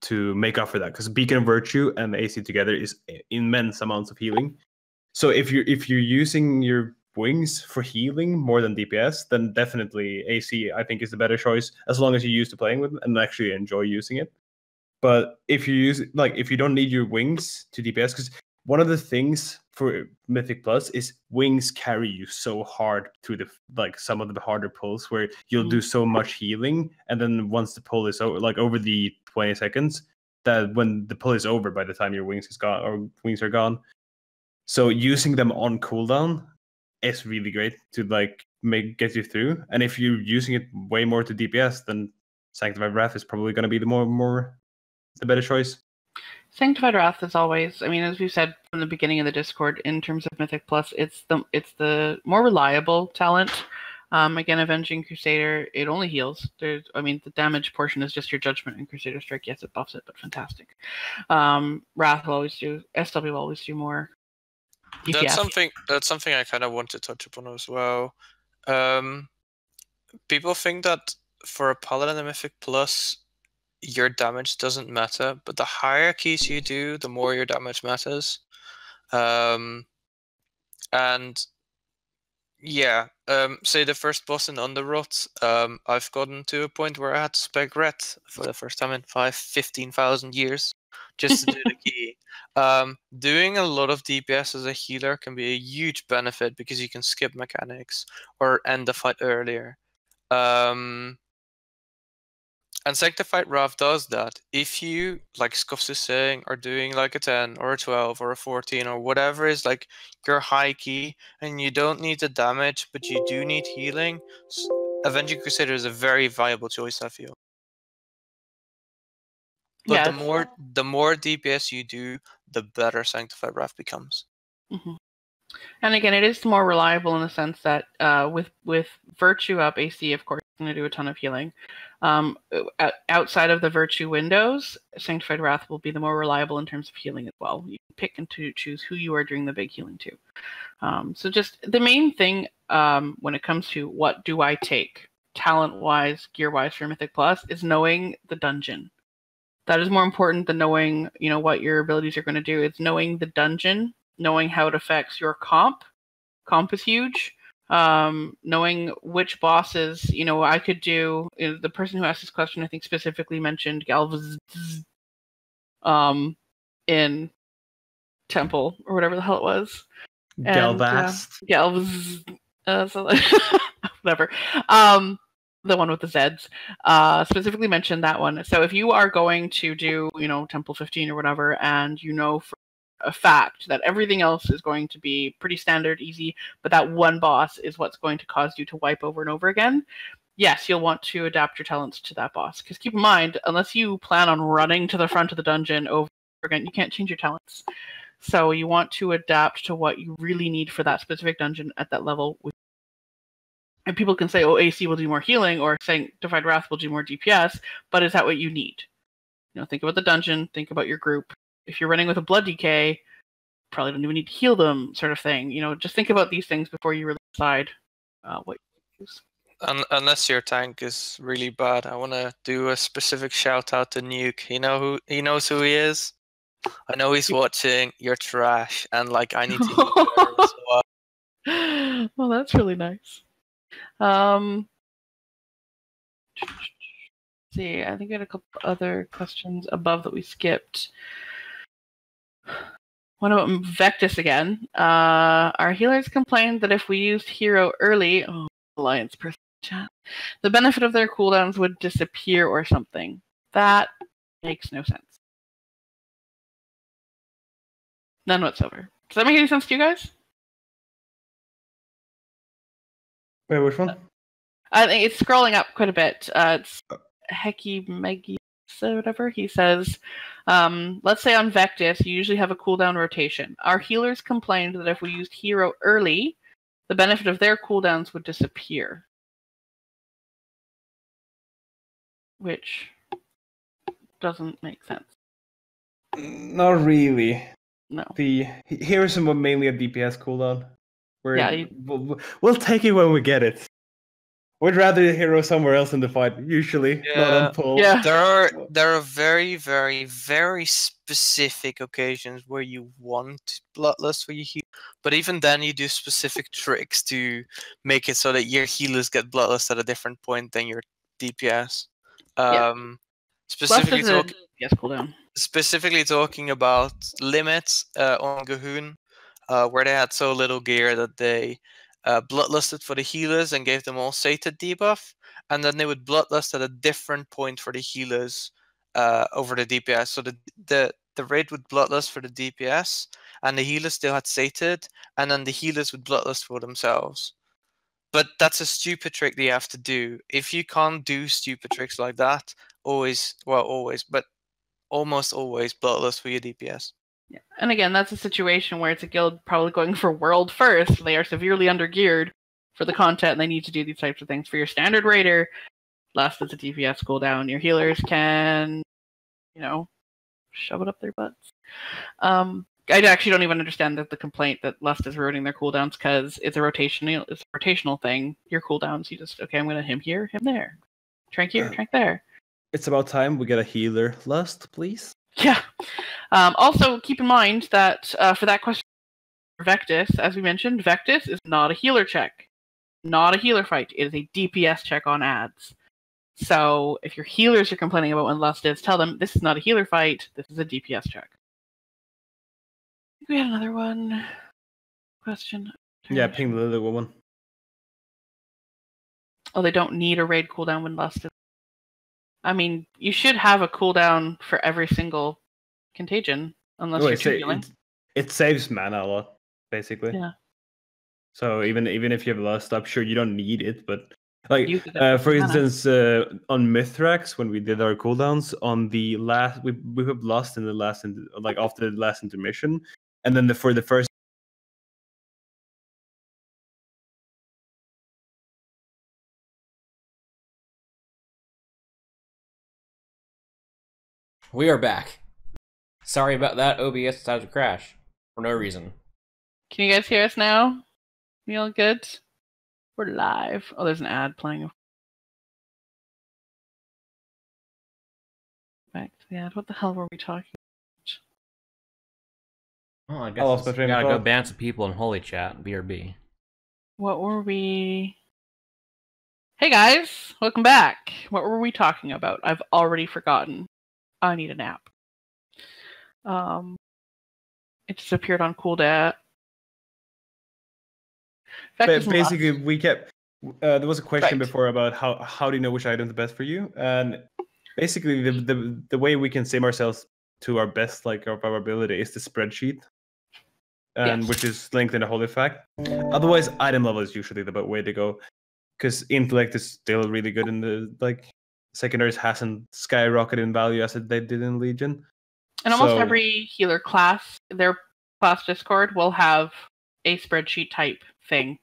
to make up for that, because Beacon of Virtue and AC together is immense amounts of healing. So if you're using your wings for healing more than DPS, then definitely AC I think is the better choice, as long as you're used to playing with it and actually enjoy using it. But if you if you don't need your wings to DPS, because one of the things for Mythic Plus is wings carry you so hard through some of the harder pulls where you'll do so much healing, and then once the pull is over, over the 20 seconds, that when the pull is over, by the time your wings are gone. So using them on cooldown is really great to get you through. And if you're using it way more to DPS, then Sanctified Wrath is probably going to be the better choice. Sanctified Wrath is always, as we've said from the beginning of the Discord, in terms of Mythic Plus, it's the more reliable talent. Again, Avenging Crusader, it only heals. The damage portion is just your Judgment and Crusader Strike. Yes, it buffs it, but fantastic. Wrath will always do, SW will always do more DPS. That's something I kind of want to touch upon as well. People think that for a Paladin and Mythic Plus, your damage doesn't matter, but the higher keys you do, the more your damage matters. And yeah, say the first boss in Underrot, I've gotten to a point where I had to spec Ret for the first time in 15,000 years just to do the key. Doing a lot of DPS as a healer can be a huge benefit because you can skip mechanics or end the fight earlier. And Sanctified Wrath does that. If you, like Scuffs is saying, are doing like a 10 or a 12 or a 14 or whatever is like your high key, and you don't need the damage, but you do need healing, Avenging Crusader is a very viable choice, I feel. But yes. the more DPS you do, the better Sanctified Wrath becomes. Mm-hmm. And again, it is more reliable in the sense that with Virtue up, AC, of course, is going to do a ton of healing. Outside of the Virtue windows, Sanctified Wrath will be the more reliable in terms of healing as well. You can pick and choose who you are doing the big healing to. So just the main thing when it comes to what do I take, talent-wise, gear-wise for Mythic Plus, is knowing the dungeon. That is more important than knowing, what your abilities are going to do. It's knowing the dungeon, knowing how it affects your comp. Comp is huge. Knowing which bosses, I could do. The person who asked this question, I think, specifically mentioned Galvaz in Temple or whatever the hell it was. Galvast. Galvaz. Whatever. The one with the Zeds, specifically mentioned that one. So if you are going to do, Temple 15 or whatever, and for a fact that everything else is going to be pretty standard, easy, but that one boss is what's going to cause you to wipe over and over again, yes, you'll want to adapt your talents to that boss. Because keep in mind, unless you plan on running to the front of the dungeon over and over again, you can't change your talents. So you want to adapt to what you really need for that specific dungeon at that level. And people can say, AC will do more healing, or Sanctified Wrath will do more DPS, but is that what you need? Think about the dungeon, think about your group. If you're running with a Blood DK, probably don't even need to heal them, sort of thing. Just think about these things before you really decide what you use. Unless your tank is really bad, I want to do a specific shout out to Nuke. He knows who he is. I know he's watching. You're trash, and I need to heal you as well. Well, that's really nice. See, I think we had a couple other questions above that we skipped. One about Vectus again. Our healers complained that if we used hero early, Alliance person chat, the benefit of their cooldowns would disappear or something. That makes no sense. None whatsoever. Does that make any sense to you guys? Wait, which one? I think it's scrolling up quite a bit. It's Hecky Meggy, so whatever. He says, let's say on Vectis, you usually have a cooldown rotation. Our healers complained that if we used hero early, the benefit of their cooldowns would disappear. Which doesn't make sense. Not really. No. Here's mainly a DPS cooldown. Yeah, we'll take it when we get it. We'd rather hero somewhere else in the fight, usually, not on pull. Yeah. There are very, very, very specific occasions where you want Bloodlust for your heal, but even then you do specific tricks to make it so that your healers get Bloodlust at a different point than your DPS. Specifically talking about limits on Gahoon, where they had so little gear that they bloodlusted for the healers and gave them all sated debuff, and then they would bloodlust at a different point for the healers over the DPS. So the raid would bloodlust for the DPS, and the healers still had sated, and then the healers would bloodlust for themselves. But that's a stupid trick that you have to do. If you can't do stupid tricks like that, almost always bloodlust for your DPS. Yeah. And again, that's a situation where it's a guild probably going for world first. They are severely undergeared for the content, and they need to do these types of things. For your standard raider, last is a DPS cooldown. Your healers can, shove it up their butts. I actually don't even understand the complaint that Lust is ruining their cooldowns, because it's a rotational thing. Your cooldowns, you just, okay, I'm going to him here, him there. Trank here, trank there. It's about time we get a healer, Lust, please. Yeah. Also, keep in mind that for that question, Vectis, as we mentioned, Vectis is not a healer check. Not a healer fight. It is a DPS check on ads. So if your healers are complaining about when Lust is, tell them this is not a healer fight, this is a DPS check. I think we had another one. Question. Yeah, ping the little one. Oh, they don't need a raid cooldown when Lust is. I mean, you should have a cooldown for every single contagion, unless you're healing. It saves mana a lot, basically. Yeah. So even if you have Lust, I'm sure you don't need it, but for instance, on Mithrax, when we did our cooldowns on the last, we have Lust in the last, after the last intermission, and then for the first. We are back. Sorry about that. OBS decided to crash for no reason. Can you guys hear us now? We all good? We're live. Oh, there's an ad playing. Back to the ad. What the hell were we talking about? Oh, I guess we gotta go ban some people in Holy Chat, BRB. What were we... Hey guys! Welcome back! What were we talking about? I've already forgotten. I need a nap. It just appeared on cooldown. Basically, we kept. There was a question before about how do you know which item is the best for you, and basically the way we can sim ourselves to our best, of our ability, is the spreadsheet, and which is linked in the Holy Fact. Otherwise, item level is usually the way to go, because intellect is still really good in the secondaries hasn't skyrocketed in value as they did in Legion. And almost every healer class, their class Discord will have a spreadsheet type thing.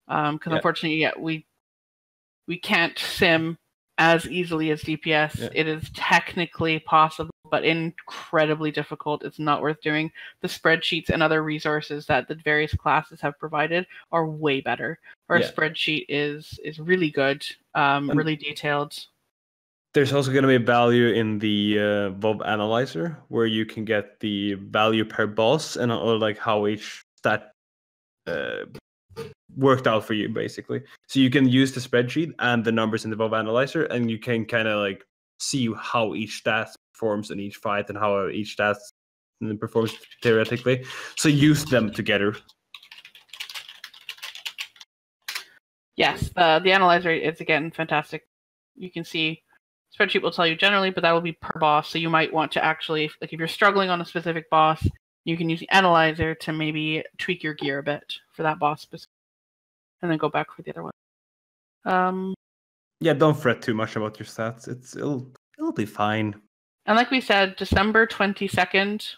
Because unfortunately, we can't sim as easily as DPS. Yeah. It is technically possible, but incredibly difficult. It's not worth doing. The spreadsheets and other resources that the various classes have provided are way better. Our spreadsheet is really good, really detailed. There's also going to be value in the VOV analyzer, where you can get the value per boss and how each stat worked out for you, basically. So you can use the spreadsheet and the numbers in the VOV analyzer, and you can kind of see how each stat performs in each fight and how each stat performs theoretically. So use them together. Yes, the analyzer is again fantastic. You can see. Spreadsheet will tell you generally, but that will be per boss. So you might want to actually, if you're struggling on a specific boss, you can use the analyzer to maybe tweak your gear a bit for that boss specifically. and then go back for the other one. Yeah, don't fret too much about your stats. It'll be fine. And like we said, December 22nd,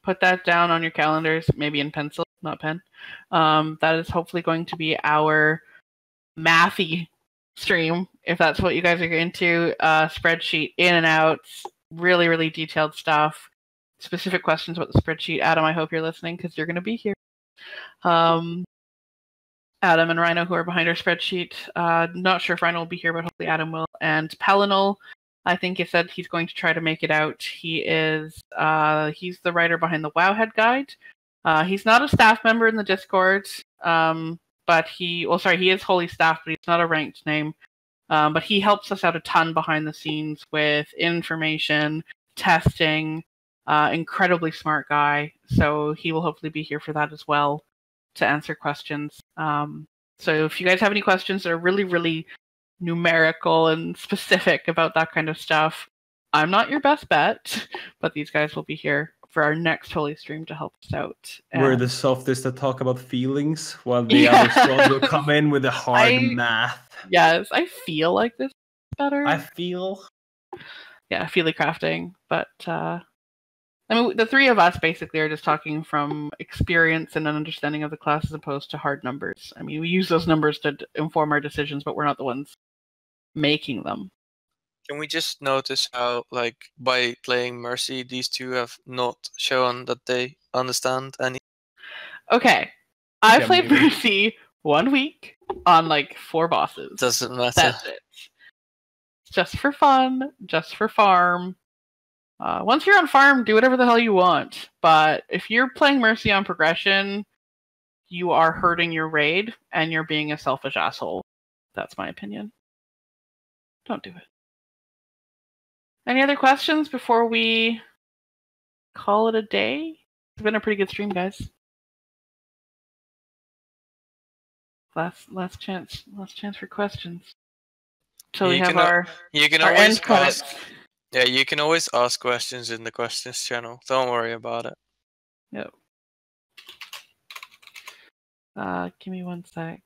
put that down on your calendars, maybe in pencil, not pen. That is hopefully going to be our mathy stream, if that's what you guys are into. Spreadsheet, in and outs, really, really detailed stuff. Specific questions about the spreadsheet. Adam, I hope you're listening because you're going to be here. Adam and Rhino, who are behind our spreadsheet. Not sure if Rhino will be here, but hopefully Adam will. And Paladin, I think he said he's going to try to make it out. He's the writer behind the Wowhead Guide. He's not a staff member in the Discord, but he is Holy Staff, but he's not a ranked name. But he helps us out a ton behind the scenes with information, testing. Incredibly smart guy, so he will hopefully be here for that as well to answer questions. So if you guys have any questions that are really, really numerical and specific about that kind of stuff, I'm not your best bet, but these guys will be here for our next Holy stream to help us out. We're the softest that talk about feelings, while the other squad will come in with the hard math. Yes, I feel like this is better. Feely crafting, but I mean, the three of us basically are just talking from experience and an understanding of the class as opposed to hard numbers. I mean, we use those numbers to inform our decisions, but we're not the ones making them. Can we just notice how, like, by playing Mercy, these two have not shown that they understand any? Okay. I played Mercy 1 week on, like, 4 bosses. Doesn't matter. That's it. Just for fun, just for farm. Once you're on farm, do whatever the hell you want. But if you're playing Mercy on progression, you are hurting your raid, and you're being a selfish asshole. That's my opinion. Don't do it. Any other questions before we call it a day? It's been a pretty good stream, guys. Last chance for questions. So we have our end credits. Yeah, you can always ask questions in the questions channel. Don't worry about it. Yep. Give me 1 sec.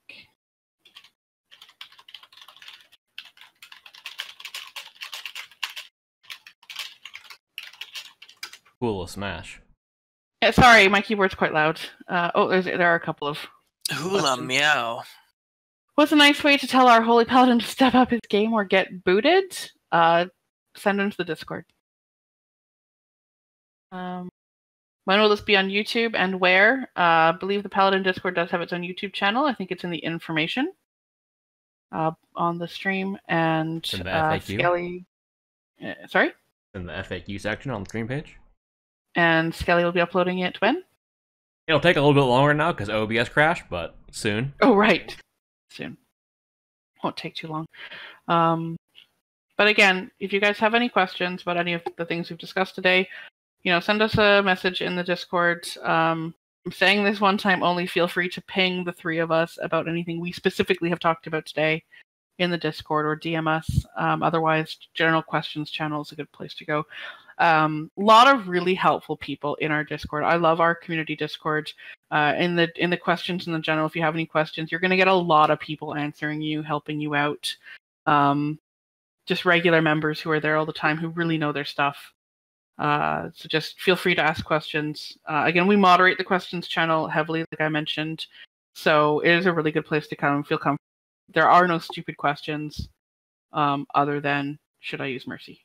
Cool, a smash. Yeah, sorry, my keyboard's quite loud. There are a couple of... Hula meow. What's a nice way to tell our Holy Paladin to step up his game or get booted? Send him to the Discord. When will this be on YouTube and where? I believe the Paladin Discord does have its own YouTube channel. I think it's in the information on the stream. And in the FAQ. Skelly... sorry? In the FAQ section on the stream page. And Skelly will be uploading it when? It'll take a little bit longer now because OBS crashed, but soon. Oh, right. Soon. Won't take too long. But again, if you guys have any questions about any of the things we've discussed today, send us a message in the Discord. I'm saying this one time only. Feel free to ping the three of us about anything we specifically have talked about today in the Discord, or DM us. Otherwise, general questions channel is a good place to go. A lot of really helpful people in our Discord. I love our community Discord. In the questions in the general, if you have any questions, you're going to get a lot of people answering you, helping you out. Just regular members who are there all the time who really know their stuff. So just feel free to ask questions. Again, we moderate the questions channel heavily, like I mentioned. So it is a really good place to come and feel comfortable. There are no stupid questions other than, should I use Mercy?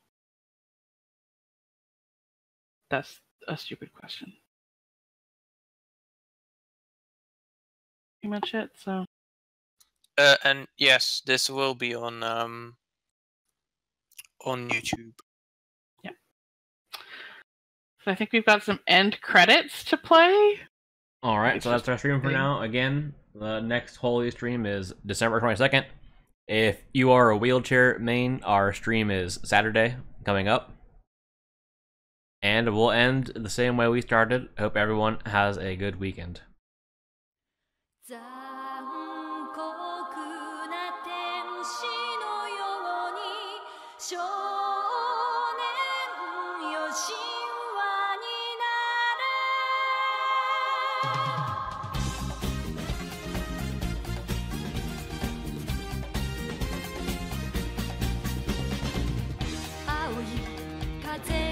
That's a stupid question. Pretty much it, so. And yes, this will be on YouTube. Yeah. So I think we've got some end credits to play. All right, so that's our stream for now. Again, the next Holy stream is December 22nd. If you are a wheelchair main, our stream is Saturday coming up. And we'll end the same way we started. Hope everyone has a good weekend. party.